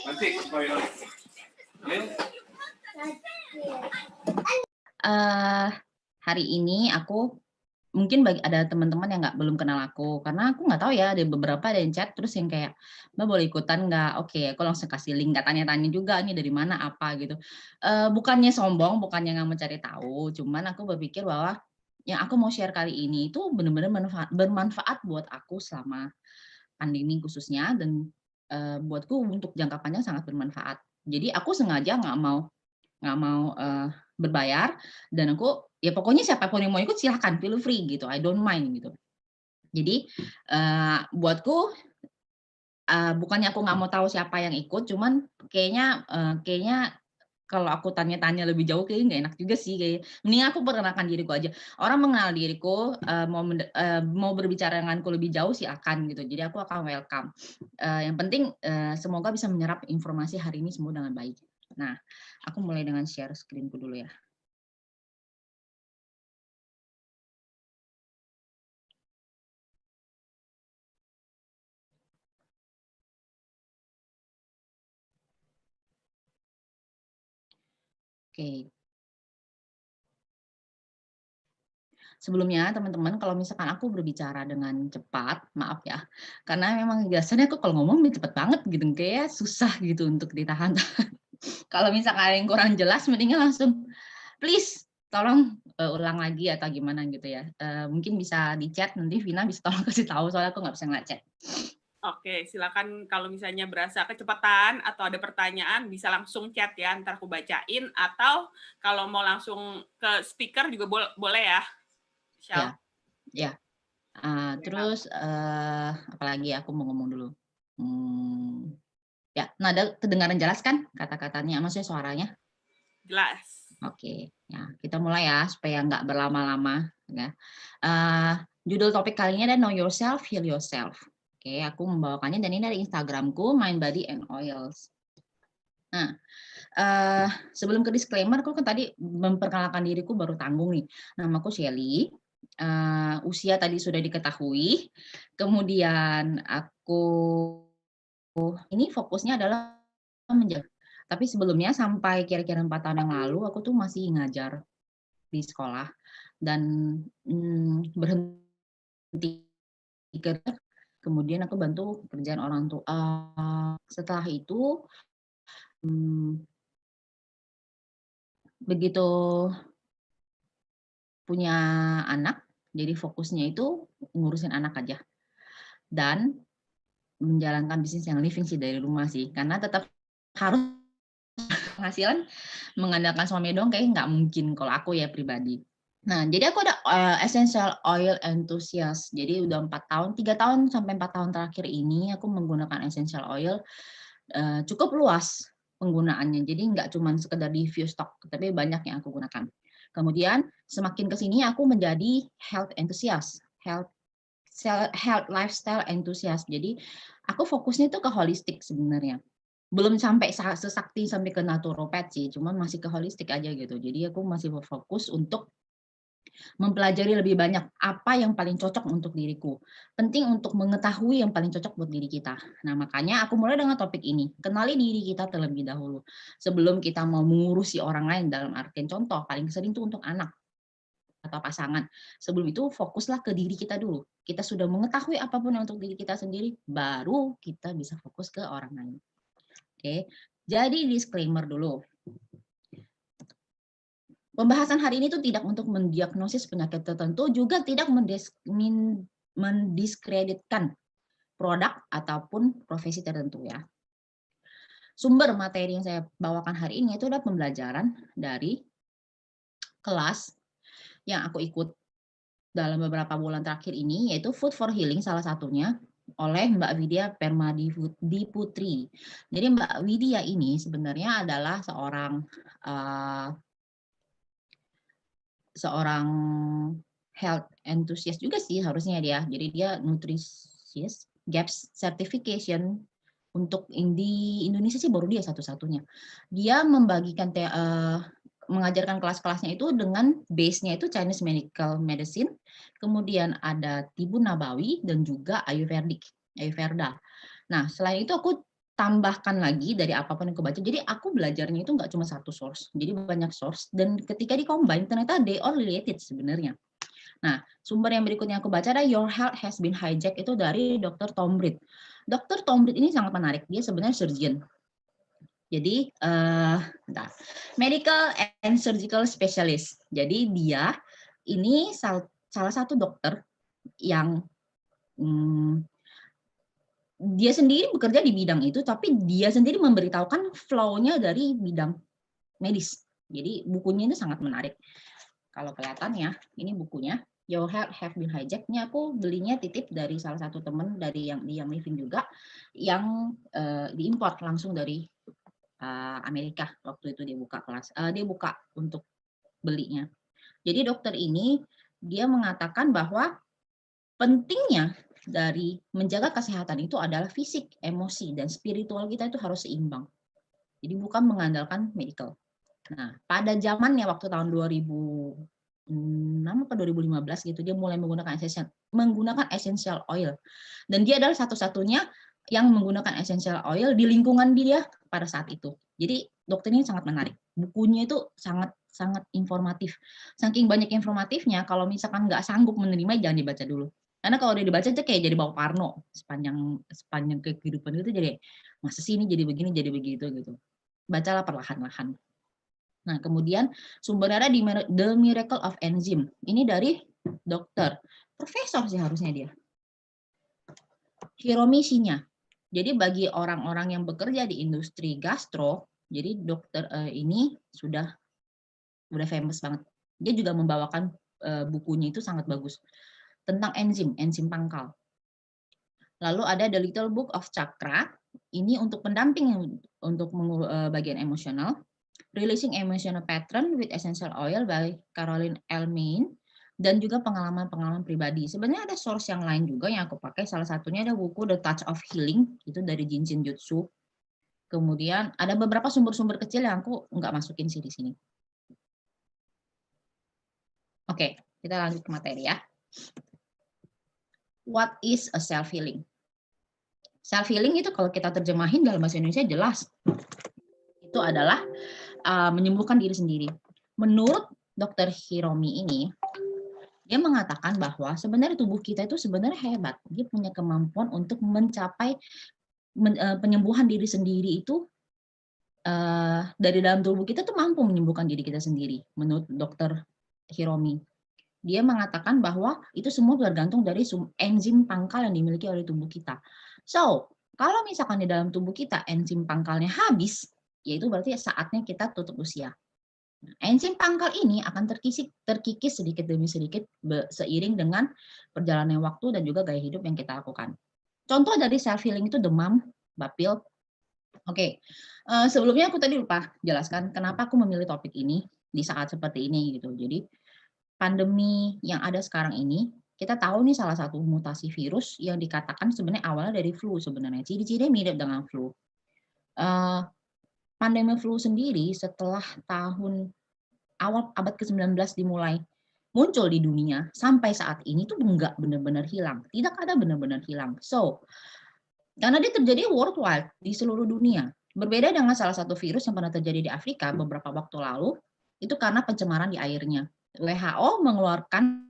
Nanti ikut bayar. Hari ini aku mungkin ada teman-teman yang belum kenal aku, karena aku nggak tahu ya, ada beberapa ada yang chat terus yang kayak, "Mbak boleh ikutan nggak?" Oke, aku langsung kasih link, nggak tanya-tanya juga ini dari mana, apa gitu. Bukannya sombong, bukannya nggak mencari tahu, cuman aku berpikir bahwa yang aku mau share kali ini itu benar-benar bermanfaat buat aku selama pandemi khususnya dan, buatku untuk jangka panjang sangat bermanfaat. Jadi aku sengaja nggak mau, berbayar dan aku ya pokoknya siapapun yang mau ikut silahkan, feel free gitu, I don't mind gitu. Jadi, buatku, bukannya aku nggak mau tahu siapa yang ikut, cuman kayaknya kalau aku tanya-tanya lebih jauh kayaknya nggak enak juga sih, kayak mending aku perkenalkan diriku aja. Orang mengenal diriku, mau berbicara denganku lebih jauh silakan gitu, jadi aku akan welcome. Yang penting, semoga bisa menyerap informasi hari ini semua dengan baik. Nah, aku mulai dengan share screen-ku dulu ya. Oke. Sebelumnya teman-teman kalau misalkan aku berbicara dengan cepat, maaf ya, karena memang biasanya aku kalau ngomong cepet banget gitu, kayak susah gitu untuk ditahan. Kalau misalkan ada yang kurang jelas mendingan langsung, "Please tolong, ulang lagi," atau gimana gitu ya. Mungkin bisa di chat nanti Vina bisa tolong kasih tahu soalnya aku nggak bisa ngeliat chat. Oke, silakan kalau misalnya berasa kecepatan atau ada pertanyaan bisa langsung chat ya, ntar aku bacain atau kalau mau langsung ke speaker juga boleh ya, Syal? Ya, ya. Terus, apalagi ya aku mau ngomong dulu, ya nada kedengaran jelas kan kata-katanya, maksudnya suaranya? Jelas. Oke, ya kita mulai ya supaya nggak berlama-lama ya. Judul topik kali ini adalah Know Yourself, Heal Yourself. Oke, aku membawakannya dan ini dari Instagramku Mind, Body, and Oils. Nah, sebelum ke disclaimer, aku kan tadi memperkenalkan diriku baru tanggung nih. Namaku Shelly, usia tadi sudah diketahui, kemudian aku ini fokusnya adalah menjaga. Tapi sebelumnya sampai kira-kira 4 tahun yang lalu aku tuh masih ngajar di sekolah dan, berhenti kerja, kemudian aku bantu pekerjaan orang tua. Setelah itu, mmm, begitu punya anak, jadi fokusnya itu ngurusin anak aja dan menjalankan bisnis yang living sih dari rumah sih, karena tetap harus penghasilan mengandalkan suami doang kayaknya nggak mungkin kalau aku ya pribadi. Nah, jadi aku ada, essential oil enthusiast. Jadi udah 4 tahun, 3 tahun sampai 4 tahun terakhir ini aku menggunakan essential oil, cukup luas penggunaannya. Jadi nggak cuma sekedar di few stock, tapi banyak yang aku gunakan. Kemudian semakin ke sini aku menjadi health enthusiast, health lifestyle enthusiast. Jadi aku fokusnya itu ke holistik sebenarnya. Belum sampai sesakti sampai ke naturopat sih, cuman masih ke holistik aja gitu. Jadi aku masih fokus untuk mempelajari lebih banyak apa yang paling cocok untuk diriku. Penting untuk mengetahui yang paling cocok buat diri kita. Nah, makanya aku mulai dengan topik ini. Kenali diri kita terlebih dahulu. Sebelum kita mau mengurusi orang lain dalam artian contoh, paling sering itu untuk anak atau pasangan. Sebelum itu fokuslah ke diri kita dulu. Kita sudah mengetahui apapun yang untuk diri kita sendiri, baru kita bisa fokus ke orang lain. Oke. Jadi disclaimer dulu. Pembahasan hari ini tuh tidak untuk mendiagnosis penyakit tertentu, juga tidak mendiskreditkan produk ataupun profesi tertentu ya. Sumber materi yang saya bawakan hari ini itu adalah pembelajaran dari kelas yang aku ikut dalam beberapa bulan terakhir ini, yaitu Food for Healing salah satunya oleh Mbak Widya Permadiputri. Jadi Mbak Widya ini sebenarnya adalah seorang health enthusiast juga sih harusnya dia. Jadi dia nutrisis, GAPS certification untuk di Indonesia sih baru dia satu-satunya. Dia mengajarkan kelas-kelasnya itu dengan base-nya itu Chinese Medical Medicine, kemudian ada Tibun Nabawi dan juga Ayurveda. Nah, selain itu aku tambahkan lagi dari apapun yang aku baca. Jadi aku belajarnya itu nggak cuma satu source, jadi banyak source dan ketika di-combine ternyata they all related sebenarnya. Nah, sumber yang berikutnya aku baca adalah Your Health Has Been Hijacked itu dari Dr. Tom Reed. Dr. Tom Reed ini sangat menarik, dia sebenarnya surgeon. Jadi, medical and surgical specialist. Jadi dia ini salah satu dokter yang dia sendiri bekerja di bidang itu, tapi dia sendiri memberitahukan flow-nya dari bidang medis. Jadi bukunya itu sangat menarik. Kalau kelihatan ya, ini bukunya. Your Health Have Been Hijacked. Ini aku belinya titip dari salah satu teman dari yang di Young Living juga, yang diimpor langsung dari Amerika. Waktu itu dia buka kelas, dia buka untuk belinya. Jadi dokter ini dia mengatakan bahwa pentingnya dari menjaga kesehatan itu adalah fisik, emosi, dan spiritual kita itu harus seimbang. Jadi bukan mengandalkan medical. Nah, pada zamannya waktu tahun 2006 atau 2015 gitu, dia mulai menggunakan essential oil. Dan dia adalah satu-satunya yang menggunakan essential oil di lingkungan dia pada saat itu. Jadi dokter ini sangat menarik. Bukunya itu sangat informatif. Saking banyak informatifnya, kalau misalkan nggak sanggup menerima, jangan dibaca dulu. Karena kalau udah dibaca aja kayak jadi bawa parno sepanjang kehidupan itu, jadi masa sih ini jadi begini jadi begitu gitu. Bacalah perlahan-lahan. Nah, kemudian sumbernya di The Miracle of Enzyme. Ini dari dokter, profesor sih harusnya dia. Hiromi Shinya. Jadi bagi orang-orang yang bekerja di industri gastro, jadi dokter ini sudah famous banget. Dia juga membawakan bukunya itu sangat bagus tentang enzim pangkal. Lalu ada The Little Book of Chakra, ini untuk pendamping untuk bagian emosional. Releasing Emotional Pattern with Essential Oil by Caroline L. Main, dan juga pengalaman-pengalaman pribadi. Sebenarnya ada source yang lain juga yang aku pakai, salah satunya ada buku The Touch of Healing, itu dari Jinshin Jutsu. Kemudian ada beberapa sumber-sumber kecil yang aku nggak masukin sih di sini. Oke, kita lanjut ke materi ya. What is a self-healing? Self-healing itu kalau kita terjemahin dalam bahasa Indonesia jelas. Itu adalah menyembuhkan diri sendiri. Menurut Dr. Hiromi ini, dia mengatakan bahwa sebenarnya tubuh kita itu sebenarnya hebat. Dia punya kemampuan untuk mencapai penyembuhan diri sendiri itu, dari dalam tubuh kita tuh mampu menyembuhkan diri kita sendiri. Menurut Dr. Hiromi, dia mengatakan bahwa itu semua bergantung dari enzim pangkal yang dimiliki oleh tubuh kita. So, kalau misalkan di dalam tubuh kita enzim pangkalnya habis, yaitu berarti saatnya kita tutup usia. Enzim pangkal ini akan terkikis sedikit demi sedikit seiring dengan perjalanan waktu dan juga gaya hidup yang kita lakukan. Contoh dari self-healing itu demam, bapil. Oke, sebelumnya aku tadi lupa jelaskan kenapa aku memilih topik ini di saat seperti ini gitu. Jadi pandemi yang ada sekarang ini, kita tahu nih salah satu mutasi virus yang dikatakan sebenarnya awalnya dari flu sebenarnya. Ciri-cirinya mirip dengan flu. Pandemi flu sendiri setelah tahun awal abad ke-19 dimulai muncul di dunia, sampai saat ini tuh enggak benar-benar hilang. Tidak ada benar-benar hilang. So, karena dia terjadi worldwide di seluruh dunia. Berbeda dengan salah satu virus yang pernah terjadi di Afrika beberapa waktu lalu, itu karena pencemaran di airnya. WHO mengeluarkan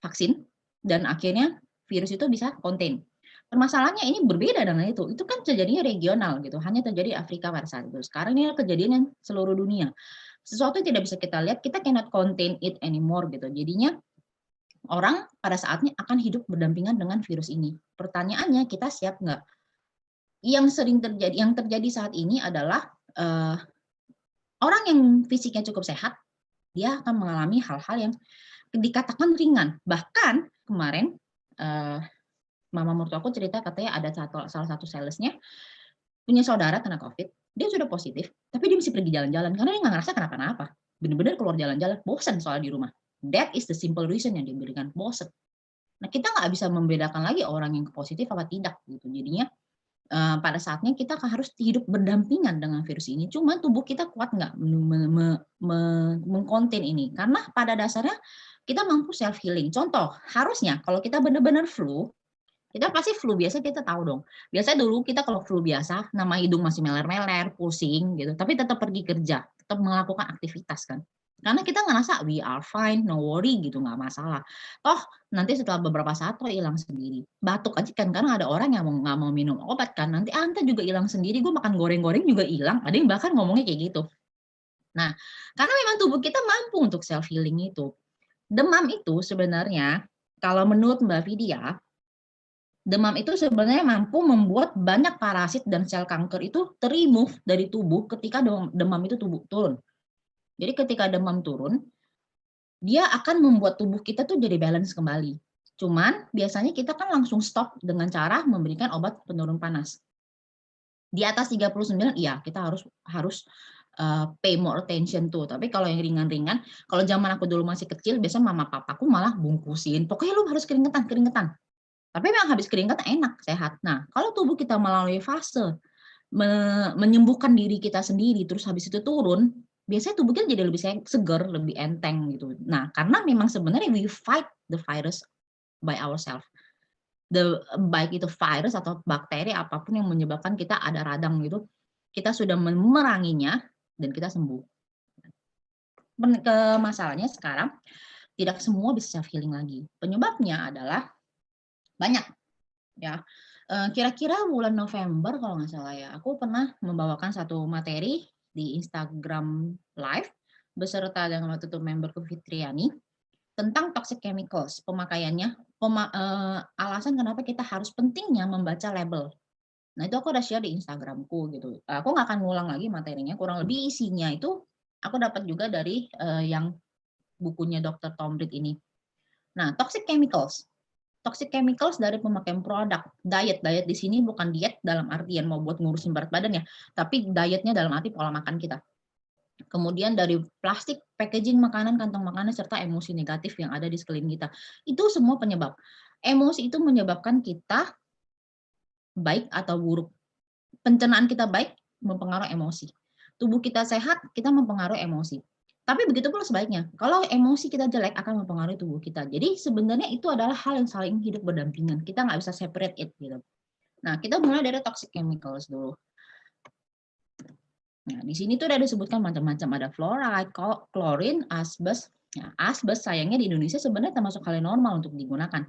vaksin dan akhirnya virus itu bisa contain. Permasalahannya ini berbeda dengan itu. Itu kan terjadinya regional gitu, hanya terjadi Afrika pada saat itu. Sekarang ini kejadian seluruh dunia. Sesuatu yang tidak bisa kita lihat, kita cannot contain it anymore gitu. Jadinya orang pada saatnya akan hidup berdampingan dengan virus ini. Pertanyaannya, kita siap nggak? Yang terjadi saat ini adalah orang yang fisiknya cukup sehat, dia akan mengalami hal-hal yang dikatakan ringan. Bahkan kemarin mama mertua aku cerita, katanya ada salah satu salesnya punya saudara kena COVID, dia sudah positif, tapi dia mesti pergi jalan-jalan karena dia nggak ngerasa kenapa-napa. Benar-benar keluar jalan-jalan, bosan soal di rumah. That is the simple reason yang diberikan, bosan. Nah, kita nggak bisa membedakan lagi orang yang positif apa tidak gitu. Jadinya pada saatnya kita harus hidup berdampingan dengan virus ini. Cuma tubuh kita kuat nggak mengkonten ini? Karena pada dasarnya kita mampu self healing. Contoh, harusnya kalau kita benar-benar flu, Kita pasti flu biasa kita tahu dong. Biasanya dulu kita kalau flu biasa, nama hidung masih meler-meler, pusing gitu, tapi tetap pergi kerja, tetap melakukan aktivitas kan. Karena kita ngerasa we are fine, no worry gitu, nggak masalah. Toh nanti setelah beberapa saat tuh hilang sendiri. Batuk aja kan, karena ada orang yang nggak mau minum obat kan, nanti anta juga hilang sendiri, gue makan goreng-goreng juga hilang. Ada yang bahkan ngomongnya kayak gitu. Nah, karena memang tubuh kita mampu untuk self healing itu. Demam itu sebenarnya kalau menurut Mbak Vidya, demam itu sebenarnya mampu membuat banyak parasit dan sel kanker itu ter-remove dari tubuh ketika demam itu turun. Jadi ketika demam turun, dia akan membuat tubuh kita tuh jadi balance kembali. Cuman biasanya kita kan langsung stop dengan cara memberikan obat penurun panas. Di atas 39 iya kita harus pay more attention tuh. Tapi kalau yang ringan-ringan, kalau zaman aku dulu masih kecil, biasanya mama papaku malah bungkusin. Pokoknya lu harus keringetan, keringetan. Tapi memang habis keringat enak, sehat. Nah, kalau tubuh kita melalui fase menyembuhkan diri kita sendiri, terus habis itu turun, biasanya tubuh kita jadi lebih seger, lebih enteng gitu. Nah, karena memang sebenarnya we fight the virus by ourselves. Baik itu virus atau bakteri apapun yang menyebabkan kita ada radang gitu, kita sudah memeranginya dan kita sembuh. Ke masalahnya sekarang tidak semua bisa self healing lagi. Penyebabnya adalah banyak. Ya, kira-kira bulan November kalau nggak salah ya, aku pernah membawakan satu materi di Instagram Live beserta dengan waktu itu memberku Fitriani tentang toxic chemicals, pemakaiannya, alasan kenapa kita harus pentingnya membaca label. Nah, itu aku udah share di Instagramku gitu. Aku nggak akan ngulang lagi materinya, kurang lebih isinya itu aku dapat juga dari yang bukunya Dr. Tom Reed ini. Nah, toxic chemicals. Toxic chemicals dari pemakaian produk. Diet di sini bukan diet dalam artian mau buat ngurusin berat badan ya, tapi dietnya dalam arti pola makan kita. Kemudian dari plastik, packaging makanan, kantong makanan, serta emosi negatif yang ada di sekeliling kita. Itu semua penyebab. Emosi itu menyebabkan kita baik atau buruk. Pencernaan kita baik mempengaruhi emosi. Tubuh kita sehat, kita mempengaruhi emosi. Tapi begitu pula sebaliknya. Kalau emosi kita jelek akan mempengaruhi tubuh kita. Jadi sebenarnya itu adalah hal yang saling hidup berdampingan. Kita nggak bisa separate it gitu. Nah, kita mulai dari toxic chemicals dulu. Nah, di sini tuh udah disebutkan macam-macam, ada fluoride, klorin, asbes. Nah, asbes sayangnya di Indonesia sebenarnya termasuk hal yang normal untuk digunakan.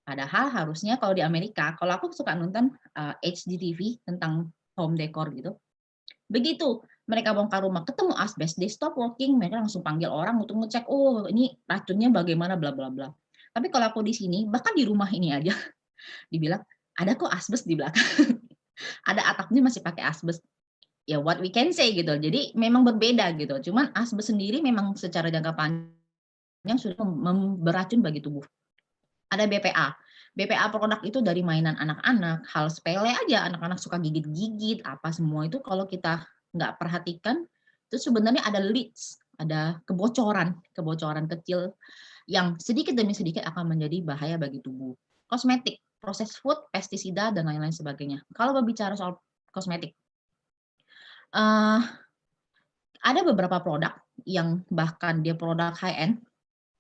Padahal harusnya kalau di Amerika, kalau aku suka nonton HGTV tentang home decor gitu, begitu mereka bongkar rumah ketemu asbes, they stop working, mereka langsung panggil orang untuk ngecek, oh ini racunnya bagaimana, bla bla bla. Tapi kalau aku di sini, bahkan di rumah ini aja, dibilang ada kok asbes di belakang, ada atapnya masih pakai asbes. Ya what we can say gitu. Jadi memang berbeda gitu. Cuman asbes sendiri memang secara jangka panjang sudah beracun bagi tubuh. Ada BPA. BPA produk itu dari mainan anak-anak, hal sepele aja, anak-anak suka gigit-gigit, apa semua itu kalau kita nggak perhatikan, itu sebenarnya ada leaks, ada kebocoran kecil yang sedikit demi sedikit akan menjadi bahaya bagi tubuh. Kosmetik, proses food, pestisida, dan lain-lain sebagainya. Kalau berbicara soal kosmetik, ada beberapa produk yang bahkan dia produk high-end,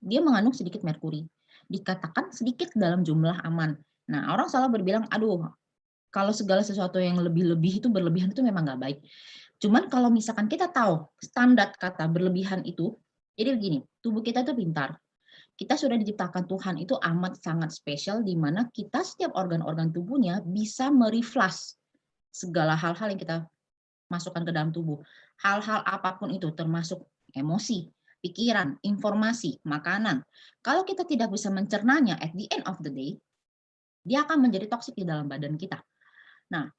dia mengandung sedikit merkuri. Dikatakan sedikit dalam jumlah aman. Nah, orang selalu berbilang, aduh, kalau segala sesuatu yang lebih-lebih itu berlebihan itu memang nggak baik. Cuman kalau misalkan kita tahu standar kata berlebihan itu, jadi begini, tubuh kita itu pintar. Kita sudah diciptakan Tuhan itu amat sangat spesial di mana kita setiap organ-organ tubuhnya bisa mereflush segala hal-hal yang kita masukkan ke dalam tubuh. Hal-hal apapun itu termasuk emosi, pikiran, informasi, makanan. Kalau kita tidak bisa mencernanya at the end of the day, dia akan menjadi toksik di dalam badan kita. Nah,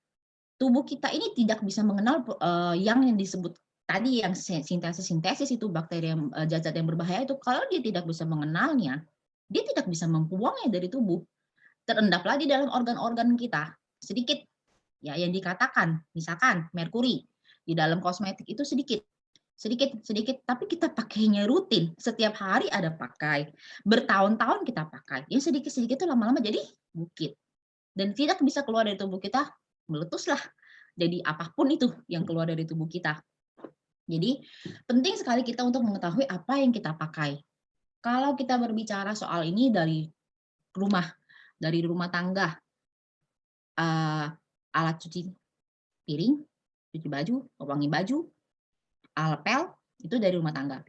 tubuh kita ini tidak bisa mengenal yang disebut tadi yang sintesis itu bakteri yang zat-zat yang berbahaya itu kalau dia tidak bisa mengenalnya, dia tidak bisa membuangnya dari tubuh. Terendaplah di dalam organ-organ kita sedikit ya yang dikatakan misalkan merkuri di dalam kosmetik itu sedikit tapi kita pakainya rutin setiap hari ada pakai bertahun-tahun kita pakai ya sedikit-sedikit itu lama-lama jadi bukit dan tidak bisa keluar dari tubuh kita meletuslah jadi apapun itu yang keluar dari tubuh kita. Jadi penting sekali kita untuk mengetahui apa yang kita pakai. Kalau kita berbicara soal ini dari rumah tangga alat cuci piring, cuci baju, pewangi baju, pel, itu dari rumah tangga.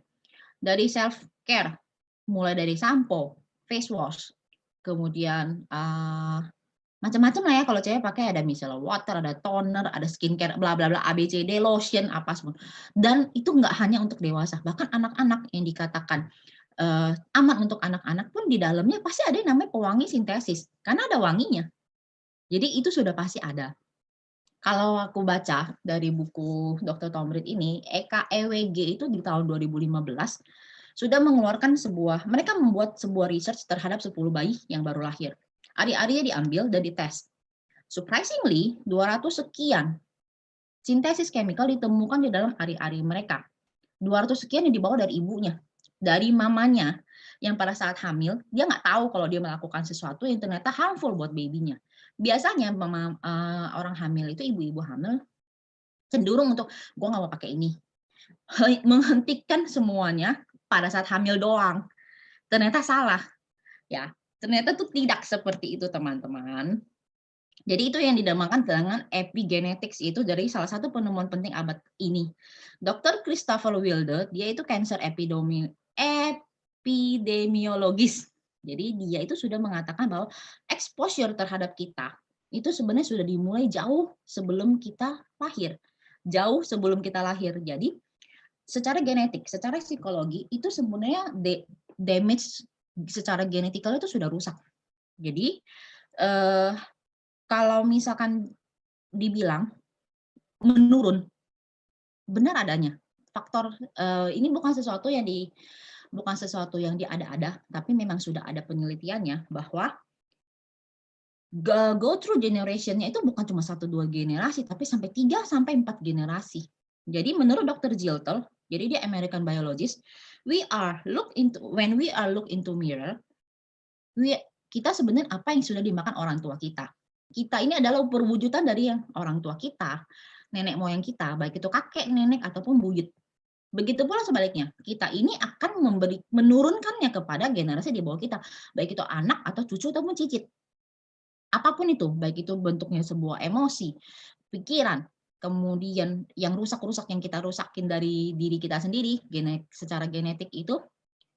Dari self care, mulai dari sampo, face wash, kemudian macam-macam lah ya, kalau cewek pakai ada micellar water, ada toner, ada skincare, bla bla bla, ABCD, lotion, apa semua. Dan itu nggak hanya untuk dewasa, bahkan anak-anak yang dikatakan aman untuk anak-anak pun di dalamnya pasti ada yang namanya pewangi sintesis, karena ada wanginya. Jadi itu sudah pasti ada. Kalau aku baca dari buku Dr. Tom Reed ini, EKEWG itu di tahun 2015 sudah mengeluarkan mereka membuat sebuah research terhadap 10 bayi yang baru lahir. Ari-arinya diambil dan dites. Surprisingly, 200 sekian sintesis chemical ditemukan di dalam ari-ari mereka. 200 sekian yang dibawa dari ibunya, dari mamanya, yang pada saat hamil, dia nggak tahu kalau dia melakukan sesuatu yang ternyata harmful buat babynya. Biasanya orang hamil itu, ibu-ibu hamil, cenderung untuk, gue nggak mau pakai ini. Menghentikan semuanya pada saat hamil doang. Ternyata salah. Ya, ternyata tuh tidak seperti itu, teman-teman. Jadi itu yang dinamakan dengan epigenetics, itu dari salah satu penemuan penting abad ini. Dr. Christopher Wilder, dia itu cancer epidemiologis. Jadi dia itu sudah mengatakan bahwa exposure terhadap kita itu sebenarnya sudah dimulai jauh sebelum kita lahir. Jauh sebelum kita lahir. Jadi secara genetik, secara psikologi itu sebenarnya damage secara genetikal itu sudah rusak. Jadi kalau misalkan dibilang menurun, benar adanya. Faktor ini bukan sesuatu yang diada-ada, tapi memang sudah ada penelitiannya bahwa go through generation-nya itu bukan cuma 1-2 generasi, tapi sampai 3-4 generasi. Jadi menurut Dr. Giltel, jadi dia American biologist, when we are look into mirror, kita sebenarnya apa yang sudah dimakan orang tua kita. Kita ini adalah perwujudan dari yang orang tua kita, nenek moyang kita, baik itu kakek, nenek, ataupun buyut. Begitu pula sebaliknya, kita ini akan menurunkannya kepada generasi di bawah kita, baik itu anak atau cucu ataupun cicit. Apapun itu, baik itu bentuknya sebuah emosi, pikiran, kemudian yang rusak-rusak yang kita rusakin dari diri kita sendiri, secara genetik itu,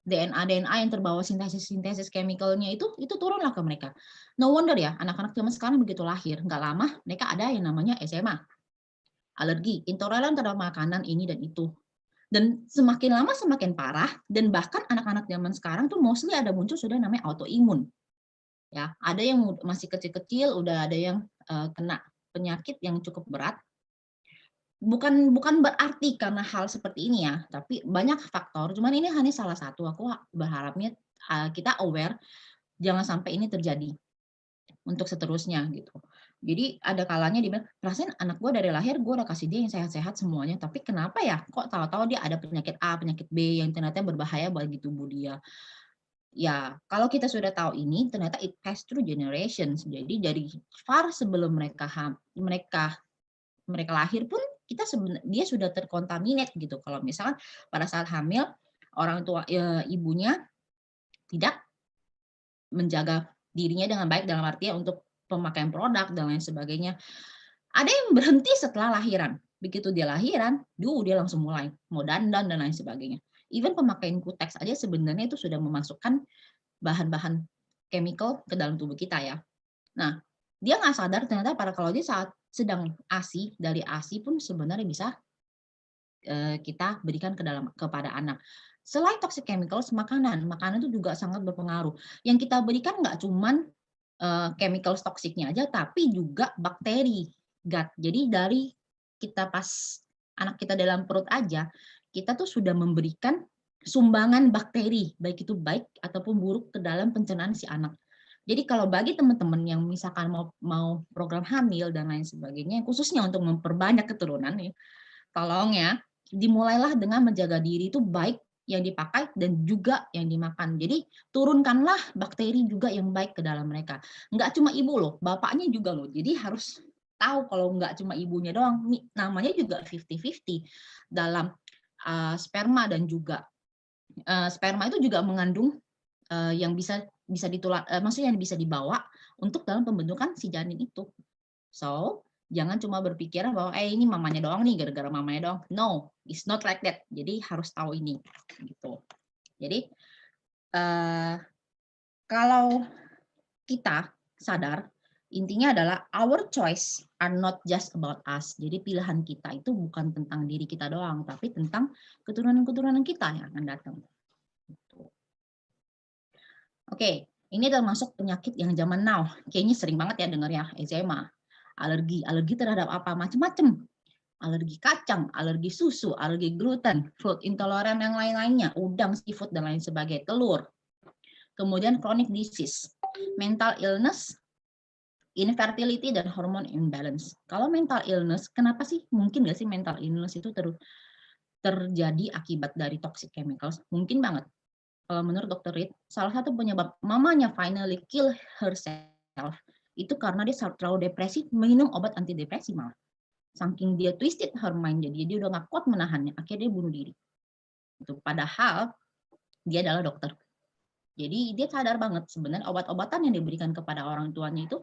DNA yang terbawa sintesis chemicalnya itu turunlah ke mereka. No wonder ya, anak-anak zaman sekarang begitu lahir, nggak lama mereka ada yang namanya SMA, alergi, intoleran terhadap makanan ini dan itu. Dan semakin lama semakin parah, dan bahkan anak-anak zaman sekarang tuh mostly ada muncul sudah namanya autoimun. Ya, ada yang masih kecil-kecil, udah ada yang kena penyakit yang cukup berat. Bukan berarti karena hal seperti ini ya, tapi banyak faktor. Cuman ini hanya salah satu. Aku berharapnya kita aware jangan sampai ini terjadi untuk seterusnya gitu. Jadi ada kalanya dia bilang, perasaan anak gue dari lahir gue udah kasih dia yang sehat-sehat semuanya, tapi kenapa ya kok tahu-tahu dia ada penyakit A, penyakit B yang ternyata berbahaya bagi tubuh dia. Ya, kalau kita sudah tahu ini, ternyata it pass through generations. Jadi dari far sebelum mereka lahir pun dia sudah terkontaminate gitu. Kalau misalkan pada saat hamil orang tua ibunya tidak menjaga dirinya dengan baik dalam artian untuk pemakaian produk dan lain sebagainya. Ada yang berhenti setelah lahiran. Begitu dia lahiran, dia langsung mulai mau dandan dan lain sebagainya. Even pemakaian Kutex aja sebenarnya itu sudah memasukkan bahan-bahan chemical ke dalam tubuh kita ya. Nah, dia nggak sadar ternyata kalau dia saat sedang ASI, dari ASI pun sebenarnya bisa kita berikan kepada anak. Selain toxic chemicals, makanan itu juga sangat berpengaruh. Yang kita berikan nggak cuman chemicals toksiknya aja, tapi juga bakteri gut. Jadi dari kita pas anak kita dalam perut aja, kita tuh sudah memberikan sumbangan bakteri, baik itu baik ataupun buruk ke dalam pencernaan si anak. Jadi kalau bagi teman-teman yang misalkan mau program hamil dan lain sebagainya, khususnya untuk memperbanyak keturunan, ya, tolong ya, dimulailah dengan menjaga diri itu baik yang dipakai dan juga yang dimakan. Jadi turunkanlah bakteri juga yang baik ke dalam mereka. Nggak cuma ibu loh, bapaknya juga loh. Jadi harus tahu kalau nggak cuma ibunya doang, namanya juga 50-50 dalam sperma dan juga sperma itu juga mengandung yang bisa ditular, maksudnya yang bisa dibawa untuk dalam pembentukan si janin itu. So, jangan cuma berpikir bahwa ini mamanya doang nih, gara-gara mamanya doang. No, it's not like that. Jadi harus tahu ini gitu. Jadi kalau kita sadar, intinya adalah our choice are not just about us. Jadi pilihan kita itu bukan tentang diri kita doang, tapi tentang keturunan-keturunan kita yang akan datang. Gitu. Oke, ini termasuk penyakit yang zaman now. Kayaknya sering banget ya dengar ya, eczema. Alergi terhadap apa? Macam-macam. Alergi kacang, alergi susu, alergi gluten, food intoleran yang lain-lainnya, udang, seafood, dan lain sebagainya, telur. Kemudian chronic disease, mental illness, infertility, dan hormone imbalance. Kalau mental illness, kenapa sih? Mungkin nggak sih mental illness itu terjadi akibat dari toxic chemicals? Mungkin banget. Kalau menurut Dr. Reed, salah satu penyebab mamanya finally kill herself itu karena dia terlalu depresi, minum obat antidepresi malah. Saking dia twisted her mind, jadi dia udah nggak kuat menahannya, akhirnya dia bunuh diri. Itu padahal dia adalah dokter. Jadi dia sadar banget sebenarnya obat-obatan yang diberikan kepada orang tuanya itu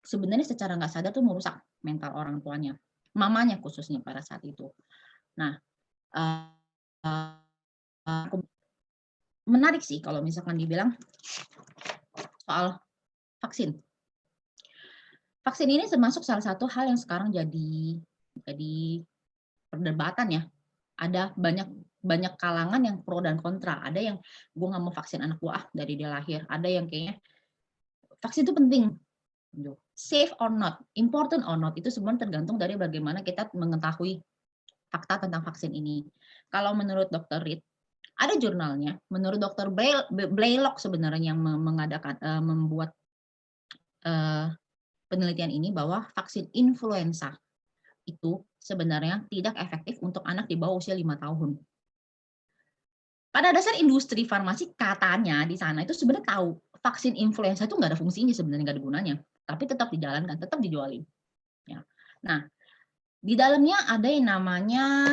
sebenarnya secara nggak sadar tuh merusak mental orang tuanya, mamanya khususnya pada saat itu. Nah, menarik sih kalau misalkan dibilang soal vaksin. Vaksin ini termasuk salah satu hal yang sekarang jadi perdebatan ya. Ada banyak kalangan yang pro dan kontra. Ada yang gue nggak mau vaksin anak gue dari dia lahir. Ada yang kayaknya vaksin itu penting. Safe or not, important or not, itu sebenarnya tergantung dari bagaimana kita mengetahui fakta tentang vaksin ini. Kalau menurut Dr. Reed, ada jurnalnya. Menurut Dr. Blaylock sebenarnya yang membuat penelitian ini bahwa vaksin influenza itu sebenarnya tidak efektif untuk anak di bawah usia 5 tahun. Pada dasar industri farmasi katanya di sana itu sebenarnya tahu vaksin influenza itu nggak ada fungsinya sebenarnya, nggak ada gunanya, tapi tetap dijalankan, tetap dijualin. Ya. Nah, di dalamnya ada yang namanya,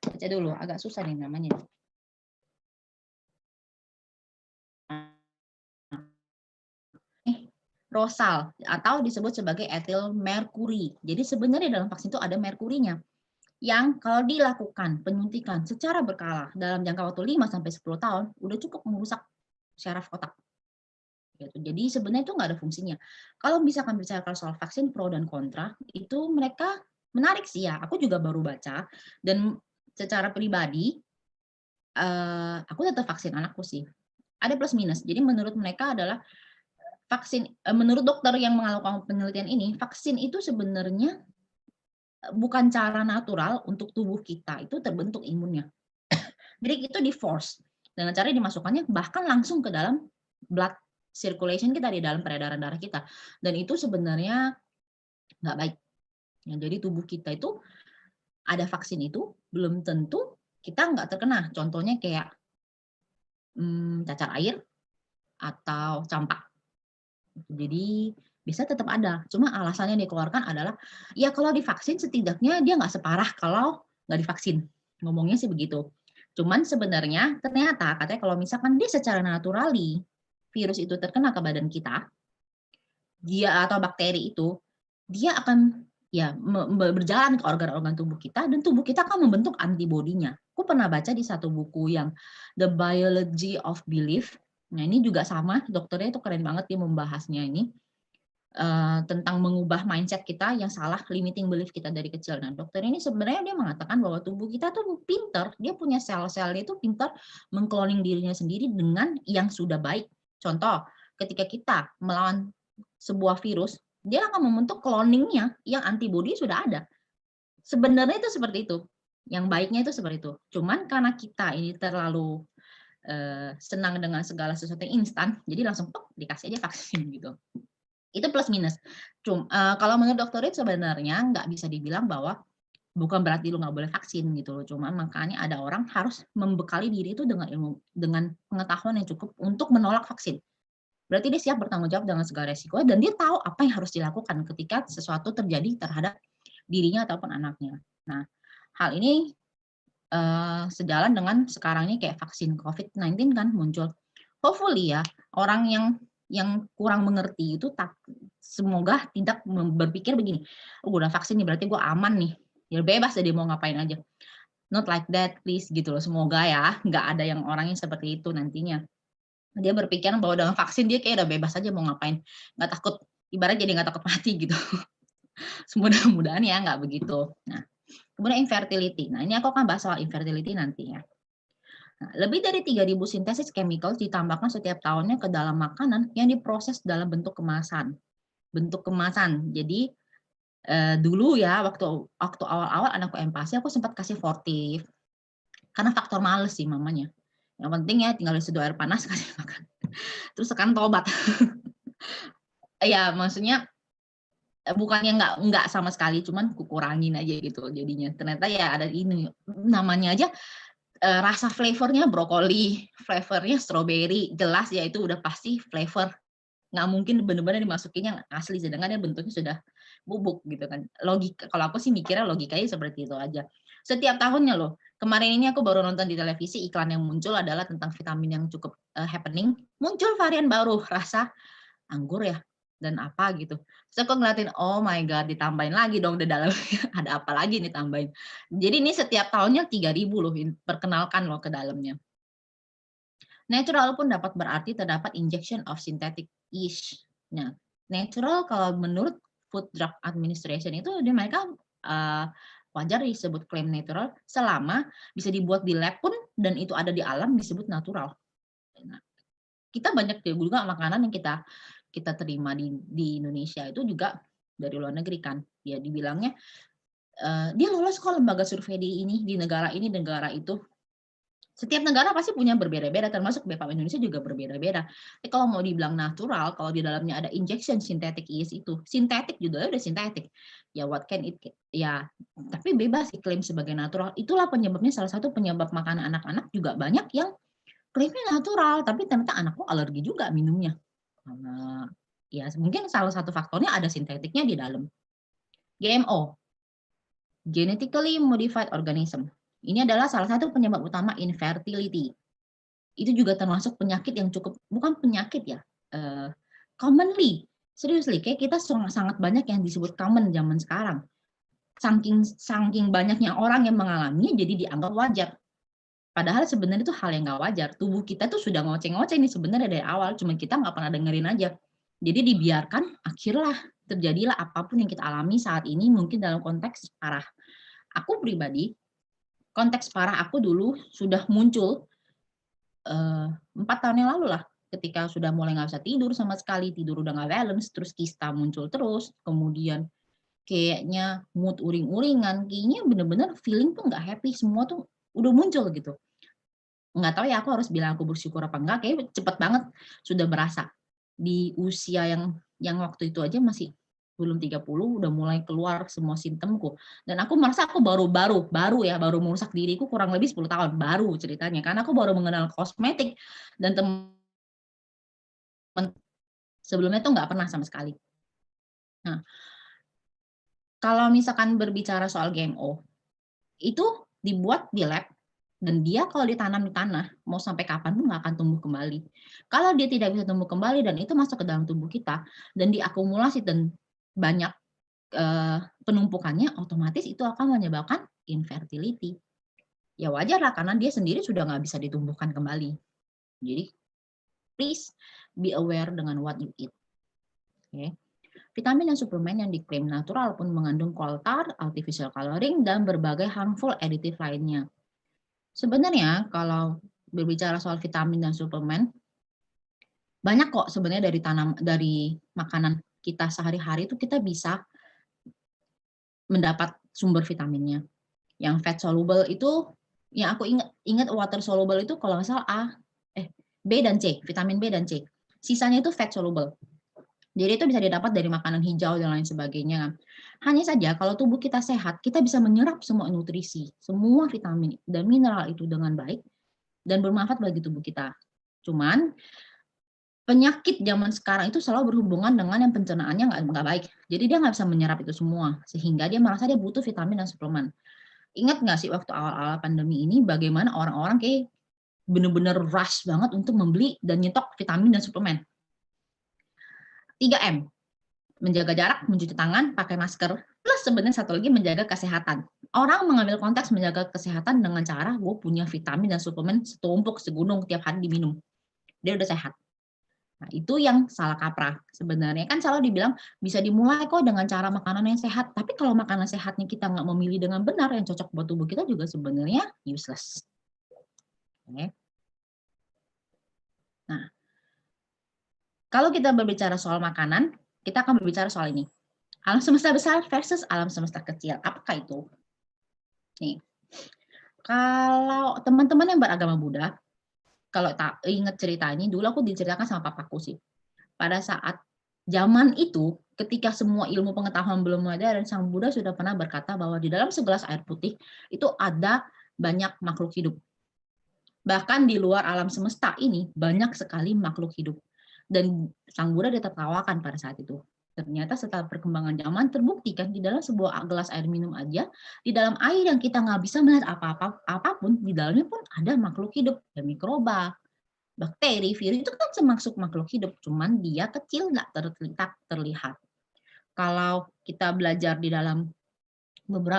baca dulu, agak susah nih namanya. Rosal atau disebut sebagai ethyl mercury. Jadi sebenarnya dalam vaksin itu ada merkurinya yang kalau dilakukan penyuntikan secara berkala dalam jangka waktu 5 sampai 10 tahun udah cukup merusak syaraf otak. Gitu. Jadi sebenarnya itu nggak ada fungsinya. Kalau misalkan bicara soal vaksin pro dan kontra, itu mereka menarik sih ya. Aku juga baru baca dan secara pribadi aku tetap vaksin anakku sih. Ada plus minus. Jadi menurut mereka adalah vaksin, menurut dokter yang melakukan penelitian ini, vaksin itu sebenarnya bukan cara natural untuk tubuh kita itu terbentuk imunnya. Jadi itu di force dengan cara dimasukkannya bahkan langsung ke dalam blood circulation kita, di dalam peredaran darah kita, dan itu sebenarnya nggak baik. Ya, jadi tubuh kita itu ada vaksin itu belum tentu kita nggak terkena. Contohnya kayak cacar air atau campak. Jadi bisa tetap ada. Cuma alasannya yang dikeluarkan adalah ya kalau divaksin setidaknya dia nggak separah kalau nggak divaksin. Ngomongnya sih begitu. Cuman sebenarnya ternyata katanya kalau misalkan dia secara naturali virus itu terkena ke badan kita, dia atau bakteri itu, dia akan ya berjalan ke organ-organ tubuh kita dan tubuh kita akan membentuk antibodinya. Aku pernah baca di satu buku yang The Biology of Belief. Nah ini juga sama, dokternya itu keren banget dia membahasnya ini tentang mengubah mindset kita yang salah, limiting belief kita dari kecil. Nah dokter ini sebenarnya dia mengatakan bahwa tubuh kita tuh pinter, dia punya sel-selnya itu pinter mengkloning dirinya sendiri dengan yang sudah baik. Contoh, ketika kita melawan sebuah virus, dia akan membentuk cloningnya yang antibodi sudah ada. Sebenarnya itu seperti itu. Yang baiknya itu seperti itu. Cuman karena kita ini terlalu senang dengan segala sesuatu yang instan, jadi langsung dikasih aja vaksin gitu. Itu plus minus. Kalau menurut Dr. Reed sebenarnya nggak bisa dibilang bahwa bukan berarti lu nggak boleh vaksin gitu loh. Cuma makanya ada orang harus membekali diri itu dengan ilmu, dengan pengetahuan yang cukup untuk menolak vaksin. Berarti dia siap bertanggung jawab dengan segala resiko dan dia tahu apa yang harus dilakukan ketika sesuatu terjadi terhadap dirinya ataupun anaknya. Nah, hal ini sejalan dengan sekarang ini kayak vaksin COVID-19 kan muncul. Hopefully ya orang yang kurang mengerti itu semoga tidak berpikir begini, "Oh, gue udah vaksin nih, berarti gue aman nih, ya bebas deh dia mau ngapain aja." Not like that, please, gitu loh. Semoga ya, nggak ada yang orang yang seperti itu nantinya. Dia berpikiran bahwa dengan vaksin dia kayak udah bebas aja mau ngapain, nggak takut, ibaratnya jadi nggak takut mati gitu. Mudah-mudahan ya nggak begitu. Nah, kemudian infertility. Nah, ini aku akan bahas soal infertility nanti ya. Nah, lebih dari 3.000 sintesis chemical ditambahkan setiap tahunnya ke dalam makanan yang diproses dalam bentuk kemasan. Bentuk kemasan. Jadi dulu ya waktu awal-awal anakku empasi aku sempat kasih Fortif. Karena faktor males sih mamanya. Yang penting ya tinggal diseduh air panas kasih makan. Terus sekarang tobat. Ya maksudnya bukannya nggak sama sekali, cuman kukurangin aja gitu jadinya. Ternyata ya ada ini namanya aja rasa flavornya brokoli, flavornya strawberry, jelas ya itu udah pasti flavor. Nggak mungkin benar-benar dimasukin yang asli, sedangkan dia bentuknya sudah bubuk gitu kan. Logika, kalau aku sih mikirnya logikanya seperti itu aja. Setiap tahunnya loh, kemarin ini aku baru nonton di televisi, iklan yang muncul adalah tentang vitamin yang cukup happening, muncul varian baru, rasa anggur ya, dan apa gitu. Terus aku ngeliatin, oh my god, ditambahin lagi dong di dalamnya, ada apa lagi nih tambahin. Jadi ini setiap tahunnya 3.000 loh, perkenalkan loh ke dalamnya. Natural pun dapat berarti terdapat injection of synthetic yeast. Nah, natural kalau menurut Food Drug Administration itu mereka wajar disebut klaim natural selama bisa dibuat di lab pun dan itu ada di alam disebut natural. Nah, kita banyak juga makanan yang kita terima di Indonesia itu juga dari luar negeri kan. Ya dibilangnya dia lolos kok lembaga survei di negara ini, negara itu. Setiap negara pasti punya berbeda-beda, termasuk BPOM Indonesia juga berbeda-beda. Tapi kalau mau dibilang natural, kalau di dalamnya ada injection synthetic yeast itu, sintetik juga udah sintetik. Ya what can it, ya tapi bebas diklaim sebagai natural. Itulah penyebabnya, salah satu penyebab makanan anak-anak juga banyak yang klaimnya natural, tapi ternyata anakku alergi juga minumnya. Ya mungkin salah satu faktornya ada sintetiknya di dalam. GMO, genetically modified organism. Ini adalah salah satu penyebab utama infertility. Itu juga termasuk penyakit yang cukup, bukan penyakit ya, commonly, seriously, kayak kita sangat banyak yang disebut common zaman sekarang. Saking banyaknya orang yang mengalaminya jadi dianggap wajar. Padahal sebenarnya itu hal yang nggak wajar. Tubuh kita tuh sudah ngoceh-ngoceh nih sebenarnya dari awal, cuma kita nggak pernah dengerin aja. Jadi dibiarkan, akhirnya terjadilah apapun yang kita alami saat ini mungkin dalam konteks parah. Aku pribadi, konteks parah aku dulu sudah muncul 4 tahun yang lalu lah, ketika sudah mulai nggak bisa tidur sama sekali, tidur udah nggak balance, terus kista muncul terus, kemudian kayaknya mood uring-uringan, kayaknya bener-bener feeling tuh nggak happy, semua tuh udah muncul gitu. Nggak tahu ya aku harus bilang aku bersyukur apa enggak, kayaknya cepet banget sudah berasa. Di usia yang waktu itu aja masih belum 30 udah mulai keluar semua simptomku. Dan aku merasa aku baru merusak diriku kurang lebih 10 tahun, baru ceritanya. Karena aku baru mengenal kosmetik dan teman sebelumnya tuh nggak pernah sama sekali. Nah, kalau misalkan berbicara soal GMO, itu dibuat di lab dan dia kalau ditanam di tanah, mau sampai kapan pun nggak akan tumbuh kembali. Kalau dia tidak bisa tumbuh kembali dan itu masuk ke dalam tubuh kita dan diakumulasi dan banyak penumpukannya, otomatis itu akan menyebabkan infertility. Ya wajar lah karena dia sendiri sudah nggak bisa ditumbuhkan kembali. Jadi please be aware dengan what you eat. Okay. Vitamin dan suplemen yang diklaim natural pun mengandung koltar, artificial coloring, dan berbagai harmful additive lainnya. Sebenarnya kalau berbicara soal vitamin dan suplemen, banyak kok sebenarnya dari makanan kita sehari-hari itu kita bisa mendapat sumber vitaminnya. Yang fat soluble itu, yang aku ingat water soluble itu kalau nggak salah B dan C, vitamin B dan C. Sisanya itu fat soluble. Jadi itu bisa didapat dari makanan hijau dan lain sebagainya. Hanya saja kalau tubuh kita sehat, kita bisa menyerap semua nutrisi, semua vitamin dan mineral itu dengan baik dan bermanfaat bagi tubuh kita. Cuman penyakit zaman sekarang itu selalu berhubungan dengan yang pencernaannya nggak baik. Jadi dia nggak bisa menyerap itu semua, sehingga dia merasa dia butuh vitamin dan suplemen. Ingat nggak sih waktu awal-awal pandemi ini bagaimana orang-orang kayak bener-bener rush banget untuk membeli dan nyetok vitamin dan suplemen. 3M. menjaga jarak, mencuci tangan, pakai masker, plus sebenarnya satu lagi menjaga kesehatan. Orang mengambil konteks menjaga kesehatan dengan cara gue punya vitamin dan suplemen setumpuk segunung tiap hari diminum. Dia udah sehat. Nah, itu yang salah kaprah. Sebenarnya kan selalu dibilang bisa dimulai kok dengan cara makanan yang sehat. Tapi kalau makanan sehatnya kita nggak memilih dengan benar yang cocok buat tubuh kita juga sebenarnya useless. Oke. Nah, kalau kita berbicara soal makanan, kita akan berbicara soal ini. Alam semesta besar versus alam semesta kecil. Apakah itu? Nih, kalau teman-teman yang beragama Buddha, kalau tak ingat cerita ini, dulu aku diceritakan sama papaku sih. Pada saat zaman itu, ketika semua ilmu pengetahuan belum ada, dan Sang Buddha sudah pernah berkata bahwa di dalam segelas air putih itu ada banyak makhluk hidup. Bahkan di luar alam semesta ini banyak sekali makhluk hidup. Dan Sang Buddha ditertawakan pada saat itu. Ternyata setelah perkembangan zaman terbukti kan di dalam sebuah gelas air minum aja, di dalam air yang kita nggak bisa melihat apapun, di dalamnya pun ada makhluk hidup, ada mikroba, bakteri, virus itu kan termasuk makhluk hidup, cuman dia kecil nggak terlihat. Kalau kita belajar di dalam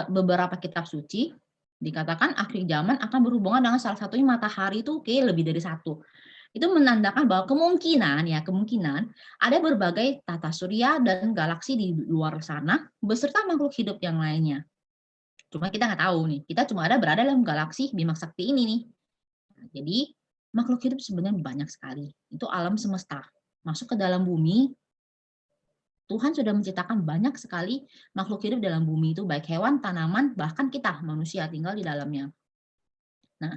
beberapa kitab suci, dikatakan akhir zaman akan berhubungan dengan salah satunya matahari itu kayak lebih dari satu. Itu menandakan bahwa kemungkinan ada berbagai tata surya dan galaksi di luar sana beserta makhluk hidup yang lainnya. Cuma kita nggak tahu nih, kita cuma ada berada dalam galaksi Bima Sakti ini nih. Nah, jadi makhluk hidup sebenarnya banyak sekali. Itu alam semesta. Masuk ke dalam bumi, Tuhan sudah menciptakan banyak sekali makhluk hidup dalam bumi itu, baik hewan, tanaman, bahkan kita manusia tinggal di dalamnya. Nah,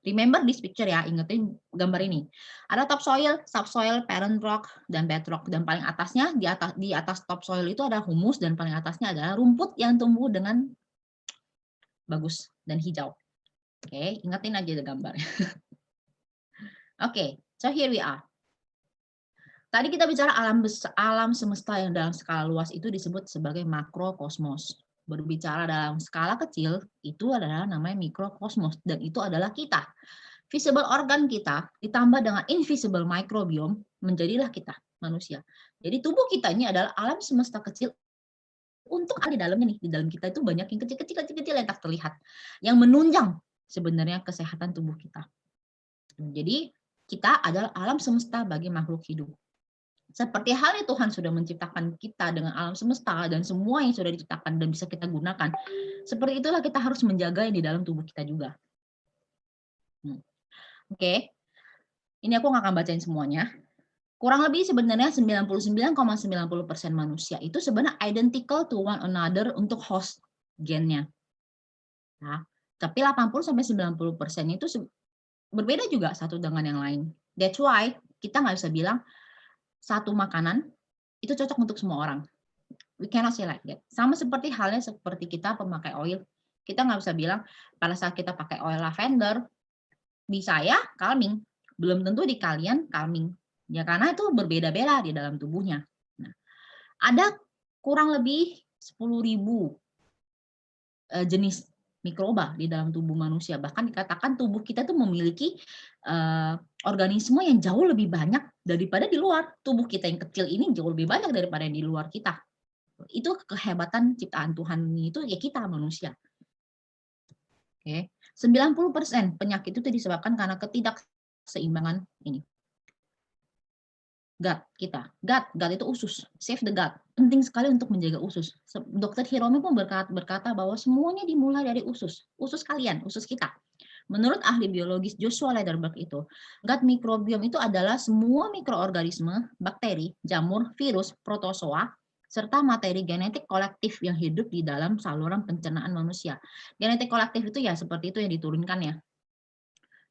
remember this picture ya, ingetin gambar ini. Ada topsoil, subsoil, parent rock, dan bedrock. Dan paling atasnya, di atas topsoil itu ada humus, dan paling atasnya adalah rumput yang tumbuh dengan bagus dan hijau. Oke, ingetin aja gambar. Oke, so here we are. Tadi kita bicara alam semesta yang dalam skala luas itu disebut sebagai makrokosmos. Berbicara dalam skala kecil, itu adalah namanya mikrokosmos, dan itu adalah kita. Visible organ kita ditambah dengan invisible microbiome, menjadilah kita, manusia. Jadi tubuh kita ini adalah alam semesta kecil untuk ada di dalamnya nih. Di dalam kita itu banyak yang kecil-kecil yang tak terlihat, yang menunjang sebenarnya kesehatan tubuh kita. Jadi kita adalah alam semesta bagi makhluk hidup. Seperti halnya Tuhan sudah menciptakan kita dengan alam semesta dan semua yang sudah diciptakan dan bisa kita gunakan. Seperti itulah kita harus menjaga yang di dalam tubuh kita juga. Oke. Ini aku nggak akan bacain semuanya. Kurang lebih sebenarnya 99,90% manusia itu sebenarnya identical to one another untuk host gennya. Nah, tapi 80-90% itu berbeda juga satu dengan yang lain. That's why kita nggak bisa bilang satu makanan itu cocok untuk semua orang. We cannot say like that. Sama seperti halnya seperti kita pemakai oil. Kita nggak bisa bilang pada saat kita pakai oil lavender, di saya calming. Belum tentu di kalian calming. Ya karena itu berbeda-beda di dalam tubuhnya. Nah, ada kurang lebih 10.000 jenis mikroba di dalam tubuh manusia. Bahkan dikatakan tubuh kita tuh memiliki organisme yang jauh lebih banyak daripada di luar. Tubuh kita yang kecil ini jauh lebih banyak daripada yang di luar kita. Itu kehebatan ciptaan Tuhan itu ya kita manusia. Oke. 90% penyakit itu disebabkan karena ketidakseimbangan ini. Gut kita. Gut itu usus. Save the gut. Penting sekali untuk menjaga usus. Dr. Hiromi pun berkata bahwa semuanya dimulai dari usus. Usus kalian, usus kita. Menurut ahli biologis Joshua Lederberg itu, gut microbiome itu adalah semua mikroorganisme, bakteri, jamur, virus, protozoa, serta materi genetik kolektif yang hidup di dalam saluran pencernaan manusia. Genetik kolektif itu ya seperti itu yang diturunkan ya.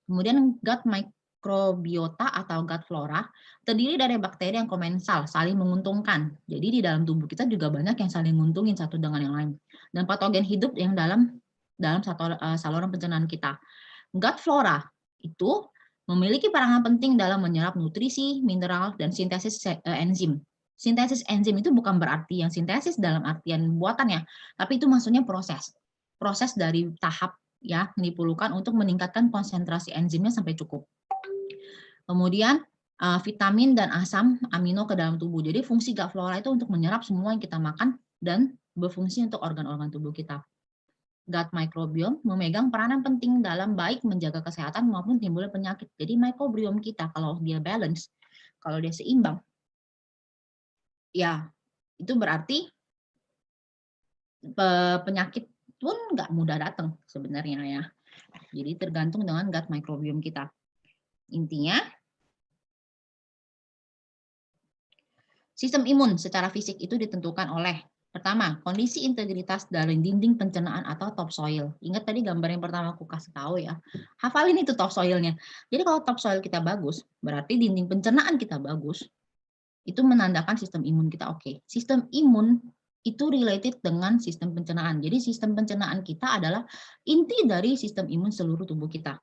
Kemudian gut mikrobiota atau gut flora terdiri dari bakteri yang komensal, saling menguntungkan. Jadi di dalam tubuh kita juga banyak yang saling menguntungin satu dengan yang lain. Dan patogen hidup yang dalam saluran pencernaan kita. Gut flora itu memiliki peranan penting dalam menyerap nutrisi, mineral, dan sintesis enzim. Sintesis enzim itu bukan berarti yang sintesis dalam artian buatannya, tapi itu maksudnya proses. Proses dari tahap ya diperlukan untuk meningkatkan konsentrasi enzimnya sampai cukup. Kemudian vitamin dan asam amino ke dalam tubuh. Jadi fungsi gut flora itu untuk menyerap semua yang kita makan dan berfungsi untuk organ-organ tubuh kita. Gut microbiome memegang peranan penting dalam baik menjaga kesehatan maupun timbulnya penyakit. Jadi microbiome kita kalau dia balance, kalau dia seimbang, ya itu berarti penyakit pun nggak mudah datang sebenarnya ya. Jadi tergantung dengan gut microbiome kita. Intinya, sistem imun secara fisik itu ditentukan oleh pertama, kondisi integritas dari dinding pencernaan atau topsoil. Ingat tadi gambar yang pertama aku kasih tahu ya. Hafalin itu topsoilnya. Jadi kalau topsoil kita bagus, berarti dinding pencernaan kita bagus. Itu menandakan sistem imun kita oke. Sistem imun itu related dengan sistem pencernaan. Jadi sistem pencernaan kita adalah inti dari sistem imun seluruh tubuh kita.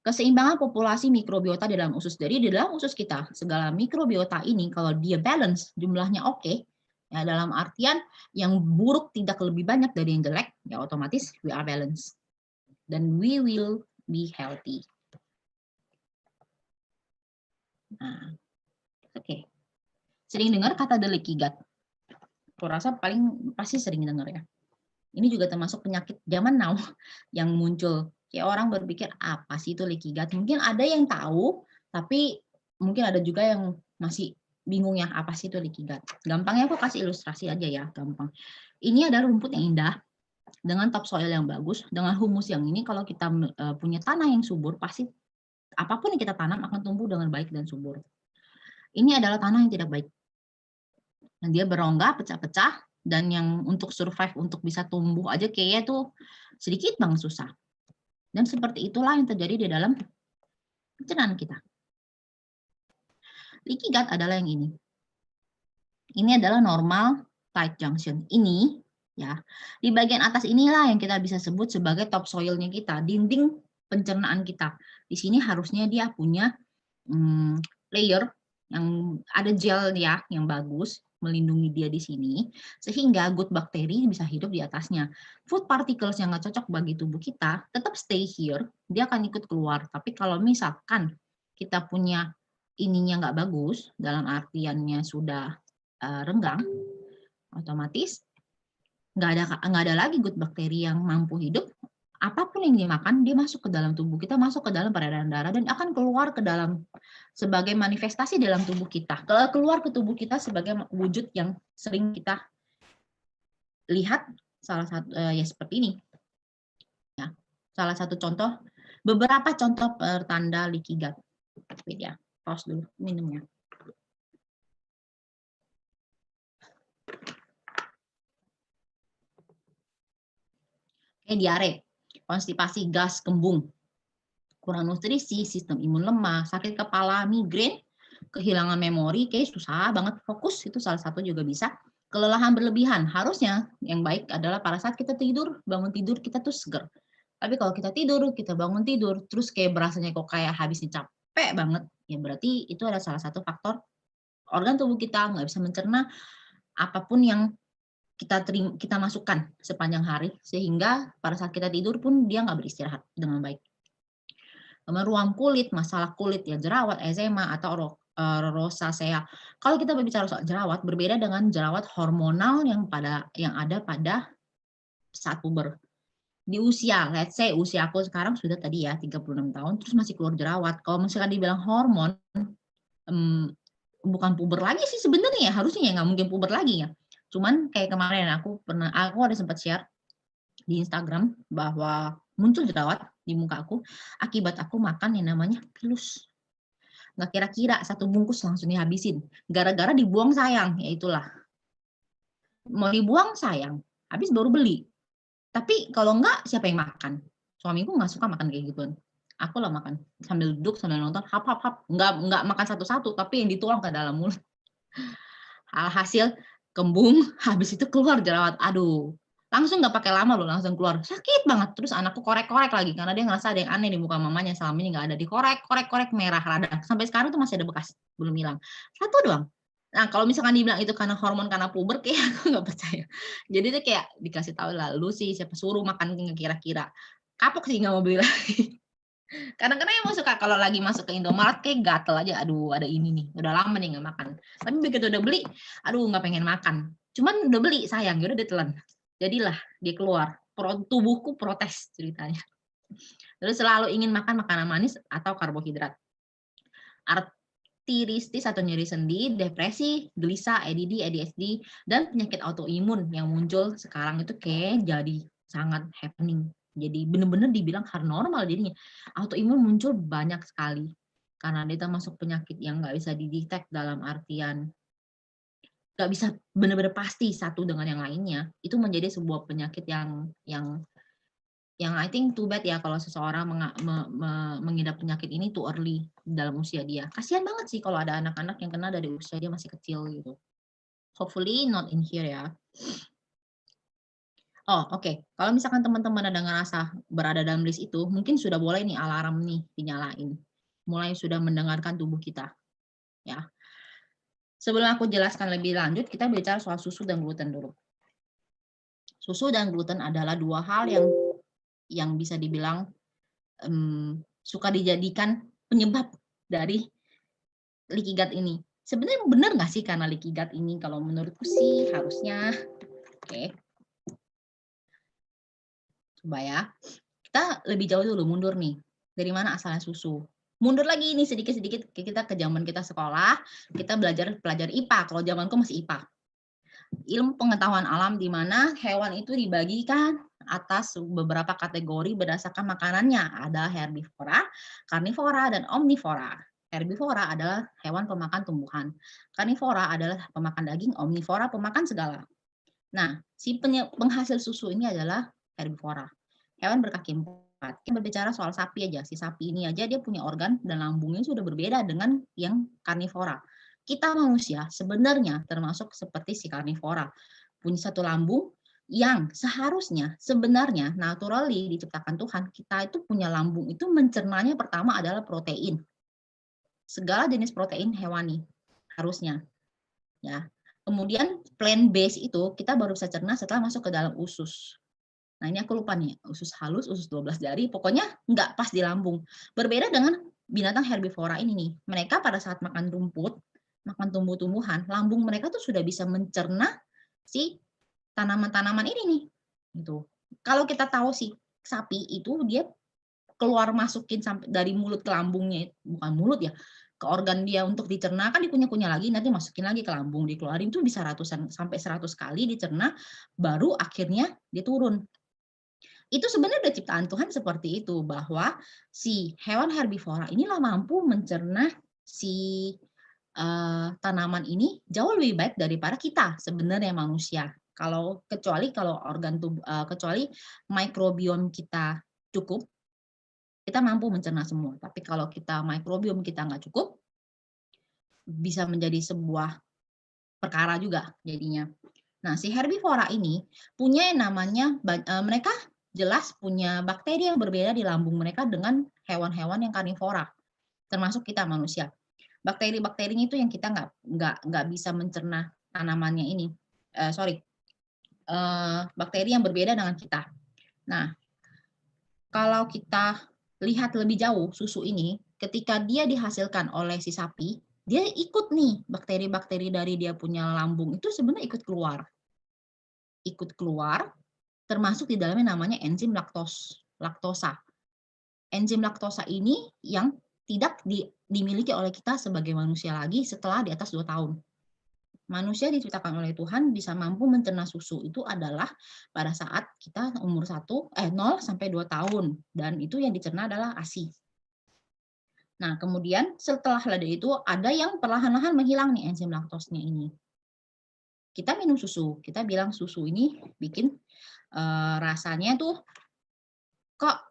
Keseimbangan populasi mikrobiota di dalam usus. Jadi di dalam usus kita, segala mikrobiota ini kalau dia balance, jumlahnya oke, ya dalam artian yang buruk tidak lebih banyak dari yang jelek, ya otomatis we are balanced. Dan we will be healthy. Nah, oke. Sering dengar kata the leaky gut? Aku rasa pasti sering dengar ya. Ini juga termasuk penyakit zaman now yang muncul. Kayak orang berpikir, apa sih itu leaky gut? Mungkin ada yang tahu, tapi mungkin ada juga yang masih bingung ya, apa sih itu leaky gut? Gampangnya aku kasih ilustrasi aja ya, gampang. Ini ada rumput yang indah, dengan topsoil yang bagus, dengan humus yang ini, kalau kita punya tanah yang subur, pasti apapun yang kita tanam akan tumbuh dengan baik dan subur. Ini adalah tanah yang tidak baik. Dan dia berongga, pecah-pecah, dan yang untuk survive, untuk bisa tumbuh aja kayaknya tuh sedikit banget susah. Dan seperti itulah yang terjadi di dalam pencernaan kita. Leaky gut adalah yang ini. Ini adalah normal tight junction. Ini ya, di bagian atas inilah yang kita bisa sebut sebagai topsoilnya kita, dinding pencernaan kita. Di sini harusnya dia punya layer yang ada gel ya, yang bagus melindungi dia di sini, sehingga good bakteri bisa hidup di atasnya. Food particles yang nggak cocok bagi tubuh kita tetap stay here, dia akan ikut keluar. Tapi kalau misalkan kita punya ininya nggak bagus, dalam artiannya sudah renggang, otomatis nggak ada lagi good bakteri yang mampu hidup. Apapun yang dimakan, dia masuk ke dalam tubuh kita, masuk ke dalam peredaran darah, dan akan keluar ke dalam sebagai manifestasi dalam tubuh kita. Keluar ke tubuh kita sebagai wujud yang sering kita lihat, salah satu ya seperti ini. Ya, salah satu contoh, beberapa contoh pertanda leaky gut. Ya, pause dulu minumnya. Diare, konstipasi, gas, kembung, kurang nutrisi, sistem imun lemah, sakit kepala, migrain, kehilangan memori, kayak susah banget fokus, itu salah satu juga bisa. Kelelahan berlebihan, harusnya yang baik adalah pada saat kita tidur, bangun tidur kita tuh seger. Tapi kalau kita tidur, kita bangun tidur, terus kayak berasanya kok kayak habisnya capek banget, ya berarti itu ada salah satu faktor organ tubuh kita nggak bisa mencerna apapun yang kita masukkan sepanjang hari, sehingga pada saat kita tidur pun dia nggak beristirahat dengan baik. Ruam kulit, masalah kulit ya, jerawat, eczema atau rosacea. Kalau kita berbicara soal jerawat, berbeda dengan jerawat hormonal yang ada pada saat puber. Di usia, let's say usia aku sekarang sudah tadi ya 36 tahun, terus masih keluar jerawat. Kalau misalkan dibilang hormon, bukan puber lagi sih sebenarnya ya, harusnya ya nggak mungkin puber lagi ya. Cuman kayak kemarin aku ada sempat share di Instagram bahwa muncul jerawat di muka aku akibat aku makan yang namanya pilus. Nggak kira-kira satu bungkus langsung dihabisin. Gara-gara dibuang sayang, ya itulah. Mau dibuang sayang, habis baru beli. Tapi kalau enggak, siapa yang makan? Suamiku nggak suka makan kayak gituan. Aku lah makan sambil duduk, sambil nonton, hap. Nggak makan satu-satu, tapi yang dituang ke dalam mulut. Hasil kembung, habis itu keluar jerawat. Aduh, langsung nggak pakai lama loh, langsung keluar. Sakit banget. Terus anakku korek-korek lagi, karena dia ngerasa ada yang aneh di muka mamanya, selama ini nggak ada. Dikorek merah rada. Sampai sekarang tuh masih ada bekas, belum hilang. Satu doang. Nah, kalau misalkan dibilang itu karena hormon, karena puber, kayak aku nggak percaya. Jadi tuh kayak dikasih tahu lah, lu sih siapa suruh makan kira-kira. Kapok sih nggak mau beli lagi. Kadang-kadang emang suka kalau lagi masuk ke Indomaret kayak gatel aja, aduh ada ini nih, udah lama nih nggak makan. Tapi begitu udah beli, aduh nggak pengen makan. Cuman udah beli sayang, ya udah ditelan. Jadilah dia keluar, tubuhku protes ceritanya. Terus selalu ingin makan makanan manis atau karbohidrat. Artritis atau nyeri sendi, depresi, gelisah, EDD, ADHD, dan penyakit autoimun yang muncul sekarang itu kayak jadi sangat happening. Jadi benar-benar dibilang hal normal jadinya. Autoimun muncul banyak sekali karena dia termasuk penyakit yang nggak bisa didetek dalam artian nggak bisa benar-benar pasti satu dengan yang lainnya. Itu menjadi sebuah penyakit yang I think too bad ya kalau seseorang mengidap penyakit ini too early dalam usia dia. Kasihan banget sih kalau ada anak-anak yang kena dari usia dia masih kecil gitu. Hopefully not in here ya. Oh, oke. Kalau misalkan teman-teman ada ngerasa berada dalam list itu, mungkin sudah boleh nih alarm nih dinyalain. Mulai sudah mendengarkan tubuh kita, ya. Sebelum aku jelaskan lebih lanjut, kita bicara soal susu dan gluten dulu. Susu dan gluten adalah dua hal yang bisa dibilang suka dijadikan penyebab dari leaky gut ini. Sebenarnya benar nggak sih karena leaky gut ini? Kalau menurutku sih harusnya, oke. Coba ya, kita lebih jauh dulu mundur nih. Dari mana asalnya susu? Mundur lagi nih sedikit-sedikit kita ke zaman kita sekolah, kita belajar IPA. Kalau zamanku masih IPA. Ilmu pengetahuan alam di mana hewan itu dibagikan atas beberapa kategori berdasarkan makanannya. Ada herbivora, karnivora, dan omnivora. Herbivora adalah hewan pemakan tumbuhan. Karnivora adalah pemakan daging, omnivora pemakan segala. Nah, si penghasil susu ini adalah herbivora. Hewan berkaki empat. Kita berbicara soal sapi aja. Si sapi ini aja dia punya organ dan lambungnya sudah berbeda dengan yang karnivora. Kita manusia sebenarnya termasuk seperti si karnivora. Punya satu lambung yang seharusnya sebenarnya naturally diciptakan Tuhan, kita itu punya lambung itu mencernanya pertama adalah protein. Segala jenis protein hewani harusnya. Ya. Kemudian plant base itu kita baru bisa cerna setelah masuk ke dalam usus. Nah, ini aku lupa nih, usus halus, usus 12 jari, pokoknya nggak pas di lambung. Berbeda dengan binatang herbivora ini nih. Mereka pada saat makan rumput, makan tumbuh-tumbuhan, lambung mereka tuh sudah bisa mencerna si tanaman-tanaman ini nih. Gitu. Kalau kita tahu si sapi itu dia keluar masukin sampai dari mulut ke lambungnya, bukan mulut ya, ke organ dia untuk dicerna kan dikunyah-kunyah lagi, nanti masukin lagi ke lambung, dikeluarin tuh bisa ratusan sampai 100 kali dicerna, baru akhirnya dia turun. Itu sebenarnya udah ciptaan Tuhan seperti itu, bahwa si hewan herbivora inilah mampu mencerna si tanaman ini jauh lebih baik daripada kita sebenarnya manusia. Kecuali organ tubuh kecuali mikrobiom kita cukup, kita mampu mencerna semua. Tapi kalau kita mikrobiom kita nggak cukup, bisa menjadi sebuah perkara juga jadinya. Nah, si herbivora ini punya yang namanya mereka jelas punya bakteri yang berbeda di lambung mereka dengan hewan-hewan yang karnivora, termasuk kita manusia. Bakteri-bakterinya itu yang kita nggak bisa mencerna tanamannya ini. Bakteri yang berbeda dengan kita. Nah, kalau kita lihat lebih jauh susu ini, ketika dia dihasilkan oleh si sapi, dia ikut nih bakteri-bakteri dari dia punya lambung itu sebenarnya ikut keluar, termasuk di dalamnya namanya enzim laktosa. Enzim laktosa ini yang tidak dimiliki oleh kita sebagai manusia lagi setelah di atas 2 tahun. Manusia diciptakan oleh Tuhan bisa mampu mencerna susu itu adalah pada saat kita umur 0 sampai 2 tahun, dan itu yang dicerna adalah ASI. Nah, kemudian setelah itu ada yang perlahan-lahan menghilang nih enzim laktosnya ini. Kita minum susu, kita bilang susu ini bikin rasanya tuh kok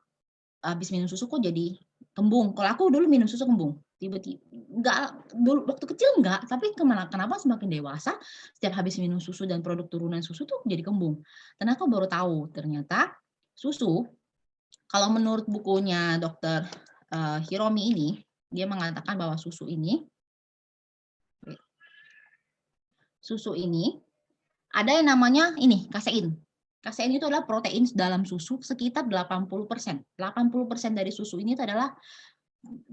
habis minum susu kok jadi kembung. Kalau aku dulu minum susu kembung, tiba-tiba enggak, dulu waktu kecil enggak, tapi kenapa semakin dewasa setiap habis minum susu dan produk turunan susu tuh jadi kembung. Dan aku baru tahu ternyata susu, kalau menurut bukunya Dokter Hiromi ini, dia mengatakan bahwa susu ini ada yang namanya ini kasein. Kasein itu adalah protein dalam susu sekitar 80%. 80% dari susu ini adalah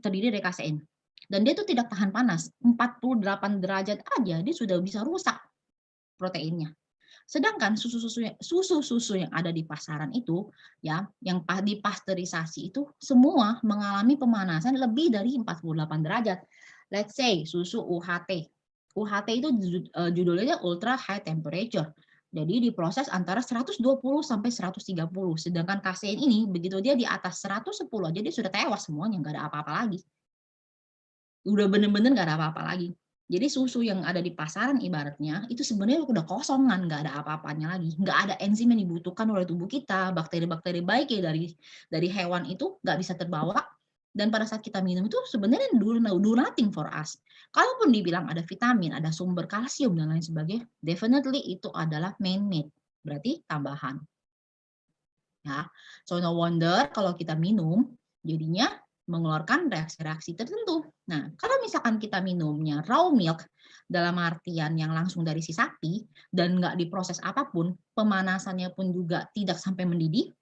terdiri dari kasein. Dan dia itu tidak tahan panas. 48 derajat aja dia sudah bisa rusak proteinnya. Sedangkan susu-susu yang ada di pasaran itu, ya, yang dipasteurisasi itu semua mengalami pemanasan lebih dari 48 derajat. Let's say susu UHT. UHT itu judulnya ultra high temperature. Jadi diproses antara 120 sampai 130. Sedangkan kasein ini begitu dia di atas 110 aja dia sudah tewas semuanya, nggak ada apa-apa lagi. Udah bener-bener nggak ada apa-apa lagi. Jadi susu yang ada di pasaran ibaratnya itu sebenarnya udah kosongan, nggak ada apa-apanya lagi, nggak ada enzim yang dibutuhkan oleh tubuh kita, bakteri-bakteri baik ya dari hewan itu nggak bisa terbawa, dan pada saat kita minum itu sebenarnya do nothing for us. Kalaupun dibilang ada vitamin, ada sumber kalsium dan lain sebagainya, definitely itu adalah man-made, berarti tambahan. Ya, so no wonder kalau kita minum jadinya mengeluarkan reaksi-reaksi tertentu. Nah, kalau misalkan kita minumnya raw milk, dalam artian yang langsung dari si sapi, dan nggak diproses apapun, pemanasannya pun juga tidak sampai mendidih,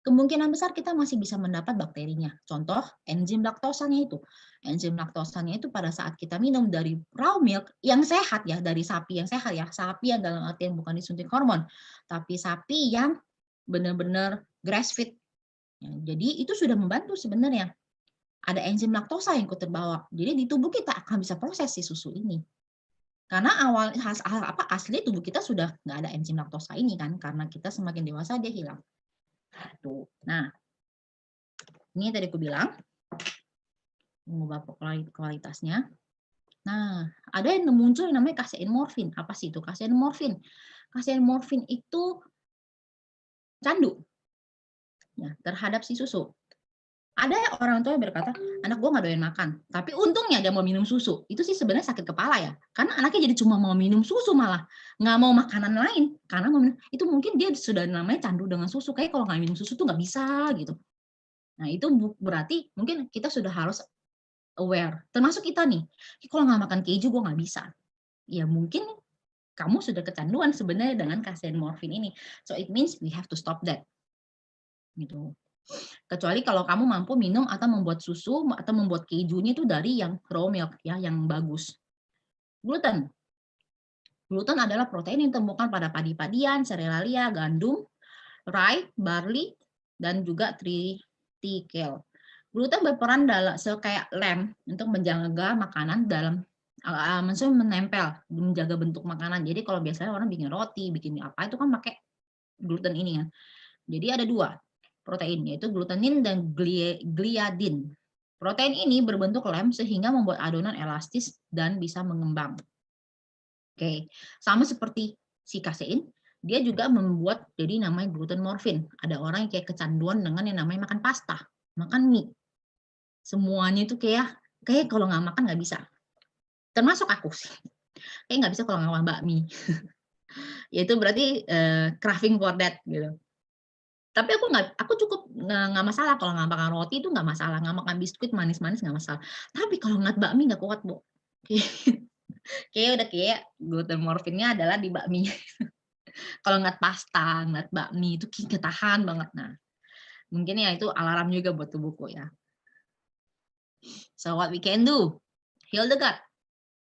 kemungkinan besar kita masih bisa mendapat bakterinya. Contoh, enzim laktosanya itu. Enzim laktosanya itu pada saat kita minum dari raw milk, yang sehat ya, dari sapi yang sehat ya, sapi yang dalam artian bukan disuntik hormon, tapi sapi yang benar-benar grass feed. Ya, jadi itu sudah membantu sebenarnya. Ada enzim laktosa yang ikut terbawa. Jadi di tubuh kita akan bisa proses si susu ini. Karena asli tubuh kita sudah nggak ada enzim laktosa ini kan, karena kita semakin dewasa dia hilang. Tuh. Nah, ini tadi aku bilang mengubah kualitasnya. Nah, ada yang muncul yang namanya kasein morfin. Apa sih itu kasein morfin? Kasein morfin itu candu ya, terhadap si susu. Ada orang tua yang berkata, anak gue nggak doyan makan, tapi untungnya dia mau minum susu. Itu sih sebenarnya sakit kepala ya, karena anaknya jadi cuma mau minum susu malah, nggak mau makanan lain. Karena itu mungkin dia sudah namanya candu dengan susu, kayak kalau nggak minum susu tuh nggak bisa gitu. Nah itu berarti mungkin kita sudah harus aware, termasuk kita nih, kalau nggak makan keju gue nggak bisa. Ya mungkin kamu sudah kecanduan sebenarnya dengan kasein morfin ini. So it means we have to stop that. Gitu. Kecuali kalau kamu mampu minum atau membuat susu atau membuat kejunya itu dari yang raw milk ya, yang bagus. Gluten. Gluten adalah protein yang ditemukan pada padi-padian, serealia, gandum, rye, barley, dan juga triticale. Gluten berperan dalam kayak lem untuk menjaga makanan dalam maksudnya menempel, menjaga bentuk makanan. Jadi kalau biasanya orang bikin roti, bikin apa itu kan pakai gluten ini ya. Jadi ada dua protein, yaitu glutenin dan gliadin. Protein ini berbentuk lem sehingga membuat adonan elastis dan bisa mengembang. Oke, sama seperti si kasein, dia juga membuat jadi namanya gluten morfin. Ada orang yang kayak kecanduan dengan yang namanya makan pasta, makan mie. Semuanya itu kayak kalau nggak makan nggak bisa. Termasuk aku sih. Kayak nggak bisa kalau nggak makan bakmi. Ya itu berarti craving for that gitu. Tapi aku cukup nggak masalah kalau nggak makan roti itu nggak masalah, nggak makan biskuit manis-manis nggak masalah. Tapi kalau ngeliat bakmi nggak kuat, Bu. Kayak udah kayak gluten morfinnya adalah di bakmi. Kalau ngeliat pasta, ngeliat bakmi itu ketahan banget. Nah, mungkin ya itu alarm juga buat tubuhku ya. So what we can do? Heal the gut.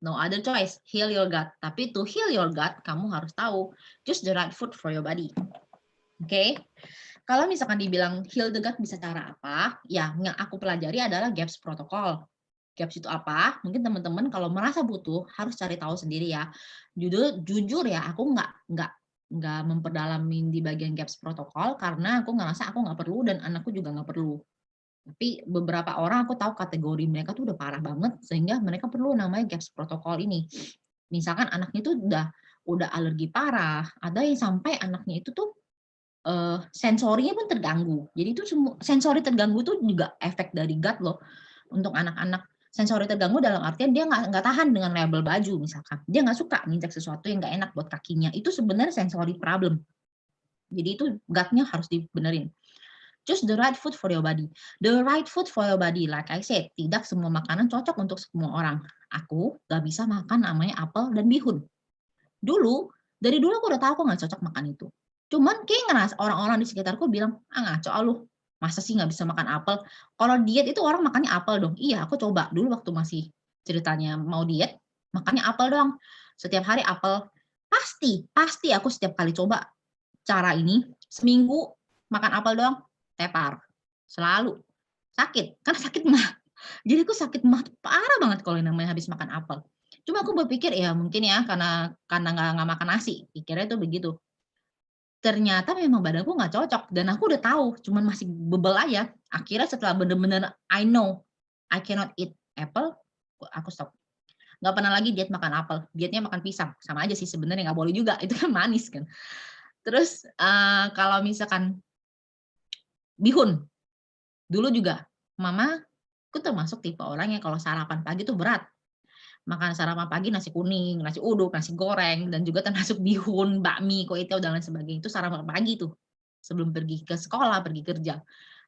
No other choice, heal your gut. Tapi to heal your gut, kamu harus tahu choose the right food for your body. Oke? Kalau misalkan dibilang heal the gut bisa cara apa? Ya, yang aku pelajari adalah GAPS protokol. GAPS itu apa? Mungkin teman-teman kalau merasa butuh harus cari tahu sendiri ya. Jujur ya, aku nggak memperdalamin di bagian GAPS protokol karena aku ngerasa aku nggak perlu dan anakku juga nggak perlu. Tapi beberapa orang aku tahu kategori mereka tuh udah parah banget sehingga mereka perlu namanya GAPS protokol ini. Misalkan anaknya tuh udah alergi parah, ada yang sampai anaknya itu tuh sensorinya pun terganggu. Jadi itu sensori terganggu tuh juga efek dari gut loh. Untuk anak-anak sensori terganggu dalam artian dia nggak tahan dengan label baju misalkan. Dia nggak suka nginjak sesuatu yang nggak enak buat kakinya. Itu sebenarnya sensory problem. Jadi itu gut-nya harus dibenerin. Choose the right food for your body. The right food for your body, like I said, tidak semua makanan cocok untuk semua orang. Aku nggak bisa makan namanya apel dan bihun. Dari dulu aku udah tahu aku nggak cocok makan itu. Cuman kayak ngerasa orang-orang di sekitarku bilang, "Ah, ngaco ah lu, masa sih nggak bisa makan apel?" Kalau diet itu orang makannya apel dong. Iya, aku coba dulu waktu masih ceritanya mau diet, makannya apel doang. Setiap hari apel. Pasti aku setiap kali coba cara ini, seminggu makan apel doang, tepar. Selalu. Sakit, karena sakit mah. Jadi aku sakit mah tuh parah banget kalau yang namanya habis makan apel. Cuma aku berpikir ya mungkin ya karena nggak makan nasi, pikirnya tuh begitu. Ternyata memang badanku nggak cocok dan aku udah tahu, cuman masih bebel aja. Akhirnya setelah bener-bener I know I cannot eat apple, aku stop. Nggak pernah lagi diet makan apel, dietnya makan pisang. Sama aja sih sebenarnya nggak boleh juga, itu kan manis kan. Terus, kalau misalkan bihun, dulu juga mama aku termasuk tipe orang yang kalau sarapan pagi tuh berat. Makan sarapan pagi nasi kuning, nasi uduk, nasi goreng, dan juga termasuk bihun, bakmi, kue tiaw, dan lain sebagainya. Itu sarapan pagi tuh, sebelum pergi ke sekolah, pergi kerja.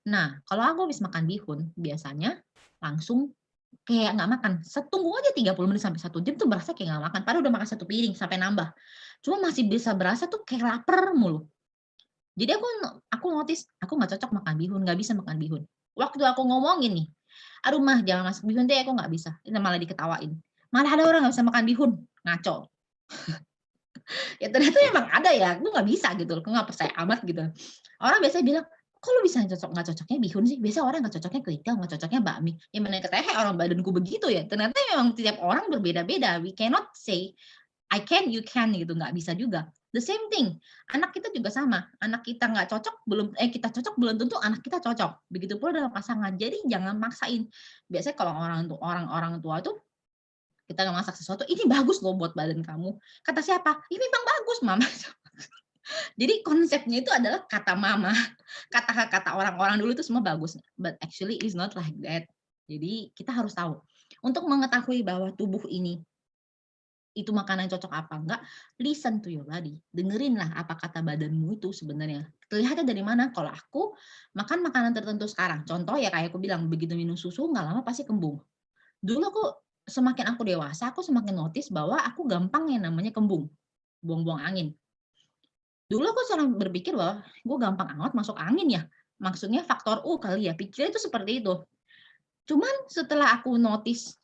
Nah, kalau aku habis makan bihun, biasanya langsung kayak nggak makan. Tunggu aja 30 menit sampai 1 jam tuh berasa kayak nggak makan. Padahal udah makan 1 piring sampai nambah. Cuma masih bisa berasa tuh kayak lapar mulu. Jadi aku notice, aku nggak cocok makan bihun, nggak bisa makan bihun. Waktu aku ngomongin nih, "Aduh Mah, jangan masak bihun deh, aku nggak bisa." Itu malah diketawain. Malah ada orang nggak bisa makan bihun, ngaco. Ya ternyata emang ada ya, aku nggak bisa gitu loh, aku nggak percaya amat gitu. Orang biasanya bilang, "Kok lu bisa nggak cocoknya bihun sih? Biasa orang nggak cocoknya kuitiau, nggak cocoknya bakmi." Ya mana ketehe orang badanku begitu ya. Ternyata memang tiap orang berbeda-beda. We cannot say I can, you can gitu, nggak bisa juga. The same thing, anak kita juga sama. Anak kita nggak cocok, kita cocok belum tentu anak kita cocok. Begitu pula dalam pasangan. Jadi jangan maksain. Biasanya kalau orang-orang tua tuh kita nggak masak sesuatu, "Ini bagus loh buat badan kamu." Kata siapa? "Ini memang bagus, Mama." Jadi konsepnya itu adalah kata mama. Kata-kata orang-orang dulu itu semua bagus, but actually is not like that. Jadi kita harus tahu. Untuk mengetahui bahwa tubuh ini itu makanan cocok apa enggak, listen to your body. Dengerinlah apa kata badanmu itu sebenarnya. Terlihatnya dari mana? Kalau aku makan makanan tertentu sekarang, contoh ya kayak aku bilang, begitu minum susu nggak lama pasti kembung. Dulu semakin aku dewasa, aku semakin notice bahwa aku gampang yang namanya kembung, buang-buang angin. Dulu aku selalu berpikir bahwa gue gampang amat masuk angin ya, maksudnya faktor U kali ya, pikirnya itu seperti itu. Cuman setelah aku notice,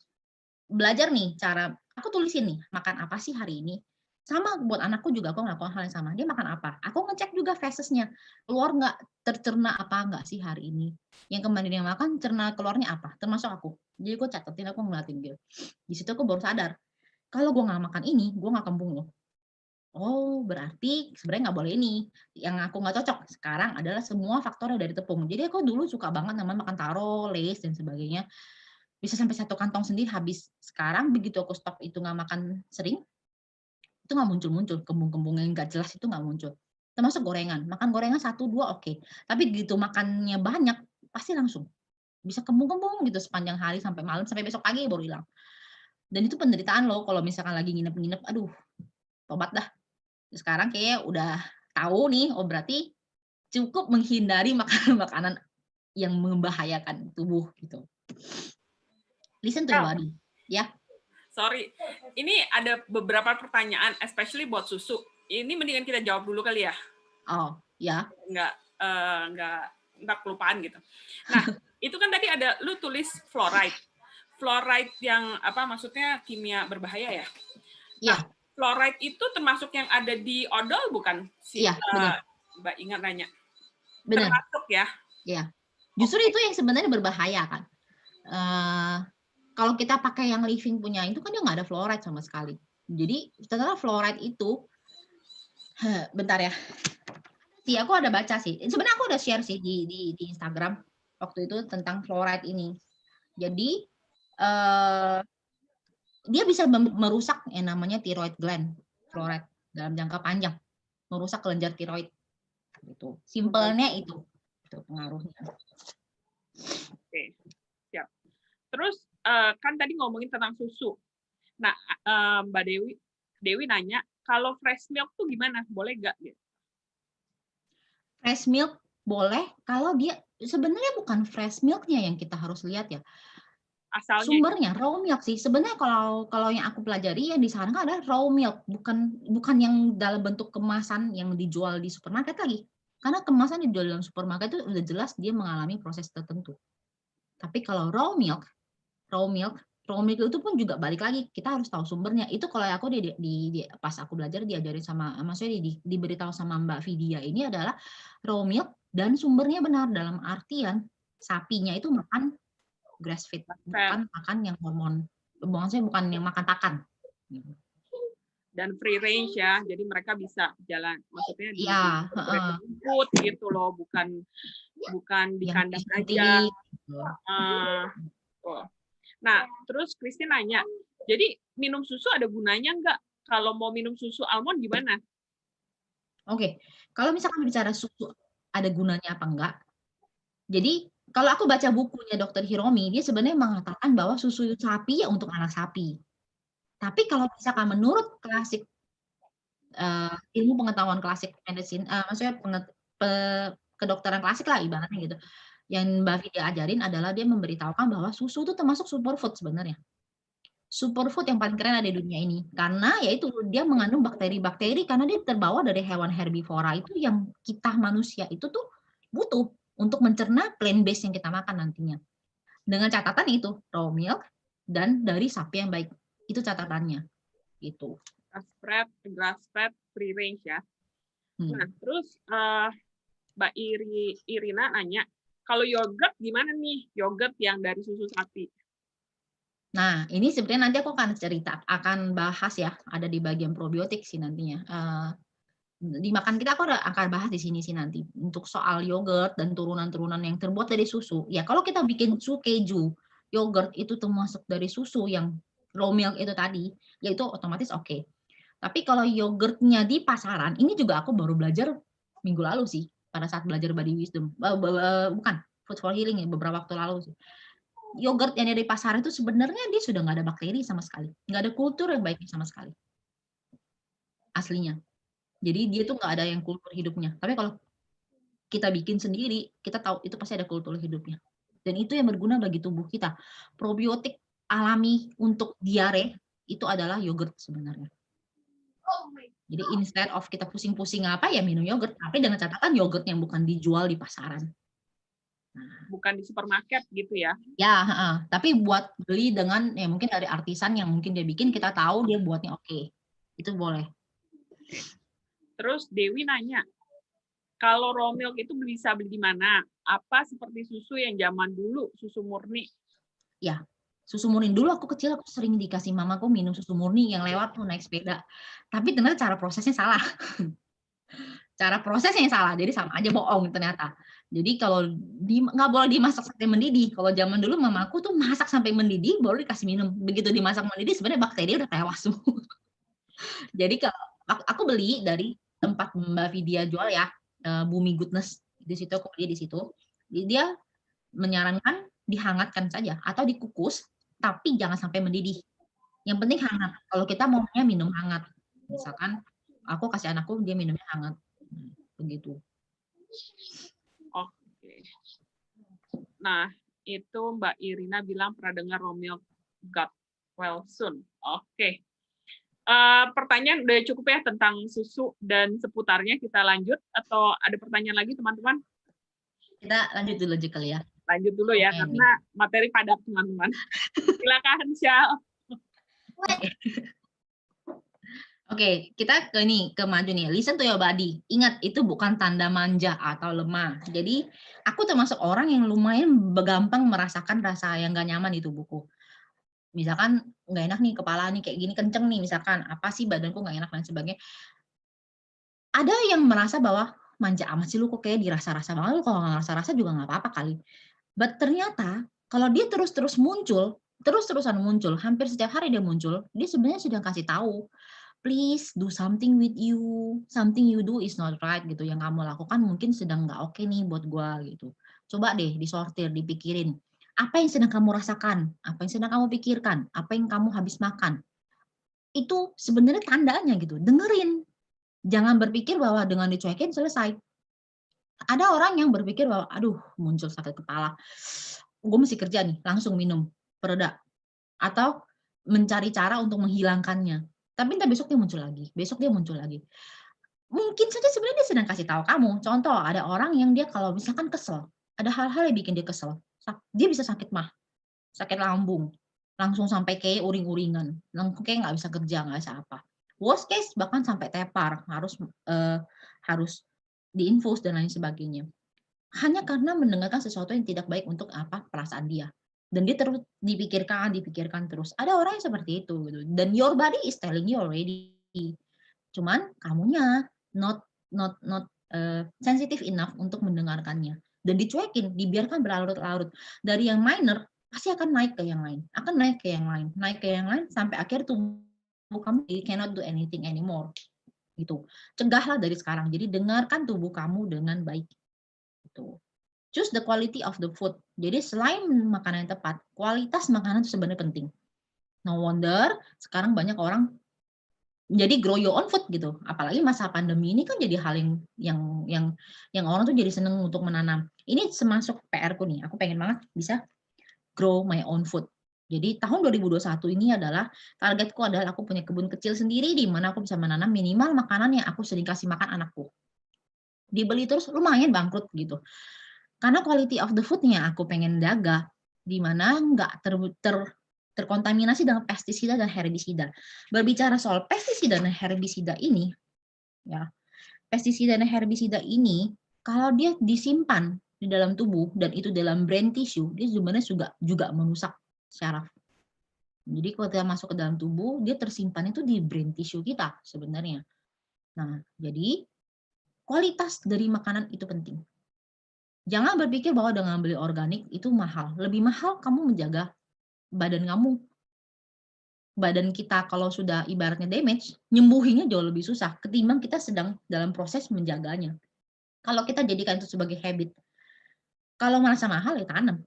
belajar nih cara aku tulisin nih, makan apa sih hari ini? Sama buat anakku juga aku ngelakuin hal yang sama. Dia makan apa? Aku ngecek juga fesesnya, keluar nggak, tercerna apa nggak sih hari ini? Yang kemarin dia makan, cerna keluarnya apa? Termasuk aku. Jadi aku catetin, aku ngeliatin dia. Di situ aku baru sadar, kalau gue nggak makan ini, gue nggak kembung loh. Oh, berarti sebenarnya nggak boleh ini. Yang aku nggak cocok sekarang adalah semua faktornya dari tepung. Jadi aku dulu suka banget namanya makan taro, Lays, dan sebagainya. Bisa sampai 1 kantong sendiri habis. Sekarang begitu aku stop itu nggak makan sering, itu nggak muncul-muncul. Kembung-kembung yang nggak jelas itu nggak muncul. Termasuk gorengan. Makan gorengan 1, 2 oke. Tapi begitu makannya banyak, pasti langsung. Bisa kembung-kembung gitu sepanjang hari sampai malam, sampai besok pagi baru hilang. Dan itu penderitaan loh kalau misalkan lagi nginep-nginep, aduh, tobat dah. Sekarang kayaknya udah tahu nih, oh berarti cukup menghindari makanan-makanan yang membahayakan tubuh gitu. Listen to your body, ya. Sorry, ini ada beberapa pertanyaan, especially buat susu. Ini mendingan kita jawab dulu kali ya. Oh, ya. Nggak kelupaan gitu. Nah, itu kan tadi ada lu tulis fluoride. Fluoride yang apa maksudnya kimia berbahaya ya? Iya. Nah, fluoride itu termasuk yang ada di odol bukan? Iya, benar. Mbak ingat nanya. Benar. Termasuk ya? Iya. Justru itu yang sebenarnya berbahaya kan. Kalau kita pakai yang living punya itu kan dia nggak ada fluoride sama sekali. Jadi setelah fluoride itu, bentar ya. Aku ada baca sih. Sebenarnya aku udah share sih di Instagram waktu itu tentang fluoride ini. Jadi dia bisa merusak yang namanya thyroid gland, fluoride dalam jangka panjang, merusak kelenjar tiroid. Gitu. Simpelnya itu pengaruhnya. Oke, siap. Terus kan tadi ngomongin tentang susu. Nah, Mbak Dewi nanya, kalau fresh milk tuh gimana? Boleh nggak? Fresh milk boleh kalau dia sebenarnya bukan fresh milknya yang kita harus lihat ya. Asalnya? Sumbernya raw milk sih. Sebenarnya kalau yang aku pelajari yang disarankan adalah raw milk, bukan yang dalam bentuk kemasan yang dijual di supermarket lagi. Karena kemasan yang dijual dalam supermarket itu udah jelas dia mengalami proses tertentu. Tapi kalau raw milk itu pun juga balik lagi kita harus tahu sumbernya. Itu kalau aku pas aku belajar diajarin sama, maksudnya diberitahu sama Mbak Vidya ini adalah raw milk dan sumbernya benar dalam artian sapinya itu makan grass fed, bukan makan yang hormon, maksudnya bukan yang makan pakan. Dan free range ya, jadi mereka bisa jalan, maksudnya di Iya, rumput gitu loh, bukan di yang kandang disuntik, aja. gitu. Nah, terus Christine nanya, jadi minum susu ada gunanya nggak? Kalau mau minum susu almond gimana? Oke, kalau misalkan bicara susu ada gunanya apa enggak, jadi kalau aku baca bukunya Dr. Hiromi, dia sebenarnya mengatakan bahwa susu sapi ya untuk anak sapi. Tapi kalau misalkan menurut klasik ilmu pengetahuan klasik medicine, maksudnya kedokteran klasik lah ibaratnya gitu. Yang Mbak Vidya ajarin adalah dia memberitahukan bahwa susu itu termasuk superfood sebenarnya. Superfood yang paling keren ada di dunia ini. Karena yaitu dia mengandung bakteri-bakteri karena dia terbawa dari hewan herbivora itu yang kita manusia itu tuh butuh untuk mencerna plant based yang kita makan nantinya. Dengan catatan itu raw milk dan dari sapi yang baik. Itu catatannya. Gitu. Grass fed, free range ya. Nah, terus Mbak Irina nanya, kalau yogurt gimana nih? Yogurt yang dari susu sapi. Nah, ini sebenarnya nanti aku akan bahas ya, ada di bagian probiotik sih nantinya. Di makan kita aku akan bahas di sini sih nanti untuk soal yogurt dan turunan-turunan yang terbuat dari susu. Ya, kalau kita bikin keju, yogurt itu termasuk dari susu yang raw milk itu tadi, ya itu otomatis oke. Tapi kalau yogurtnya di pasaran, ini juga aku baru belajar minggu lalu sih, pada saat belajar Body Wisdom. Bukan, Food for Healing ya, beberapa waktu lalu sih. Yogurt yang ada di pasaran itu sebenarnya dia sudah nggak ada bakteri sama sekali. Nggak ada kultur yang baiknya sama sekali. Aslinya. Jadi dia tuh nggak ada yang kultur hidupnya. Tapi kalau kita bikin sendiri, kita tahu itu pasti ada kultur hidupnya. Dan itu yang berguna bagi tubuh kita. Probiotik alami untuk diare itu adalah yogurt sebenarnya. Jadi instead of kita pusing-pusing apa ya minum yogurt, tapi dengan catatan yogurt yang bukan dijual di pasaran. Bukan di supermarket gitu ya? Ya, tapi buat beli dengan ya mungkin dari artisan yang mungkin dia bikin, kita tahu dia buatnya oke. Itu boleh. Terus Dewi nanya, kalau raw milk itu bisa beli di mana? Apa seperti susu yang zaman dulu, susu murni? Ya, susu murni. Dulu aku kecil aku sering dikasih mamaku minum susu murni yang lewat tuh naik sepeda. Tapi ternyata cara prosesnya salah. Cara prosesnya yang salah, jadi sama aja bohong ternyata. Jadi kalau nggak boleh dimasak sampai mendidih. Kalau zaman dulu mamaku tuh masak sampai mendidih baru dikasih minum. Begitu dimasak mendidih sebenarnya bakteri udah tewas semua. Jadi kalau aku beli dari tempat Mbak Vidya jual ya, Bumi Goodness di situ aku beli di situ. Dia menyarankan dihangatkan saja atau dikukus, tapi jangan sampai mendidih. Yang penting hangat. Kalau kita maunya minum hangat, misalkan aku kasih anakku dia minumnya hangat, begitu. Oke. Nah, itu Mbak Irina bilang pernah dengar raw milk got well soon. Oke. Pertanyaan udah cukup ya tentang susu dan seputarnya. Kita lanjut atau ada pertanyaan lagi teman-teman? Kita lanjut dulu aja kali ya. Lanjut dulu ya, karena materi padat teman-teman. Silakan, Syal. Oke, kita ke maju nih. Listen to your body. Ingat, itu bukan tanda manja atau lemah. Jadi, aku termasuk orang yang lumayan gampang merasakan rasa yang gak nyaman di tubuhku. Misalkan nggak enak nih kepala nih kayak gini kenceng nih misalkan apa sih badanku nggak enak dan sebagainya. Ada yang merasa bahwa manja amat sih lu kok kayak dirasa-rasa banget, lu kalau nggak rasa-rasa juga nggak apa-apa kali. But ternyata kalau dia terus-terusan muncul, hampir setiap hari dia muncul, dia sebenarnya sudah kasih tahu, please do something with you, something you do is not right gitu. Yang kamu lakukan mungkin sedang nggak oke nih buat gua gitu. Coba deh disortir, dipikirin. Apa yang sedang kamu rasakan? Apa yang sedang kamu pikirkan? Apa yang kamu habis makan? Itu sebenarnya tandanya gitu. Dengerin. Jangan berpikir bahwa dengan dicuekin selesai. Ada orang yang berpikir bahwa, aduh muncul sakit kepala. Gue mesti kerja nih, langsung minum. pereda, atau mencari cara untuk menghilangkannya. Tapi entar besok dia muncul lagi, besok dia muncul lagi. Mungkin saja sebenarnya dia sedang kasih tahu kamu. Contoh, ada orang yang dia kalau misalkan kesel, ada hal-hal yang bikin dia kesel, dia bisa sakit mah, sakit lambung, langsung sampai kayak uring-uringan, langsung kayak nggak bisa kerja, nggak bisa apa. Worst case bahkan sampai tepar, harus diinfus dan lain sebagainya. Hanya karena mendengarkan sesuatu yang tidak baik untuk perasaan dia. Dan dia terus dipikirkan terus. Ada orang yang seperti itu gitu. Dan your body is telling you already. Cuman kamunya not not not sensitive enough untuk mendengarkannya. Dan dicuekin, dibiarkan berlarut-larut. Dari yang minor pasti akan naik ke yang lain, akan naik ke yang lain, naik ke yang lain sampai akhir tubuh kamu cannot do anything anymore. Gitu. Cegahlah dari sekarang. Jadi dengarkan tubuh kamu dengan baik. Gitu. Choose the quality of the food. Jadi selain makanan yang tepat, kualitas makanan itu sebenarnya penting. No wonder sekarang banyak orang jadi grow your own food gitu. Apalagi masa pandemi ini kan jadi hal yang orang tuh jadi seneng untuk menanam. Ini termasuk PR-ku nih. Aku pengen banget bisa grow my own food. Jadi tahun 2021 ini adalah targetku adalah aku punya kebun kecil sendiri di mana aku bisa menanam minimal makanan yang aku sering kasih makan anakku. Dibeli terus lumayan bangkrut gitu. Karena quality of the food-nya aku pengen jaga, di mana nggak terkontaminasi dengan pestisida dan herbisida. Berbicara soal pestisida dan herbisida ini, ya, pestisida dan herbisida ini kalau dia disimpan di dalam tubuh dan itu dalam brain tissue, dia sebenarnya juga merusak syaraf. Jadi kalau dia masuk ke dalam tubuh, dia tersimpan itu di brain tissue kita sebenarnya. Nah, jadi kualitas dari makanan itu penting. Jangan berpikir bahwa dengan beli organik itu mahal. Lebih mahal kamu menjaga badan kamu. Badan kita kalau sudah ibaratnya damage, nyembuhinnya jauh lebih susah ketimbang kita sedang dalam proses menjaganya. Kalau kita jadikan itu sebagai habit, kalau merasa mahal ya tanam.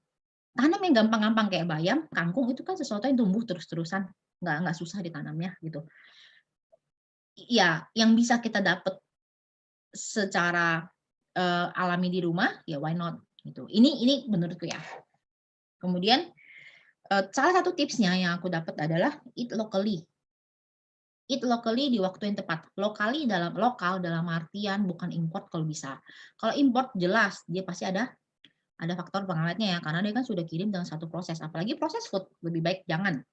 Tanam yang gampang-gampang kayak bayam, kangkung itu kan sesuatu yang tumbuh terus-terusan, nggak susah ditanamnya gitu. Ya, yang bisa kita dapat secara alami di rumah, ya why not gitu. Ini menurutku ya. Kemudian salah satu tipsnya yang aku dapat adalah eat locally. Eat locally di waktu yang tepat. Lokal dalam artian bukan import kalau bisa. Kalau import jelas dia pasti ada faktor pengawetnya ya, karena dia kan sudah kirim dengan satu proses. Apalagi proses food, lebih baik jangan.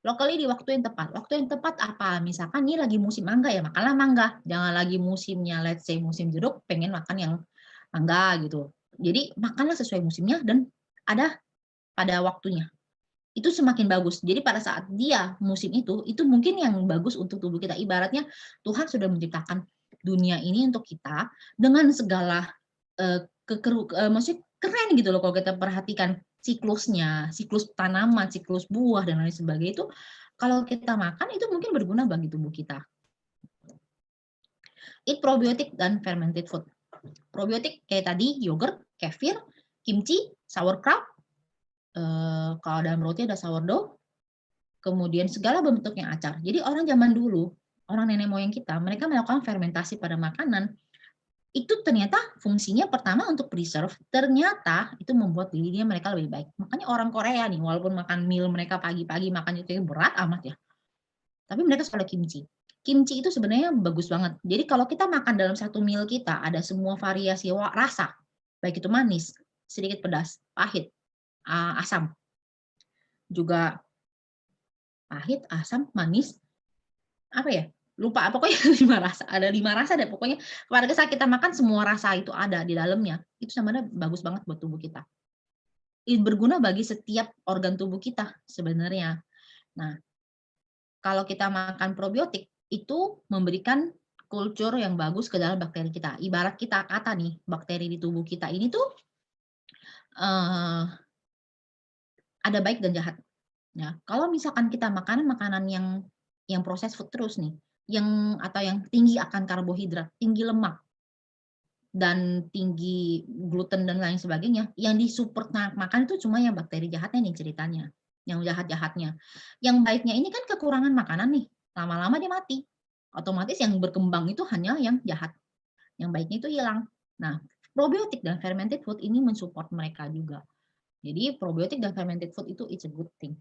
Locally di waktu yang tepat. Waktu yang tepat apa? Misalkan ini lagi musim mangga ya, makanlah mangga. Jangan lagi musimnya, let's say musim jeruk, pengen makan yang mangga gitu. Jadi makanlah sesuai musimnya dan ada pada waktunya. Itu semakin bagus. Jadi pada saat dia musim itu mungkin yang bagus untuk tubuh kita. Ibaratnya Tuhan sudah menciptakan dunia ini untuk kita dengan segala maksudnya keren gitu loh kalau kita perhatikan siklusnya, siklus tanaman, siklus buah dan lain sebagainya itu kalau kita makan itu mungkin berguna bagi tubuh kita. Eat probiotik dan fermented food. Probiotik kayak tadi yogurt, kefir, kimchi, sauerkraut, kalau dalam roti ada sourdough, kemudian segala bentuknya acar. Jadi orang zaman dulu, orang nenek moyang kita, mereka melakukan fermentasi pada makanan. Itu ternyata fungsinya pertama untuk preserve, ternyata itu membuat dirinya mereka lebih baik. Makanya orang Korea nih, walaupun makan meal mereka pagi-pagi makan itu berat amat ya, tapi mereka suka kimchi. Kimchi itu sebenarnya bagus banget. Jadi kalau kita makan dalam satu meal kita ada semua variasi rasa, baik itu manis, sedikit pedas, pahit, asam, juga pahit, asam, manis, apa ya? Lupa, pokoknya 5 rasa. Ada 5 rasa deh pokoknya. Pada saat kita makan semua rasa itu ada di dalamnya. Itu sebenarnya bagus banget buat tubuh kita. Berguna bagi setiap organ tubuh kita sebenarnya. Nah, kalau kita makan probiotik itu memberikan kultur yang bagus ke dalam bakteri kita. Ibarat kita kata nih, bakteri di tubuh kita ini tuh ada baik dan jahat. Nah, kalau misalkan kita makanan-makanan yang proses food terus nih, atau yang tinggi akan karbohidrat, tinggi lemak, dan tinggi gluten dan lain sebagainya, yang disupport makan itu cuma yang bakteri jahatnya nih ceritanya, yang jahat-jahatnya. Yang baiknya ini kan kekurangan makanan nih, lama-lama dia mati. Otomatis yang berkembang itu hanya yang jahat, yang baiknya itu hilang. Nah, probiotik dan fermented food ini mensupport mereka juga. Jadi probiotik dan fermented food itu it's a good thing.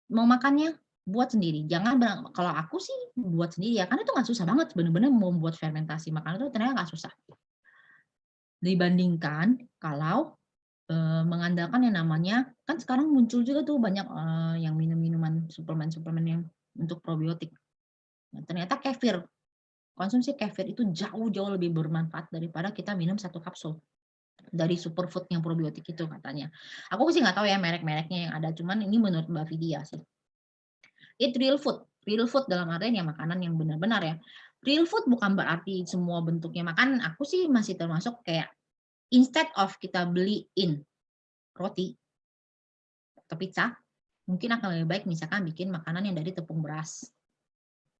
Mau makannya buat sendiri, jangan kalau aku sih buat sendiri ya, karena itu nggak susah banget bener-bener mau buat fermentasi makanan itu ternyata nggak susah. Dibandingkan kalau mengandalkan yang namanya kan sekarang muncul juga tuh banyak, yang minum-minuman suplemen-suplemen yang untuk probiotik. Nah, ternyata konsumsi kefir itu jauh-jauh lebih bermanfaat daripada kita minum satu kapsul dari superfood yang probiotik itu katanya. Aku sih nggak tahu ya merek-mereknya yang ada, cuman ini menurut Mbak Vidya sih. Eat real food dalam artian ya makanan yang benar-benar ya. Real food bukan berarti semua bentuknya makanan, aku sih masih termasuk kayak instead of kita beliin roti atau pizza, mungkin akan lebih baik misalkan bikin makanan yang dari tepung beras.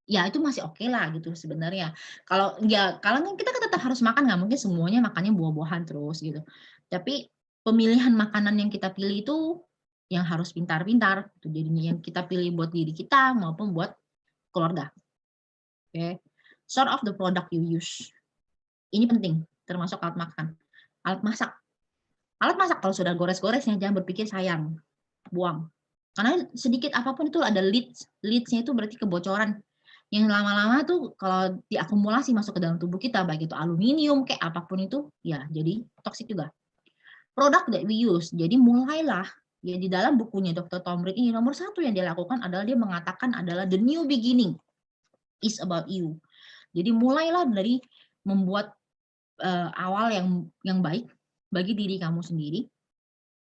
Ya itu masih oke lah gitu sebenarnya. Kalau kan kita kan tetap harus makan, nggak mungkin semuanya makannya buah-buahan terus gitu. Tapi pemilihan makanan yang kita pilih itu yang harus pintar-pintar gitu. Jadinya yang kita pilih buat diri kita maupun buat keluarga. Oke. Sort of the product you use. Ini penting, termasuk alat makan. Alat masak. Alat masak kalau sudah gores-goresnya jangan berpikir sayang, buang. Karena sedikit apapun itu ada leads-nya itu berarti kebocoran. Yang lama-lama tuh kalau diakumulasi masuk ke dalam tubuh kita, baik itu aluminium kayak apapun itu, ya jadi toksik juga. Product that we use, jadi mulailah ya di dalam bukunya Dr. Tom Reed ini nomor 1 yang dia lakukan adalah dia mengatakan adalah the new beginning is about you. Jadi mulailah dari membuat awal yang baik bagi diri kamu sendiri.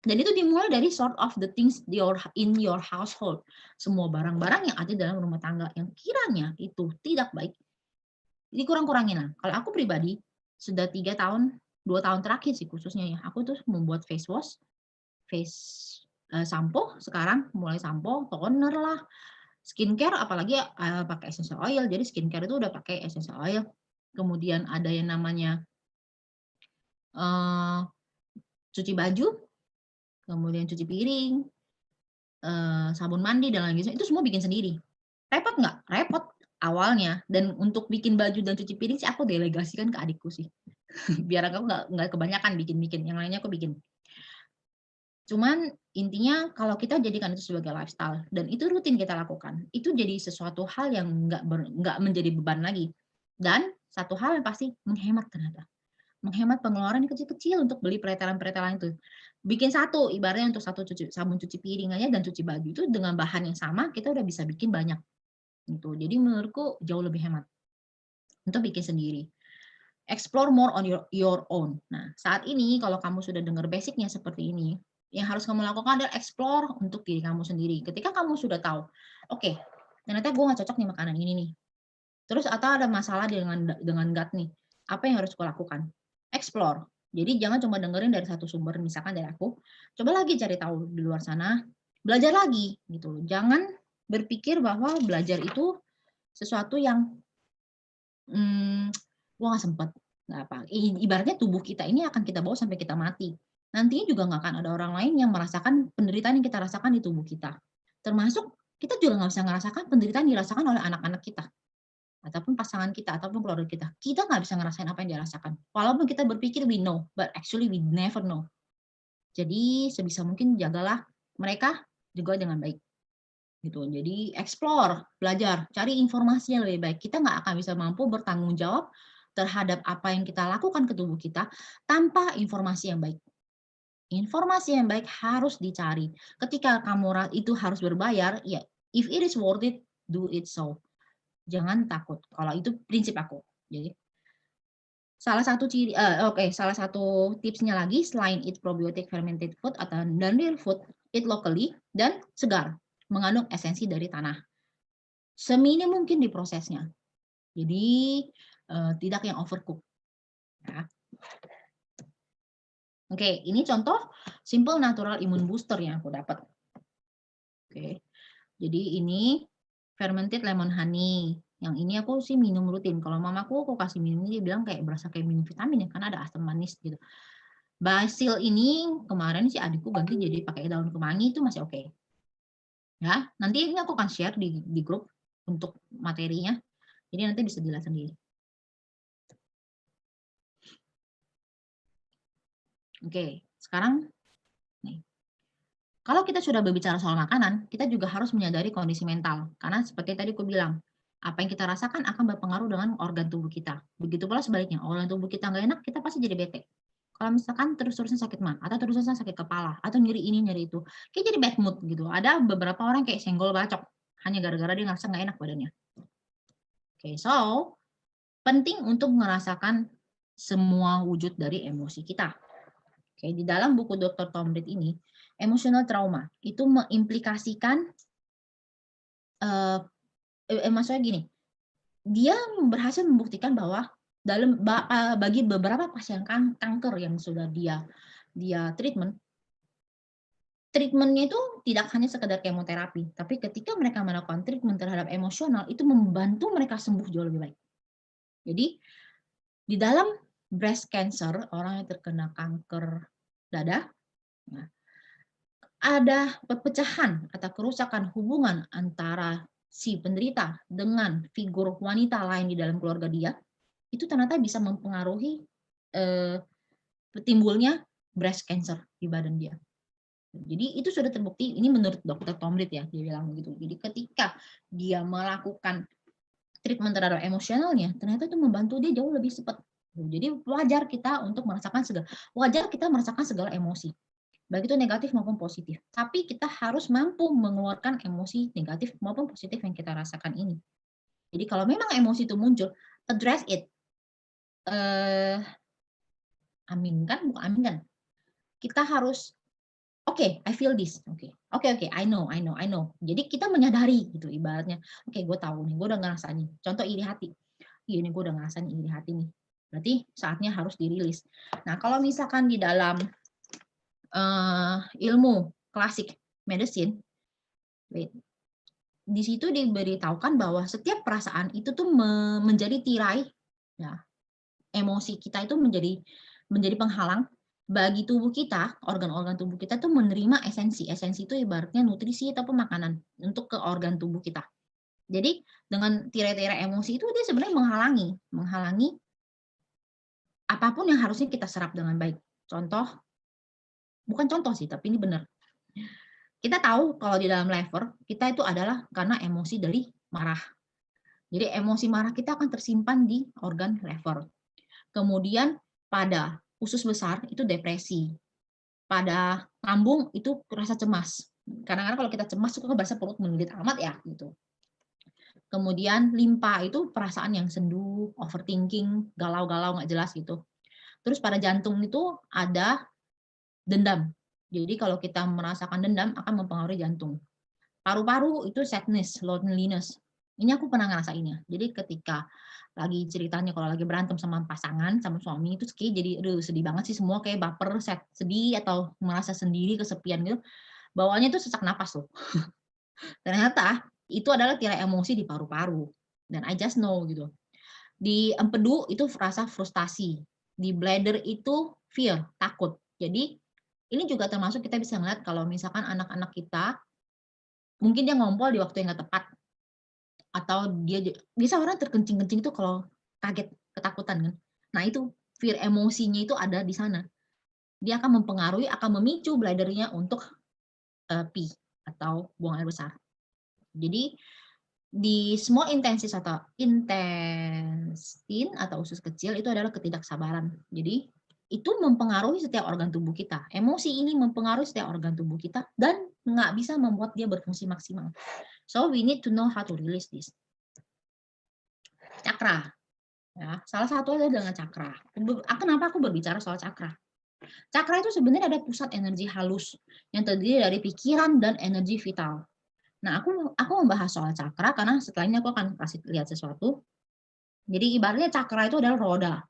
Dan itu dimulai dari sort of the things in your household. Semua barang-barang yang ada dalam rumah tangga yang kiranya itu tidak baik, dikurang-kurangin lah. Kalau aku pribadi, sudah 3 tahun, 2 tahun terakhir sih khususnya ya, aku tuh membuat face wash, sampo sekarang, mulai sampo, toner lah, skincare apalagi pakai essential oil. Jadi skincare itu udah pakai essential oil. Kemudian ada yang namanya cuci baju, kemudian cuci piring, sabun mandi dan lain-lain itu semua bikin sendiri. Repot nggak? Repot awalnya, dan untuk bikin baju dan cuci piring sih aku delegasikan ke adikku sih. Biar aku nggak kebanyakan bikin-bikin, yang lainnya aku bikin. Cuman intinya kalau kita jadikan itu sebagai lifestyle dan itu rutin kita lakukan, itu jadi sesuatu hal yang nggak menjadi beban lagi. Dan satu hal yang pasti menghemat ternyata. Menghemat pengeluaran yang kecil-kecil untuk beli pretelan-pretelan itu. Bikin satu, ibaratnya untuk satu sabun cuci piring aja dan cuci baju itu dengan bahan yang sama, kita udah bisa bikin banyak. Gitu. Jadi menurutku jauh lebih hemat untuk bikin sendiri. Explore more on your own. Nah, saat ini kalau kamu sudah dengar basicnya seperti ini, yang harus kamu lakukan adalah explore untuk diri kamu sendiri. Ketika kamu sudah tahu, oke, ternyata gue nggak cocok nih makanan ini nih. Terus atau ada masalah dengan gut nih, apa yang harus gue lakukan? Explore. Jadi jangan cuma dengerin dari satu sumber, misalkan dari aku, coba lagi cari tahu di luar sana, belajar lagi gitu. Jangan berpikir bahwa belajar itu sesuatu yang gua nggak sempet, nggak apa. Ibaratnya tubuh kita ini akan kita bawa sampai kita mati. Nantinya juga nggak akan ada orang lain yang merasakan penderitaan yang kita rasakan di tubuh kita. Termasuk kita juga nggak bisa ngerasakan penderitaan yang dirasakan oleh anak-anak kita, ataupun pasangan kita, ataupun keluarga kita. Kita nggak bisa ngerasain apa yang dia rasakan. Walaupun kita berpikir we know, but actually we never know. Jadi sebisa mungkin jagalah mereka juga dengan baik. Gitu. Jadi explore, belajar, cari informasi yang lebih baik. Kita nggak akan bisa mampu bertanggung jawab terhadap apa yang kita lakukan ke tubuh kita tanpa informasi yang baik. Informasi yang baik harus dicari. Ketika kamu itu harus berbayar, ya if it is worth it, do it so. Jangan takut. Kalau itu prinsip aku. Jadi salah satu tipsnya lagi selain eat probiotic fermented food atau dan real food, eat locally dan segar, mengandung esensi dari tanah. Seminim mungkin di prosesnya. Jadi, tidak yang overcook, ya. Oke, ini contoh simple natural immune booster yang aku dapat. Oke, jadi ini fermented lemon honey. Yang ini aku sih minum rutin. Kalau mamaku aku kasih minum ini, dia bilang kayak berasa kayak minum vitamin ya, karena ada asam manis gitu. Basil ini kemarin si adikku ganti jadi pakai daun kemangi itu masih oke. Ya, nanti ini aku akan share di grup untuk materinya. Jadi nanti bisa dilihat sendiri. Oke, sekarang nih. Kalau kita sudah berbicara soal makanan, kita juga harus menyadari kondisi mental. Karena seperti tadi aku bilang, apa yang kita rasakan akan berpengaruh dengan organ tubuh kita. Begitu pula sebaliknya, organ tubuh kita nggak enak, kita pasti jadi bete. Kalau misalkan terus-terusan sakit mah, atau terus-terusan sakit kepala, atau nyeri ini, nyeri itu, kayak jadi bad mood gitu. Ada beberapa orang kayak senggol bacok, hanya gara-gara dia ngerasa nggak enak badannya. Oke, so penting untuk merasakan semua wujud dari emosi kita. Oke, di dalam buku Dr. Tom Reed ini, emotional trauma itu mengimplikasikan maksudnya gini, dia berhasil membuktikan bahwa bagi beberapa pasien kanker yang sudah dia treatment-nya itu tidak hanya sekedar kemoterapi, tapi ketika mereka melakukan treatment terhadap emosional itu membantu mereka sembuh jauh lebih baik. Jadi di dalam breast cancer, orang yang terkena kanker dada, nah, ada perpecahan atau kerusakan hubungan antara si penderita dengan figur wanita lain di dalam keluarga dia, itu ternyata bisa mempengaruhi timbulnya breast cancer di badan dia. Jadi itu sudah terbukti, ini menurut Dr. Tom Reed ya, dia bilang begitu. Jadi ketika dia melakukan treatment terhadap emosionalnya, ternyata itu membantu dia jauh lebih cepat. Jadi wajar kita merasakan segala emosi, baik itu negatif maupun positif. Tapi kita harus mampu mengeluarkan emosi negatif maupun positif yang kita rasakan ini. Jadi kalau memang emosi itu muncul, address it. Bukan aminkan. Kita harus, oke, I feel this. Oke, I know. Jadi kita menyadari gitu ibaratnya. Oke, gue tahu nih, gue udah ngerasa nih. Contoh iri hati. Iya nih, gue udah ngerasain iri hati nih. Berarti saatnya harus dirilis. Nah, kalau misalkan di dalam ilmu klasik medicine, di situ diberitahukan bahwa setiap perasaan itu tuh menjadi tirai, ya, emosi kita itu menjadi penghalang bagi tubuh kita, organ-organ tubuh kita tuh menerima esensi. Esensi itu ibaratnya nutrisi ataupun makanan untuk ke organ tubuh kita. Jadi dengan tirai-tirai emosi itu dia sebenarnya menghalangi apapun yang harusnya kita serap dengan baik. Bukan contoh sih, tapi ini benar. Kita tahu kalau di dalam lever, kita itu adalah karena emosi dari marah. Jadi emosi marah kita akan tersimpan di organ lever. Kemudian pada usus besar itu depresi. Pada lambung itu rasa cemas. Kadang-kadang kalau kita cemas suka berasa perut melilit amat ya gitu. Kemudian limpa itu perasaan yang sendu, overthinking, galau-galau nggak jelas gitu. Terus pada jantung itu ada dendam. Jadi kalau kita merasakan dendam akan mempengaruhi jantung. Paru-paru itu sadness, loneliness. Ini aku pernah ngerasainnya. Jadi ketika lagi ceritanya kalau lagi berantem sama pasangan, sama suami itu kayak jadi sedih banget sih, semua kayak baper, sedih atau merasa sendiri, kesepian gitu. Bawaannya itu sesak napas loh. Ternyata itu adalah tirai emosi di paru-paru. Dan I just know gitu. Di empedu itu rasa frustasi. Di bladder itu fear, takut. Jadi ini juga termasuk kita bisa melihat kalau misalkan anak-anak kita mungkin dia ngompol di waktu yang nggak tepat, atau dia bisa orang terkencing-kencing itu kalau kaget, ketakutan kan. Nah itu fear emosinya itu ada di sana. Dia akan mempengaruhi, akan memicu bladder-nya untuk pee atau buang air besar. Jadi di small intestine atau usus kecil itu adalah ketidaksabaran. Jadi itu mempengaruhi setiap organ tubuh kita. Emosi ini mempengaruhi setiap organ tubuh kita dan nggak bisa membuat dia berfungsi maksimal. So we need to know how to release this. Cakra. Ya, salah satu adalah dengan cakra. Kenapa aku berbicara soal cakra? Cakra itu sebenarnya ada pusat energi halus yang terdiri dari pikiran dan energi vital. Nah, aku membahas soal cakra karena setelah ini aku akan kasih lihat sesuatu. Jadi ibaratnya cakra itu adalah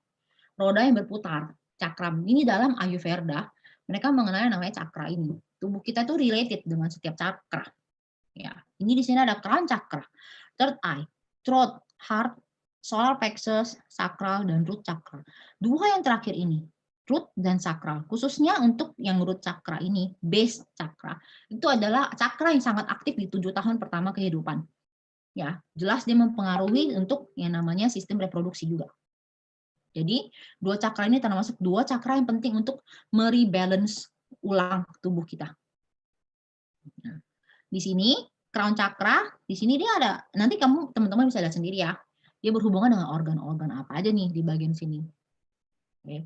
roda yang berputar. Cakram ini dalam Ayurveda, mereka mengenal namanya cakra ini. Tubuh kita itu related dengan setiap cakra. Ya, ini di sini ada crown cakra, third eye, throat, heart, solar plexus, sacral, dan root chakra. Dua yang terakhir ini, root dan sacral, khususnya untuk yang root chakra ini, base chakra, itu adalah cakra yang sangat aktif di 7 tahun pertama kehidupan. Ya, jelas dia mempengaruhi untuk yang namanya sistem reproduksi juga. Jadi, dua cakra ini termasuk dua cakra yang penting untuk merebalance ulang tubuh kita. Nah, di sini crown chakra, di sini dia ada, nanti teman-teman bisa lihat sendiri ya. Dia berhubungan dengan organ-organ apa aja nih di bagian sini. Oke.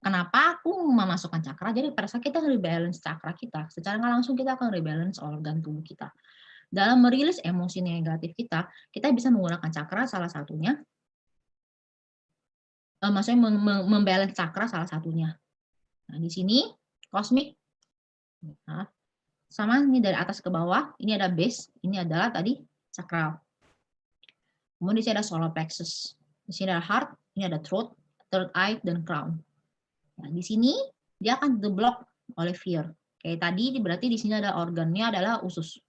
Kenapa aku memasukkan cakra? Jadi pada saat kita rebalance cakra kita, secara nggak langsung kita akan rebalance organ tubuh kita. Dalam merilis emosi negatif kita bisa menggunakan cakra salah satunya, maksudnya membalance cakra salah satunya. Nah, di sini kosmik, nah, sama ini dari atas ke bawah, ini ada base, ini adalah tadi sakral. Kemudian di sini ada solar plexus, di sini ada heart, ini ada throat, third eye, dan crown. Nah, di sini dia akan di-block oleh fear. Kayak tadi berarti di sini ada organnya adalah usus.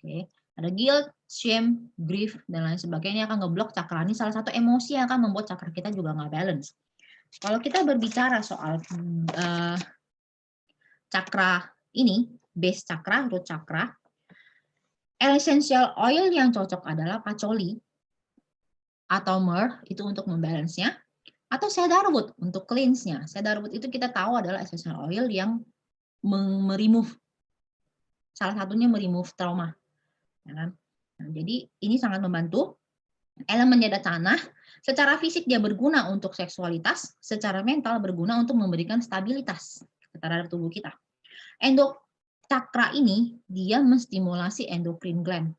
Oke, ada guilt, shame, grief, dan lain sebagainya akan ngeblok cakra. Ini salah satu emosi yang akan membuat cakra kita juga nggak balance. Kalau kita berbicara soal cakra ini, base cakra, root cakra, essential oil yang cocok adalah patchouli atau myrrh, itu untuk membalance-nya, atau cedarwood untuk cleanse-nya. Cedarwood itu kita tahu adalah essential oil yang meremove, salah satunya meremove trauma. Ya kan? Nah, jadi ini sangat membantu. Elemen jada tanah, secara fisik dia berguna untuk seksualitas, secara mental berguna untuk memberikan stabilitas terhadap tubuh kita. Cakra ini dia menstimulasi endokrin gland,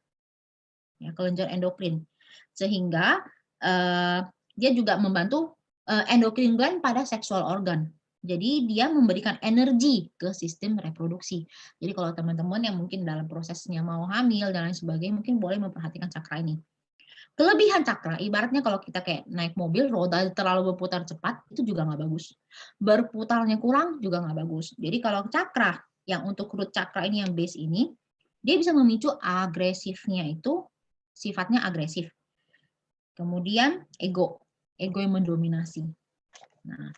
ya, kelenjar endokrin, sehingga dia juga membantu endokrin gland pada seksual organ. Jadi dia memberikan energi ke sistem reproduksi. Jadi kalau teman-teman yang mungkin dalam prosesnya mau hamil dan lain sebagainya, mungkin boleh memperhatikan cakra ini. Kelebihan cakra, ibaratnya kalau kita kayak naik mobil, roda terlalu berputar cepat, itu juga nggak bagus. Berputarnya kurang juga nggak bagus. Jadi kalau cakra, yang untuk root cakra ini, yang base ini, dia bisa memicu agresifnya itu, sifatnya agresif. Kemudian ego yang mendominasi. Nah,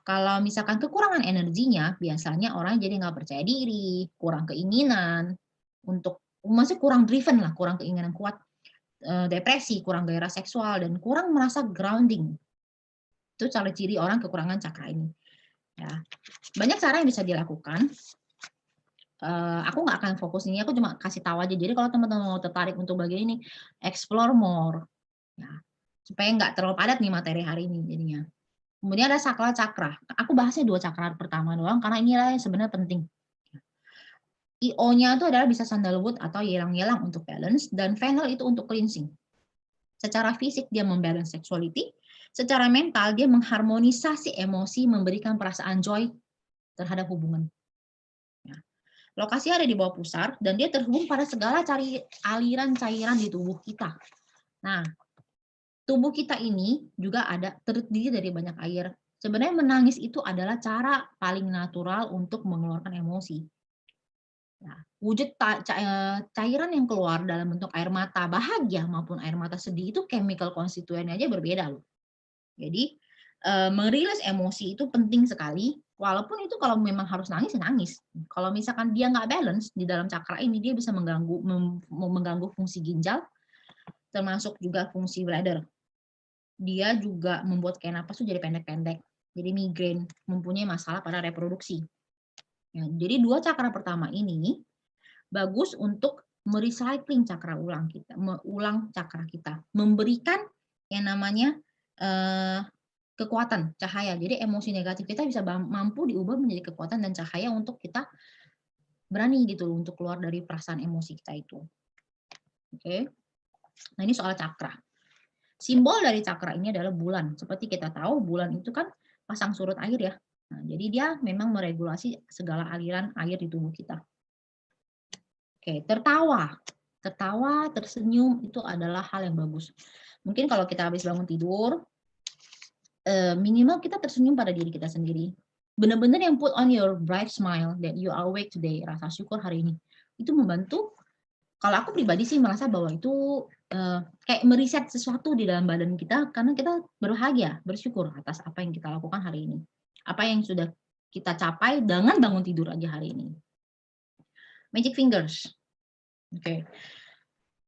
kalau misalkan kekurangan energinya, biasanya orang jadi nggak percaya diri, kurang keinginan, masih kurang driven lah, kurang keinginan kuat, depresi, kurang gairah seksual, dan kurang merasa grounding. Itu ciri orang kekurangan cakra ini. Ya. Banyak cara yang bisa dilakukan. Aku nggak akan fokus ini, aku cuma kasih tahu aja. Jadi kalau teman-teman mau tertarik untuk bagian ini, explore more. Ya. Supaya nggak terlalu padat nih materi hari ini jadinya. Kemudian ada sakral cakra. Aku bahasnya 2 cakra pertama doang, karena inilah yang sebenarnya penting. IO-nya itu adalah bisa sandalwood atau yelang-yelang untuk balance, dan fennel itu untuk cleansing. Secara fisik dia membalance sexuality, secara mental dia mengharmonisasi emosi, memberikan perasaan joy terhadap hubungan. Ya. Lokasi ada di bawah pusar dan dia terhubung pada segala aliran cairan di tubuh kita. Nah, tubuh kita ini juga terdiri dari banyak air. Sebenarnya menangis itu adalah cara paling natural untuk mengeluarkan emosi. Nah, wujud cairan yang keluar dalam bentuk air mata bahagia maupun air mata sedih itu chemical konstituennya aja berbeda loh. Jadi merilis emosi itu penting sekali. Walaupun itu kalau memang harus nangis, ya nangis. Kalau misalkan dia nggak balance di dalam cakra ini, dia bisa mengganggu fungsi ginjal, termasuk juga fungsi bladder. Dia juga membuat kayak napas tuh jadi pendek-pendek, jadi migrain, mempunyai masalah pada reproduksi. Ya, jadi 2 cakra pertama ini bagus untuk merecycling cakra ulang cakra kita, memberikan yang namanya kekuatan cahaya. Jadi emosi negatif kita bisa mampu diubah menjadi kekuatan dan cahaya untuk kita berani gitu untuk keluar dari perasaan emosi kita itu. Oke. Nah, ini soal cakra. Simbol dari cakra ini adalah bulan. Seperti kita tahu, bulan itu kan pasang surut air ya. Nah, jadi dia memang meregulasi segala aliran air di tubuh kita. Oke, tertawa, tersenyum itu adalah hal yang bagus. Mungkin kalau kita habis bangun tidur, minimal kita tersenyum pada diri kita sendiri. Benar-benar yang put on your bright smile that you are awake today, rasa syukur hari ini. Itu membantu. Kalau aku pribadi sih merasa bahwa itu kayak meriset sesuatu di dalam badan kita, karena kita berbahagia, bersyukur atas apa yang kita lakukan hari ini. Apa yang sudah kita capai dengan bangun tidur aja hari ini. Magic fingers. Oke.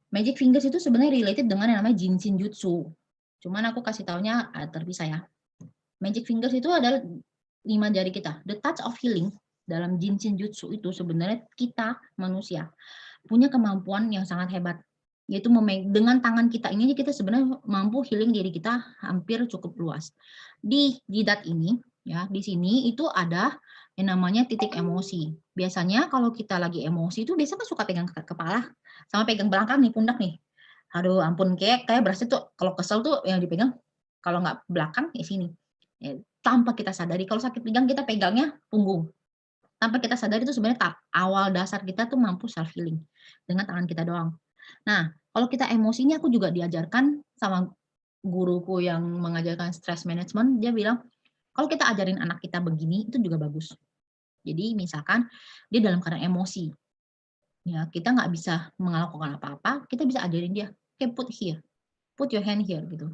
Magic fingers itu sebenarnya related dengan yang namanya Jinshin Jutsu. Cuman aku kasih taunya terpisah ya. Magic fingers itu adalah 5 jari kita. The touch of healing dalam Jinshin Jutsu itu sebenarnya kita manusia punya kemampuan yang sangat hebat, yaitu dengan tangan kita ini aja kita sebenarnya mampu healing diri kita hampir cukup luas. Di jidat ini, ya, di sini itu ada yang namanya titik emosi. Biasanya kalau kita lagi emosi itu biasanya kan suka pegang kepala sama pegang belakang nih, pundak nih. Aduh ampun, kayak berasa tuh kalau kesel tuh yang dipegang, kalau nggak belakang ya sini. Ya, tanpa kita sadari kalau sakit pinggang kita pegangnya punggung. Tanpa kita sadari itu sebenarnya awal dasar kita tuh mampu self healing dengan tangan kita doang. Nah, kalau kita emosi ini aku juga diajarkan sama guruku yang mengajarkan stress management, dia bilang, kalau kita ajarin anak kita begini itu juga bagus. Jadi misalkan dia dalam keadaan emosi, ya kita nggak bisa melakukan apa-apa, kita bisa ajarin dia, "Okay, put your hand here," gitu.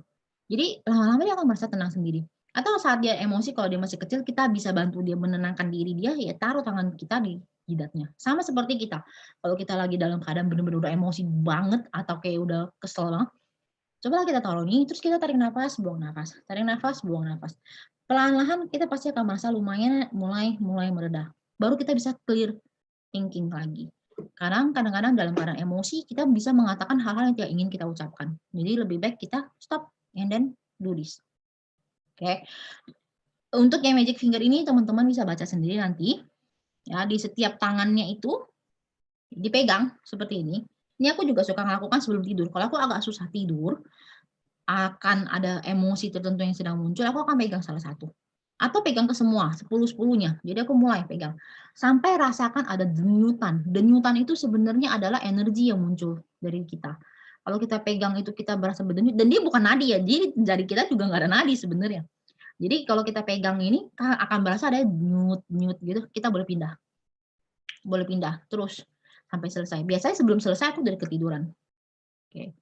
Jadi lama-lama dia akan merasa tenang sendiri. Atau saat dia emosi kalau dia masih kecil, kita bisa bantu dia menenangkan diri dia, ya taruh tangan kita di jidatnya. Sama seperti kita, kalau kita lagi dalam keadaan benar-benar udah emosi banget atau kayak udah kesel banget, cobalah kita taruh nih, terus kita tarik nafas, buang nafas, tarik nafas, buang nafas. Pelan-lahan kita pasti akan merasa lumayan mulai mereda. Baru kita bisa clear thinking lagi. Kadang-kadang dalam keadaan emosi kita bisa mengatakan hal-hal yang tidak ingin kita ucapkan. Jadi lebih baik kita stop and then do this. Oke. Untuk yang magic finger ini teman-teman bisa baca sendiri nanti. Ya, di setiap tangannya itu dipegang seperti ini. Ini aku juga suka melakukan sebelum tidur. Kalau aku agak susah tidur, akan ada emosi tertentu yang sedang muncul, aku akan pegang salah satu. Atau pegang ke semua, 10-10-nya. Jadi aku mulai pegang. Sampai rasakan ada denyutan. Denyutan itu sebenarnya adalah energi yang muncul dari kita. Kalau kita pegang itu kita berasa berdenyut, dan dia bukan nadi ya, jadi dari kita juga nggak ada nadi sebenarnya. Jadi kalau kita pegang ini akan berasa ada nyut-nyut gitu, kita boleh pindah terus sampai selesai. Biasanya sebelum selesai aku dari ketiduran. Oke.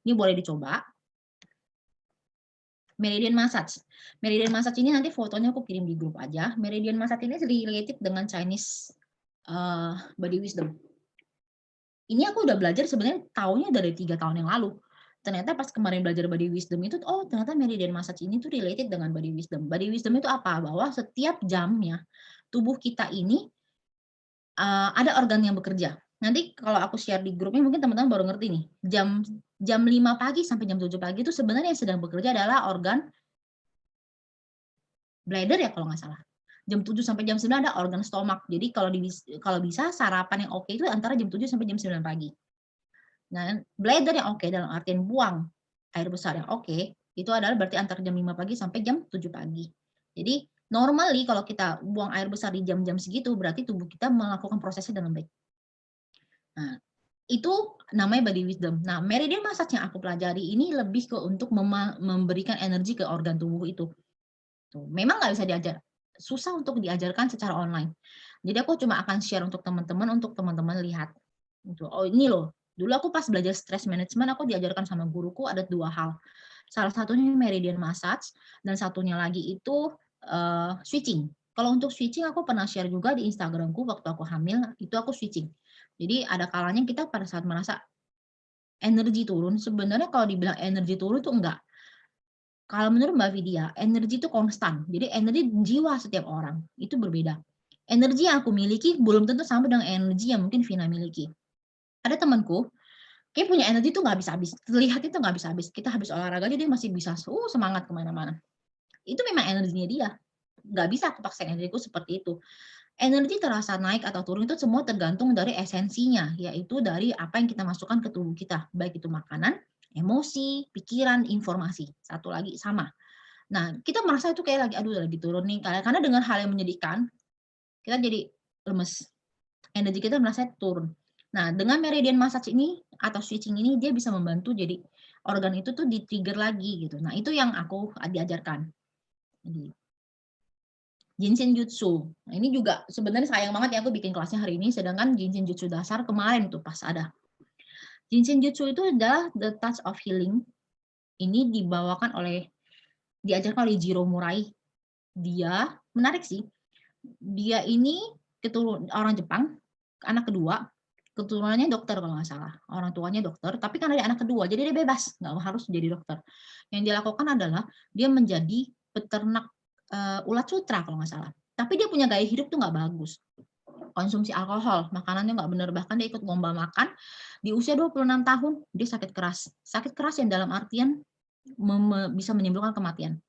Ini boleh dicoba. Meridian Massage. Meridian Massage ini nanti fotonya aku kirim di grup aja. Meridian Massage ini related dengan Chinese body wisdom. Ini aku udah belajar sebenarnya tahunnya dari 3 tahun yang lalu. Ternyata pas kemarin belajar body wisdom itu, oh ternyata Meridian Massage ini tuh related dengan body wisdom. Body wisdom itu apa? Bahwa setiap jamnya tubuh kita ini ada organ yang bekerja. Nanti kalau aku share di grupnya mungkin teman-teman baru ngerti nih. Jam 5 pagi sampai jam 7 pagi itu sebenarnya yang sedang bekerja adalah organ bladder ya kalau nggak salah. Jam 7 sampai jam 9 ada organ stomach. Jadi kalau bisa sarapan yang oke itu antara jam 7 sampai jam 9 pagi. Nah, bladder yang oke dalam artian buang air besar yang oke, itu adalah berarti antara jam 5 pagi sampai jam 7 pagi. Jadi normally kalau kita buang air besar di jam-jam segitu berarti tubuh kita melakukan prosesnya dengan baik. Nah, itu namanya body wisdom. Nah, meridian massage yang aku pelajari ini lebih ke untuk memberikan energi ke organ tubuh itu. Tuh, memang nggak bisa diajar, susah untuk diajarkan secara online. Jadi aku cuma akan share untuk teman-teman lihat. Gitu. Oh ini loh, dulu aku pas belajar stress management aku diajarkan sama guruku ada 2 hal. Salah satunya meridian massage dan satunya lagi itu switching. Kalau untuk switching aku pernah share juga di Instagramku waktu aku hamil, itu aku switching. Jadi ada kalanya kita pada saat merasa energi turun, sebenarnya kalau dibilang energi turun itu enggak. Kalau menurut Mbak Vidya, energi itu konstan. Jadi energi jiwa setiap orang itu berbeda. Energi yang aku miliki belum tentu sama dengan energi yang mungkin Vina miliki. Ada temanku, kayak punya energi itu nggak habis-habis. Terlihat itu nggak habis-habis. Kita habis olahraga aja dia masih bisa semangat kemana-mana. Itu memang energinya dia. Nggak bisa aku paksain energiku seperti itu. Energi terasa naik atau turun itu semua tergantung dari esensinya, yaitu dari apa yang kita masukkan ke tubuh kita, baik itu makanan, emosi, pikiran, informasi. Satu lagi sama. Nah, kita merasa itu kayak lagi turun nih, karena dengan hal yang menyedihkan, kita jadi lemes. Energi kita merasa turun. Nah, dengan meridian massage ini atau switching ini dia bisa membantu jadi organ itu tuh di-trigger lagi gitu. Nah, itu yang aku diajarkan. Jadi Jinshin Jutsu. Nah, ini juga sebenarnya sayang banget ya aku bikin kelasnya hari ini, sedangkan Jinshin Jutsu dasar kemarin tuh pas ada. Jinshin Jutsu itu adalah the touch of healing. Ini diajarkan oleh Jiro Murai. Dia menarik sih. Dia ini orang Jepang, anak kedua, keturunannya dokter kalau nggak salah. Orang tuanya dokter, tapi karena dia anak kedua, jadi dia bebas, nggak harus jadi dokter. Yang dia lakukan adalah dia menjadi peternak ulat sutra kalau nggak salah. Tapi dia punya gaya hidup tuh nggak bagus. Konsumsi alkohol, makanannya nggak bener, bahkan dia ikut lomba makan, di usia 26 tahun dia sakit keras. Sakit keras yang dalam artian bisa menimbulkan kematian.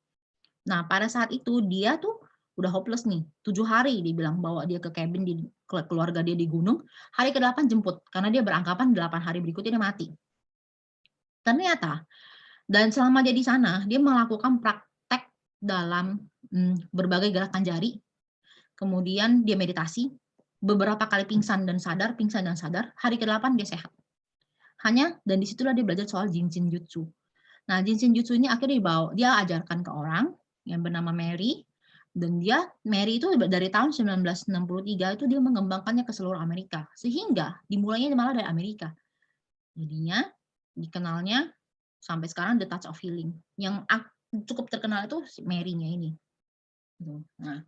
Nah, pada saat itu dia tuh udah hopeless nih, 7 hari dibilang bawa dia ke cabin di keluarga dia di gunung, hari ke-8 jemput, karena dia beranggapan 8 hari berikutnya dia mati. Ternyata dan selama dia di sana, dia melakukan praktek dalam, berbagai gerakan jari, kemudian dia meditasi, beberapa kali pingsan dan sadar, hari ke-8 dia sehat. Dan di situlah dia belajar soal Jinshin Jutsu. Nah, Jinshin Jutsu ini akhirnya dia ajarkan ke orang yang bernama Mary, dan Mary itu dari tahun 1963 itu dia mengembangkannya ke seluruh Amerika, sehingga dimulainya malah dari Amerika. Jadinya dikenalnya sampai sekarang The Touch of Healing. Yang cukup terkenal itu si Mary-nya ini. Nah,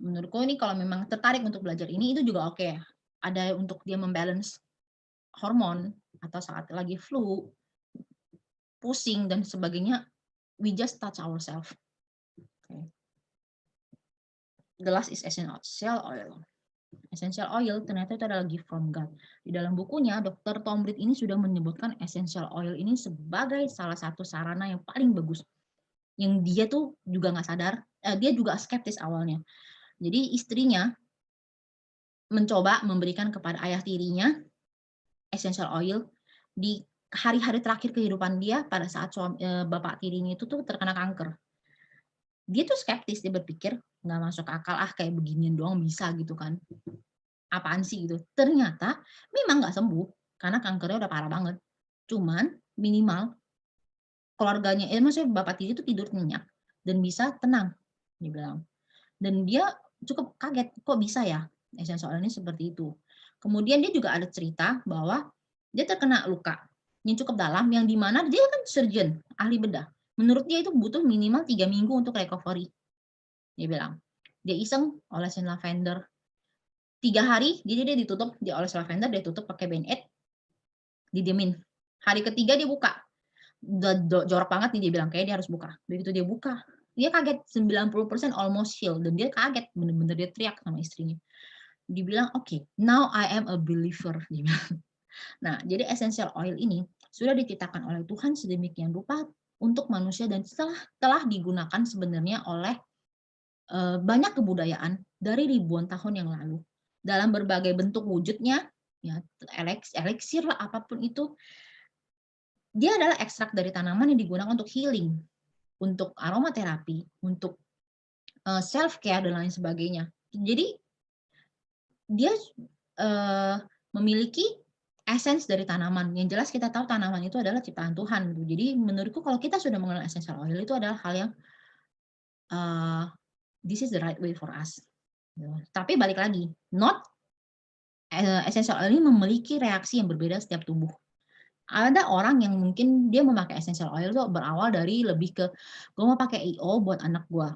menurutku ini kalau memang tertarik untuk belajar ini, itu juga oke. Ada untuk dia membalance hormon, atau saat lagi flu, pusing, dan sebagainya, we just touch ourselves. Okay. The last is essential oil. Essential oil ternyata itu adalah gift from God. Di dalam bukunya, Dr. Tom Reed ini sudah menyebutkan essential oil ini sebagai salah satu sarana yang paling bagus. Yang dia tuh juga nggak sadar, dia juga skeptis awalnya. Jadi istrinya mencoba memberikan kepada ayah tirinya essential oil di hari-hari terakhir kehidupan dia pada saat bapak tirinya itu tuh terkena kanker. Dia tuh skeptis, dia berpikir nggak masuk akal, kayak beginian doang bisa gitu kan. Apaan sih gitu. Ternyata memang nggak sembuh karena kankernya udah parah banget. Cuman minimal keluarganya, maksudnya bapak tiri itu tidur nyenyak dan bisa tenang, dia bilang. Dan dia cukup kaget, kok bisa ya essential oil ini seperti itu. Kemudian dia juga ada cerita bahwa dia terkena luka yang cukup dalam, yang dimana dia kan surgeon, ahli bedah. Menurut dia itu butuh minimal 3 minggu untuk recovery. Dia bilang, dia iseng olesin lavender. 3 hari, jadi dia ditutup, dia oles lavender, dia tutup pakai Band-Aid, didiemin. Hari ketiga dia buka. Jorok banget nih dia bilang, kayak dia harus buka. Begitu dia buka, dia kaget 90% almost heal, dan dia kaget, bener-bener dia teriak sama istrinya. Dibilang, "Oke, now I am a believer." Dia bilang. Nah, jadi essential oil ini sudah dititahkan oleh Tuhan sedemikian rupa untuk manusia, dan telah digunakan sebenarnya oleh banyak kebudayaan dari ribuan tahun yang lalu dalam berbagai bentuk wujudnya, ya, eliksir lah, apapun itu. Dia adalah ekstrak dari tanaman yang digunakan untuk healing, untuk aromaterapi, untuk self care dan lain sebagainya. Jadi dia memiliki essence dari tanaman. Yang jelas kita tahu tanaman itu adalah ciptaan Tuhan. Jadi menurutku kalau kita sudah mengenal essential oil, itu adalah hal yang this is the right way for us. Tapi balik lagi, essential oil ini memiliki reaksi yang berbeda setiap tubuh. Ada orang yang mungkin dia memakai essential oil itu berawal dari lebih ke, gue mau pakai IO buat anak gue.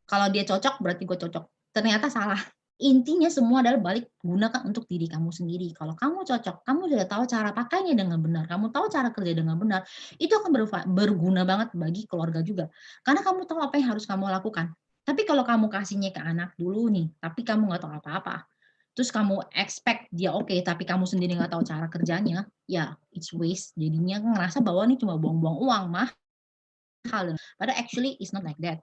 Kalau dia cocok, berarti gue cocok. Ternyata salah. Intinya semua adalah gunakan untuk diri kamu sendiri. Kalau kamu cocok, kamu sudah tahu cara pakainya dengan benar, kamu tahu cara kerja dengan benar, itu akan berguna banget bagi keluarga juga. Karena kamu tahu apa yang harus kamu lakukan. Tapi kalau kamu kasihnya ke anak dulu nih, tapi kamu nggak tahu apa-apa, terus kamu expect dia oke, tapi kamu sendiri nggak tahu cara kerjanya, ya it's waste. Jadinya ngerasa bahwa ini cuma buang-buang uang, mahal. Padahal actually it's not like that.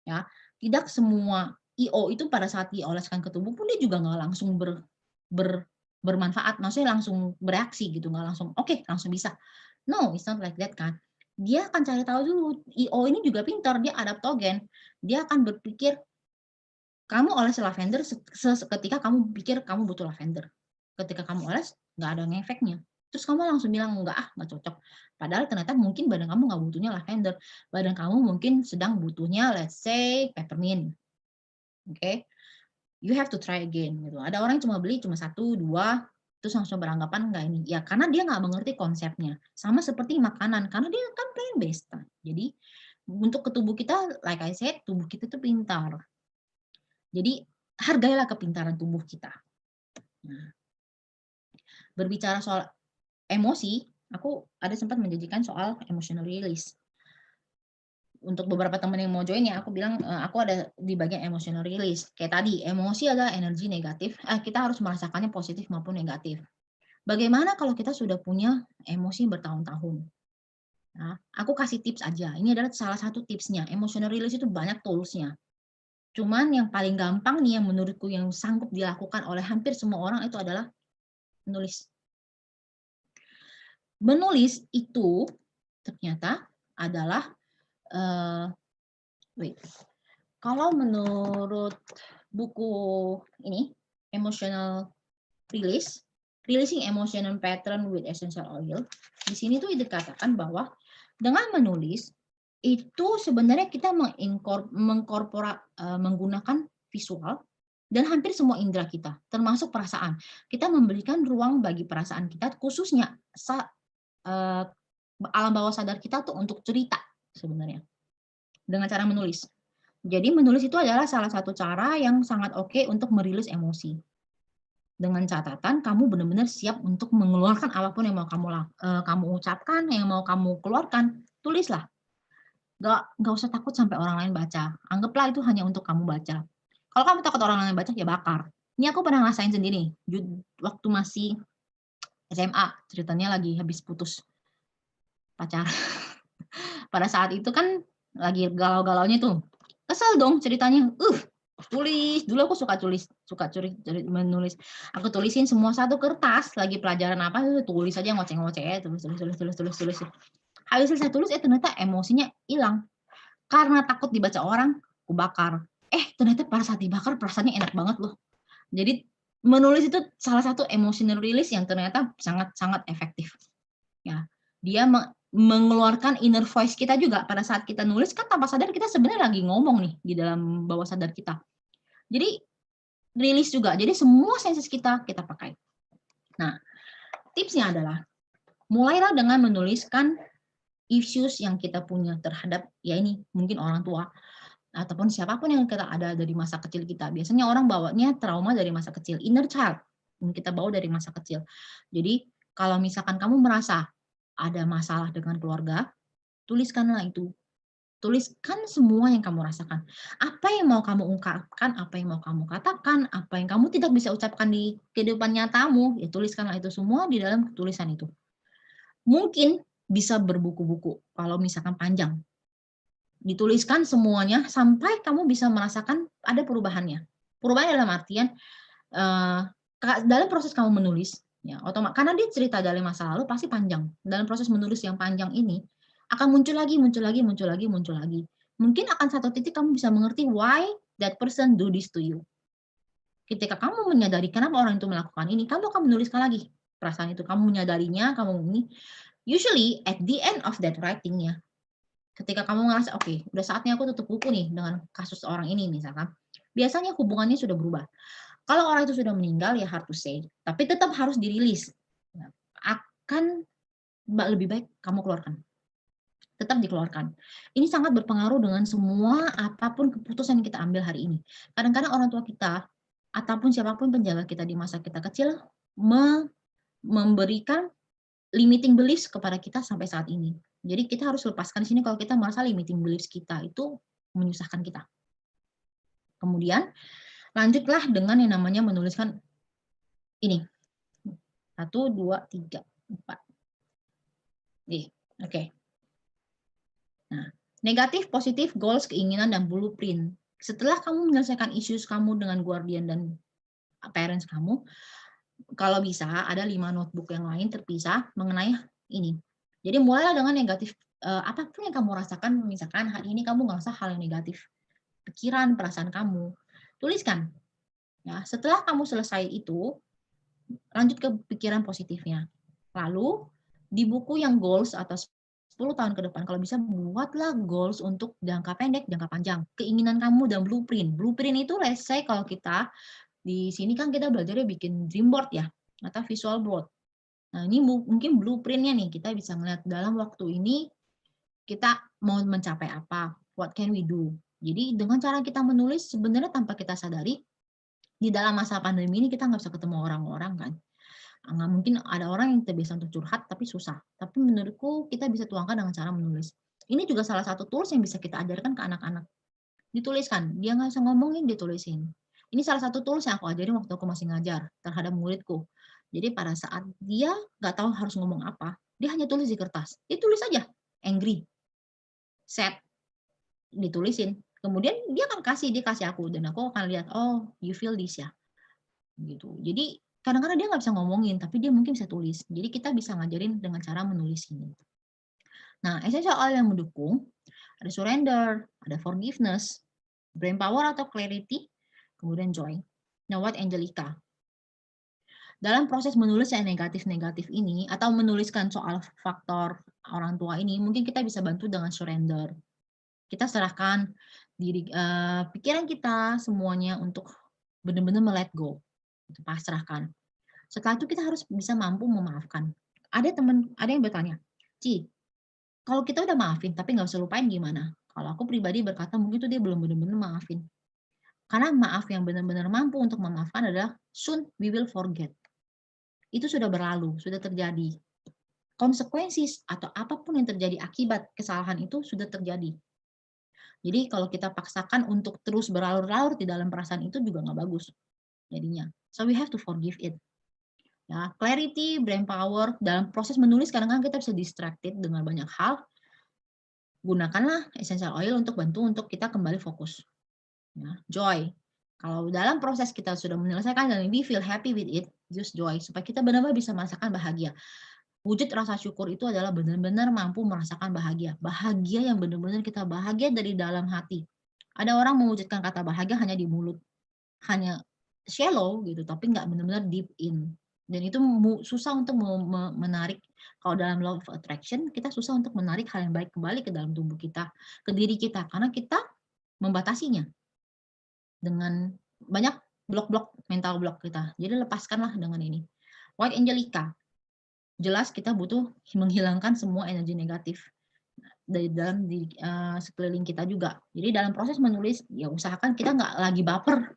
Ya, tidak semua IO itu pada saat dioleskan ke tubuh pun dia juga nggak langsung bermanfaat, maksudnya langsung bereaksi gitu, nggak langsung oke, langsung bisa. No, it's not like that kan. Dia akan cari tahu dulu. IO ini juga pintar, dia adaptogen. Dia akan berpikir, kamu oles lavender ketika kamu pikir kamu butuh lavender. Ketika kamu oles, nggak ada ngefeknya. Terus kamu langsung bilang, nggak cocok. Padahal ternyata mungkin badan kamu nggak butuhnya lavender. Badan kamu mungkin sedang butuhnya, let's say, peppermint. Oke, you have to try again gitu. Ada orang yang cuma beli cuma 1, 2, terus langsung beranggapan nggak ini. Ya karena dia nggak mengerti konsepnya. Sama seperti makanan, karena dia kan plant based. Jadi untuk ke tubuh kita, like I said, tubuh kita itu pintar. Jadi hargailah kepintaran tubuh kita. Nah, berbicara soal emosi, aku ada sempat menjanjikan soal emotional release. untuk beberapa teman yang mau join ya, aku bilang, aku ada di bagian emotional release. Kayak tadi, emosi adalah energi negatif, kita harus merasakannya positif maupun negatif. Bagaimana kalau kita sudah punya emosi bertahun-tahun? Nah, aku kasih tips aja, ini adalah salah satu tipsnya, emotional release itu banyak tools-nya. Cuman yang paling gampang nih, yang menurutku yang sanggup dilakukan oleh hampir semua orang itu adalah menulis. Menulis itu ternyata adalah, wait, kalau menurut buku ini, Emotional Release, Releasing Emotional Pattern with Essential Oil, di sini tuh dikatakan bahwa dengan menulis itu sebenarnya kita menggunakan visual dan hampir semua indera kita, termasuk perasaan. Kita memberikan ruang bagi perasaan kita, khususnya alam bawah sadar kita tuh untuk cerita sebenarnya dengan cara menulis. Jadi menulis itu adalah salah satu cara yang sangat oke untuk merilis emosi. Dengan catatan kamu benar-benar siap untuk mengeluarkan apapun yang mau kamu ucapkan, yang mau kamu keluarkan, tulislah. Nggak usah takut sampai orang lain baca. Anggaplah itu hanya untuk kamu baca. Kalau kamu takut orang lain baca, ya bakar. Ini aku pernah ngerasain sendiri. Waktu masih SMA, ceritanya lagi habis putus pacar. Pada saat itu kan lagi galau-galaunya tuh. Kesel dong ceritanya. Tulis. Dulu aku suka menulis. Aku tulisin semua satu kertas, lagi pelajaran apa, tulis aja ngoceh-ngoceh, tulis. Habis selesai tulis, ternyata emosinya hilang. Karena takut dibaca orang, aku bakar. Ternyata pada saat dibakar perasaannya enak banget loh. Jadi menulis itu salah satu emotional release yang ternyata sangat-sangat efektif. Ya, dia mengeluarkan inner voice kita juga pada saat kita nulis kan tanpa sadar kita sebenarnya lagi ngomong nih di dalam bawah sadar kita. Jadi rilis juga. Jadi semua senses kita pakai. Nah, tipsnya adalah mulailah dengan menuliskan issues yang kita punya terhadap ya ini mungkin orang tua ataupun siapapun yang kita ada dari masa kecil kita. Biasanya orang bawanya trauma dari masa kecil, inner child yang kita bawa dari masa kecil. Jadi kalau misalkan kamu merasa ada masalah dengan keluarga, tuliskanlah itu. Tuliskan semua yang kamu rasakan. Apa yang mau kamu ungkapkan, apa yang mau kamu katakan, apa yang kamu tidak bisa ucapkan di kehidupan nyatamu, ya tuliskanlah itu semua di dalam tulisan itu. Mungkin bisa berbuku-buku, kalau misalkan panjang. Dituliskan semuanya sampai kamu bisa merasakan ada perubahannya. Perubahan dalam artian, dalam proses kamu menulis, ya karena dia cerita dari masa lalu pasti panjang. Dalam proses menulis yang panjang ini, akan muncul lagi. Mungkin akan satu titik kamu bisa mengerti why that person do this to you. Ketika kamu menyadari kenapa orang itu melakukan ini, kamu akan menuliskan lagi perasaan itu. Kamu menyadarinya, usually at the end of that writing-nya, ketika kamu ngerasa, oke, udah saatnya aku tutup buku nih dengan kasus orang ini misalkan, biasanya hubungannya sudah berubah. Kalau orang itu sudah meninggal, ya hard to say, tapi tetap harus dirilis. Akan lebih baik kamu keluarkan. Tetap dikeluarkan. Ini sangat berpengaruh dengan semua apapun keputusan yang kita ambil hari ini. Kadang-kadang orang tua kita ataupun siapapun penjaga kita di masa kita kecil memberikan limiting beliefs kepada kita sampai saat ini. Jadi kita harus lepaskan di sini kalau kita merasa limiting beliefs kita itu menyusahkan kita. Kemudian lanjutlah dengan yang namanya menuliskan ini. 1, 2, 3, 4. Oke. Nah, negatif, positif, goals, keinginan, dan blueprint. Setelah kamu menyelesaikan issues kamu dengan guardian dan parents kamu, kalau bisa ada 5 notebook yang lain terpisah mengenai ini. Jadi mulailah dengan negatif, apapun yang kamu rasakan, misalkan hari ini kamu ngerasa hal yang negatif, pikiran, perasaan kamu, tuliskan. Ya, setelah kamu selesai itu, lanjut ke pikiran positifnya. Lalu di buku yang goals atau 10 tahun ke depan, kalau bisa buatlah goals untuk jangka pendek, jangka panjang. Keinginan kamu dan blueprint. Blueprint itu let's say kalau kita di sini kan kita belajarnya bikin dream board ya, atau visual board. Nah, ini mungkin blueprint-nya nih, kita bisa melihat dalam waktu ini kita mau mencapai apa, what can we do. Jadi dengan cara kita menulis, sebenarnya tanpa kita sadari, di dalam masa pandemi ini kita nggak bisa ketemu orang-orang kan. Nggak mungkin ada orang yang terbiasa untuk curhat, tapi susah. Tapi menurutku kita bisa tuangkan dengan cara menulis. Ini juga salah satu tools yang bisa kita ajarkan ke anak-anak. Dituliskan, dia nggak usah ngomongin, ditulisin. Ini salah satu tools yang aku ajarin waktu aku masih ngajar terhadap muridku. Jadi pada saat dia nggak tahu harus ngomong apa, dia hanya tulis di kertas. Ditulis aja, angry, sad, ditulisin. Kemudian dia kasih aku dan aku akan lihat, oh you feel this ya, gitu. Jadi kadang-kadang dia nggak bisa ngomongin, tapi dia mungkin bisa tulis. Jadi kita bisa ngajarin dengan cara menulis ini. Nah, essential oil yang mendukung ada surrender, ada forgiveness, brain power atau clarity, kemudian joy. Nah, White Angelica. Dalam proses menulis yang negatif-negatif ini, atau menuliskan soal faktor orang tua ini, mungkin kita bisa bantu dengan surrender. Kita serahkan pikiran kita semuanya untuk benar-benar let go. Itu pasrahkan. Setelah itu kita harus bisa mampu memaafkan. Ada yang bertanya, Ci, kalau kita udah maafin tapi nggak usah lupain gimana? Kalau aku pribadi berkata mungkin itu dia belum benar-benar maafin. Karena maaf yang benar-benar mampu untuk memaafkan adalah soon we will forget. Itu sudah berlalu, sudah terjadi. Konsekuensi atau apapun yang terjadi akibat kesalahan itu sudah terjadi. Jadi kalau kita paksakan untuk terus berlarut-larut di dalam perasaan itu juga nggak bagus jadinya. So we have to forgive it. Ya, clarity, brain power, dalam proses menulis kadang-kadang kita bisa distracted dengan banyak hal. Gunakanlah essential oil untuk bantu untuk kita kembali fokus. Ya, joy. Kalau dalam proses kita sudah menyelesaikan dan we feel happy with it, use joy supaya kita benar-benar bisa merasakan bahagia. Wujud rasa syukur itu adalah benar-benar mampu merasakan bahagia. Bahagia yang benar-benar kita bahagia dari dalam hati. Ada orang mewujudkan kata bahagia hanya di mulut, hanya shallow gitu, tapi nggak benar-benar deep in. Dan itu susah untuk menarik. Kalau dalam law of attraction, kita susah untuk menarik hal yang baik kembali ke dalam tubuh kita, ke diri kita, karena kita membatasinya dengan banyak blok-blok, mental block kita. Jadi lepaskanlah dengan ini. White Angelica. Jelas kita butuh menghilangkan semua energi negatif dari dalam sekeliling kita juga. Jadi dalam proses menulis, ya usahakan kita nggak lagi baper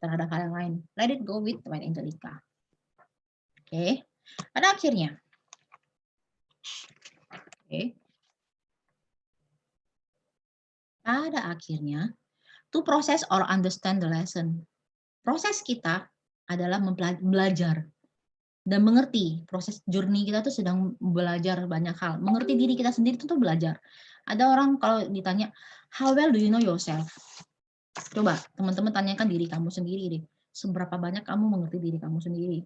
terhadap hal yang lain. Let it go with White Angelica. Oke. Pada akhirnya. Oke. Pada akhirnya, to process or understand the lesson. Proses kita adalah belajar dan mengerti. Proses journey kita tuh sedang belajar banyak hal. Mengerti diri kita sendiri itu tuh belajar. Ada orang kalau ditanya, how well do you know yourself? Coba teman-teman tanyakan diri kamu sendiri deh. Seberapa banyak kamu mengerti diri kamu sendiri?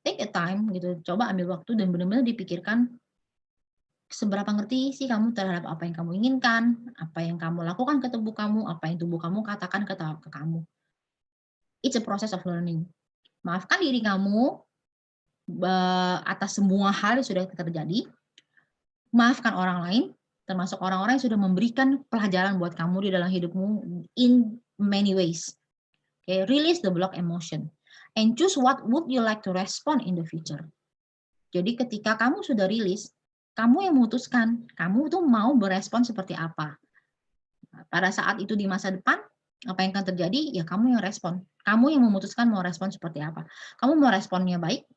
Take a time gitu. Coba ambil waktu dan benar-benar dipikirkan seberapa ngerti sih kamu terhadap apa yang kamu inginkan, apa yang kamu lakukan ke tubuh kamu, apa yang tubuh kamu katakan ke kamu. It's a process of learning. Maafkan diri kamu atas semua hal yang sudah terjadi. Maafkan orang lain, termasuk orang-orang yang sudah memberikan pelajaran buat kamu di dalam hidupmu in many ways. Okay, release the block emotion and choose what would you like to respond in the future. Jadi ketika kamu sudah rilis, kamu yang memutuskan, kamu tuh mau berespon seperti apa. Pada saat itu di masa depan, apa yang akan terjadi, ya kamu yang respon. Kamu yang memutuskan mau respon seperti apa. Kamu mau responnya baik,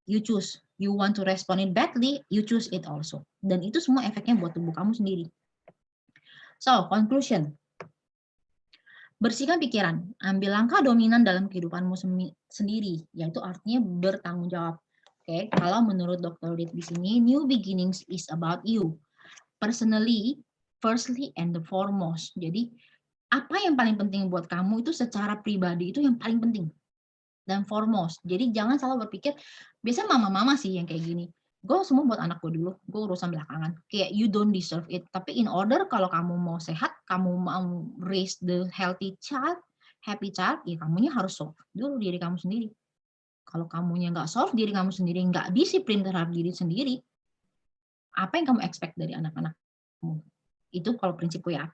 you choose. You want to respond it badly, you choose it also. Dan itu semua efeknya buat tubuh kamu sendiri. So, conclusion. Bersihkan pikiran, ambil langkah dominan dalam kehidupanmu sendiri, yaitu artinya bertanggung jawab. Oke, kalau menurut Dr. Reed di sini, new beginnings is about you. Personally, firstly, and the foremost. Jadi, apa yang paling penting buat kamu itu secara pribadi itu yang paling penting. Dan foremost. Jadi, jangan selalu berpikir, biasanya mama-mama sih yang kayak gini. Gue semua buat anak gue dulu, gue urusan belakangan. Kayak you don't deserve it. Tapi in order kalau kamu mau sehat, kamu mau raise the healthy child, happy child, ya kamunya harus solve dulu diri kamu sendiri. Kalau kamunya nggak solve diri kamu sendiri, nggak disiplin terhadap diri sendiri, apa yang kamu expect dari anak-anakmu? Itu kalau prinsipku ya.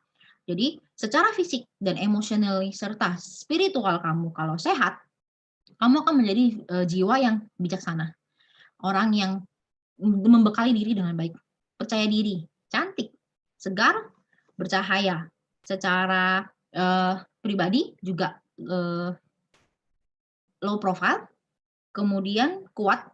Jadi secara fisik dan emosional serta spiritual kamu kalau sehat, kamu akan menjadi jiwa yang bijaksana. Orang yang membekali diri dengan baik, percaya diri, cantik, segar, bercahaya. Secara pribadi juga low profile, kemudian kuat,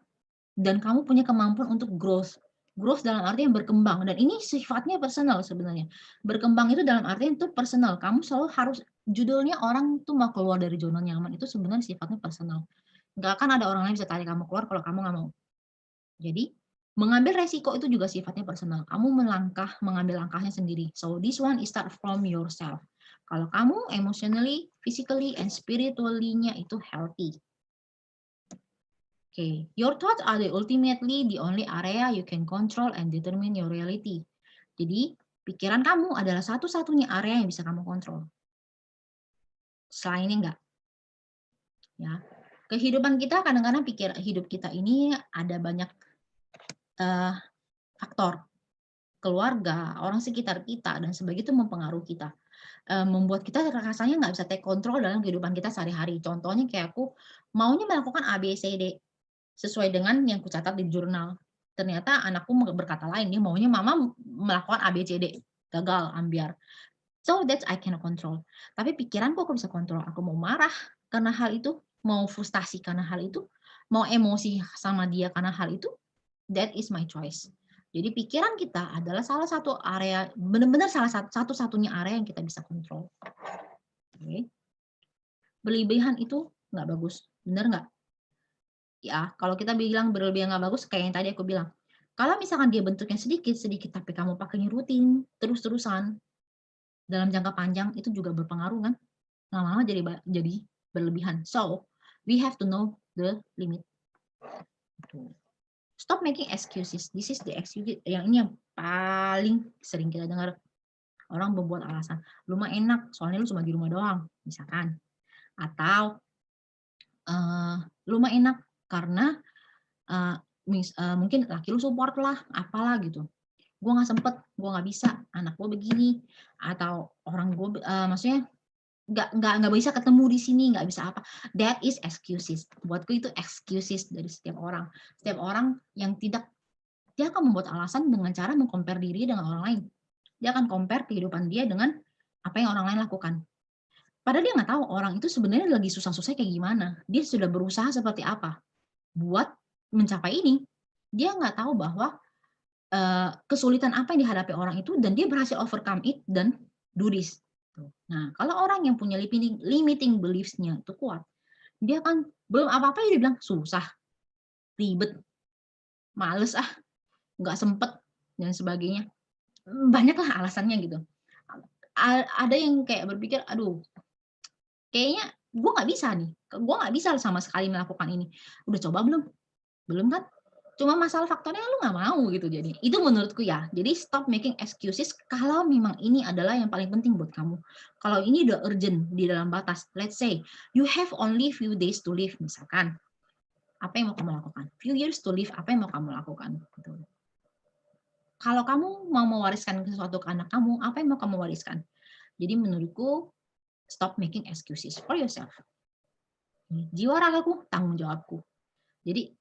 dan kamu punya kemampuan untuk growth. Growth dalam artian berkembang, dan ini sifatnya personal sebenarnya. Berkembang itu dalam artian itu personal. Kamu selalu harus, judulnya orang tuh mau keluar dari zona nyaman itu sebenarnya sifatnya personal. Nggak akan ada orang lain bisa tarik kamu keluar kalau kamu nggak mau. Jadi, mengambil resiko itu juga sifatnya personal. Kamu mengambil langkahnya sendiri. So, this one is start from yourself. Kalau kamu emotionally, physically, and spiritually-nya itu healthy. Okay, your thoughts are ultimately the only area you can control and determine your reality. Jadi, pikiran kamu adalah satu-satunya area yang bisa kamu kontrol. Selainnya enggak. Ya. Kehidupan kita kadang-kadang hidup kita ini ada banyak faktor. Keluarga, orang sekitar kita, dan sebagainya itu mempengaruhi kita. Membuat kita rasanya nggak bisa take control dalam kehidupan kita sehari-hari. Contohnya kayak aku maunya melakukan A, B, C, D. Sesuai dengan yang kucatat di jurnal. Ternyata anakku berkata lain, dia maunya mama melakukan A, B, C, D. Gagal, ambiar. So that's I cannot control. Tapi pikiranku aku bisa kontrol. Aku mau marah karena hal itu, mau frustasi karena hal itu, mau emosi sama dia karena hal itu, that is my choice. Jadi pikiran kita adalah salah satu area, benar-benar satu-satunya area yang kita bisa kontrol. Okay. Berlebihan itu nggak bagus, benar nggak? Ya, kalau kita bilang berlebihan nggak bagus, kayak yang tadi aku bilang. Kalau misalkan dia bentuknya sedikit-sedikit, tapi kamu pakainya rutin, terus-terusan, dalam jangka panjang, itu juga berpengaruh kan? Lama-lama jadi berlebihan. So, we have to know the limit. Stop making excuses. This is the excuse yang ini yang paling sering kita dengar. Orang membuat alasan, lu mah enak, soalnya lu cuma di rumah doang, misalkan. Atau, lu mah enak karena mungkin laki lu support lah, apalah gitu. Gue nggak sempet, gue nggak bisa, anak gue begini, atau orang gue, maksudnya nggak bisa ketemu di sini, nggak bisa apa. That is excuses. Buatku itu excuses dari setiap orang. Setiap orang yang dia akan membuat alasan dengan cara meng-compare diri dengan orang lain. Dia akan compare kehidupan dia dengan apa yang orang lain lakukan. Padahal dia nggak tahu orang itu sebenarnya lagi susah-susah kayak gimana. Dia sudah berusaha seperti apa buat mencapai ini. Dia nggak tahu bahwa kesulitan apa yang dihadapi orang itu, dan dia berhasil overcome it dan do this. Nah, kalau orang yang punya limiting beliefs-nya itu kuat, dia kan belum apa-apa dia bilang susah, ribet, males nggak sempet, dan sebagainya. Banyaklah alasannya gitu. Ada yang kayak berpikir, aduh, kayaknya gue nggak bisa nih, gue nggak bisa sama sekali melakukan ini. Udah coba belum? Belum kan? Cuma masalah faktornya lu nggak mau gitu jadi. Itu menurutku ya. Jadi stop making excuses kalau memang ini adalah yang paling penting buat kamu. Kalau ini udah urgent di dalam batas. Let's say you have only few days to live misalkan. Apa yang mau kamu lakukan? Few years to live, apa yang mau kamu lakukan? Gitu. Kalau kamu mau mewariskan sesuatu ke anak kamu, apa yang mau kamu wariskan? Jadi menurutku stop making excuses for yourself. Jiwa ragaku, tanggung jawabku. Jadi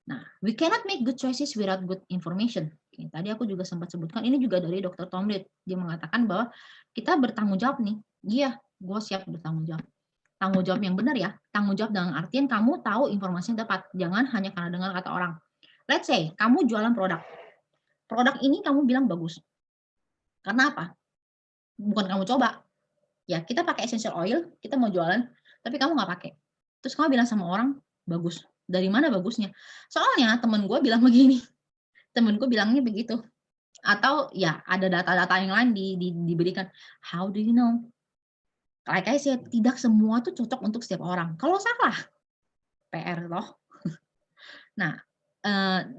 nah, we cannot make good choices without good information. Oke, tadi aku juga sempat sebutkan, ini juga dari Dr. Tom Reed. Dia mengatakan bahwa kita bertanggung jawab nih. Iya, gue siap bertanggung jawab. Tanggung jawab yang benar ya. Tanggung jawab dengan artian kamu tahu informasi yang tepat. Jangan hanya karena dengar kata orang. Let's say, kamu jualan produk. Produk ini kamu bilang bagus. Karena apa? Bukan kamu coba. Ya, kita pakai essential oil, kita mau jualan, tapi kamu nggak pakai. Terus kamu bilang sama orang, bagus. Dari mana bagusnya? Soalnya temen gue bilang begini. Temenku bilangnya begitu. Atau ya ada data-data yang lain diberikan. How do you know? Like I said, tidak semua tuh cocok untuk setiap orang. Kalau salah, PR loh. Nah,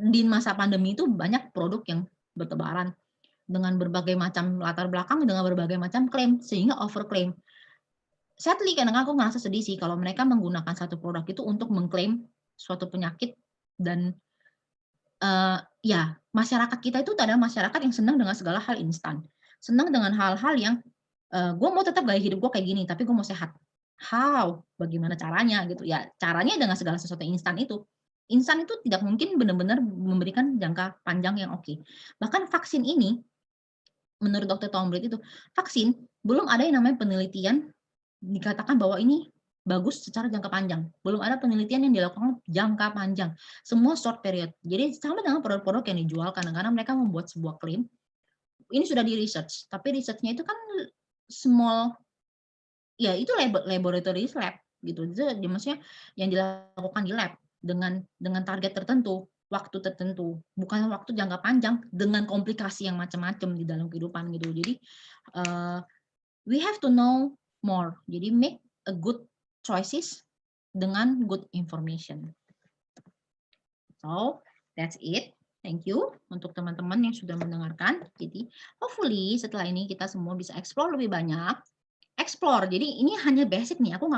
di masa pandemi itu banyak produk yang bertebaran dengan berbagai macam latar belakang, dengan berbagai macam klaim, sehingga overclaim. Sadly, kadang-kadang aku merasa sedih sih kalau mereka menggunakan satu produk itu untuk mengklaim suatu penyakit, dan ya, masyarakat kita itu adalah masyarakat yang senang dengan segala hal instan. Senang dengan hal-hal yang, gue mau tetap gaya hidup gue kayak gini, tapi gue mau sehat. How? Bagaimana caranya gitu ya, caranya dengan segala sesuatu yang instan itu. Instan itu tidak mungkin benar-benar memberikan jangka panjang yang oke. Bahkan vaksin ini, menurut Dr. Tom Reed itu, vaksin belum ada yang namanya penelitian dikatakan bahwa ini bagus secara jangka panjang. Belum ada penelitian yang dilakukan jangka panjang. Semua short period. Jadi sama dengan produk-produk yang dijual, kadang-kadang mereka membuat sebuah klaim, ini sudah di-research, tapi research-nya itu kan small, ya itu laboratory lab gitu. Itu maksudnya yang dilakukan di lab dengan target tertentu, waktu tertentu, bukan waktu jangka panjang dengan komplikasi yang macam-macam di dalam kehidupan gitu. Jadi we have to know more. Jadi make a good choices dengan good information. So that's it. Thank you untuk teman-teman yang sudah mendengarkan. Jadi hopefully setelah ini kita semua bisa explore lebih banyak. Explore. Jadi ini hanya basic nih. Aku nggak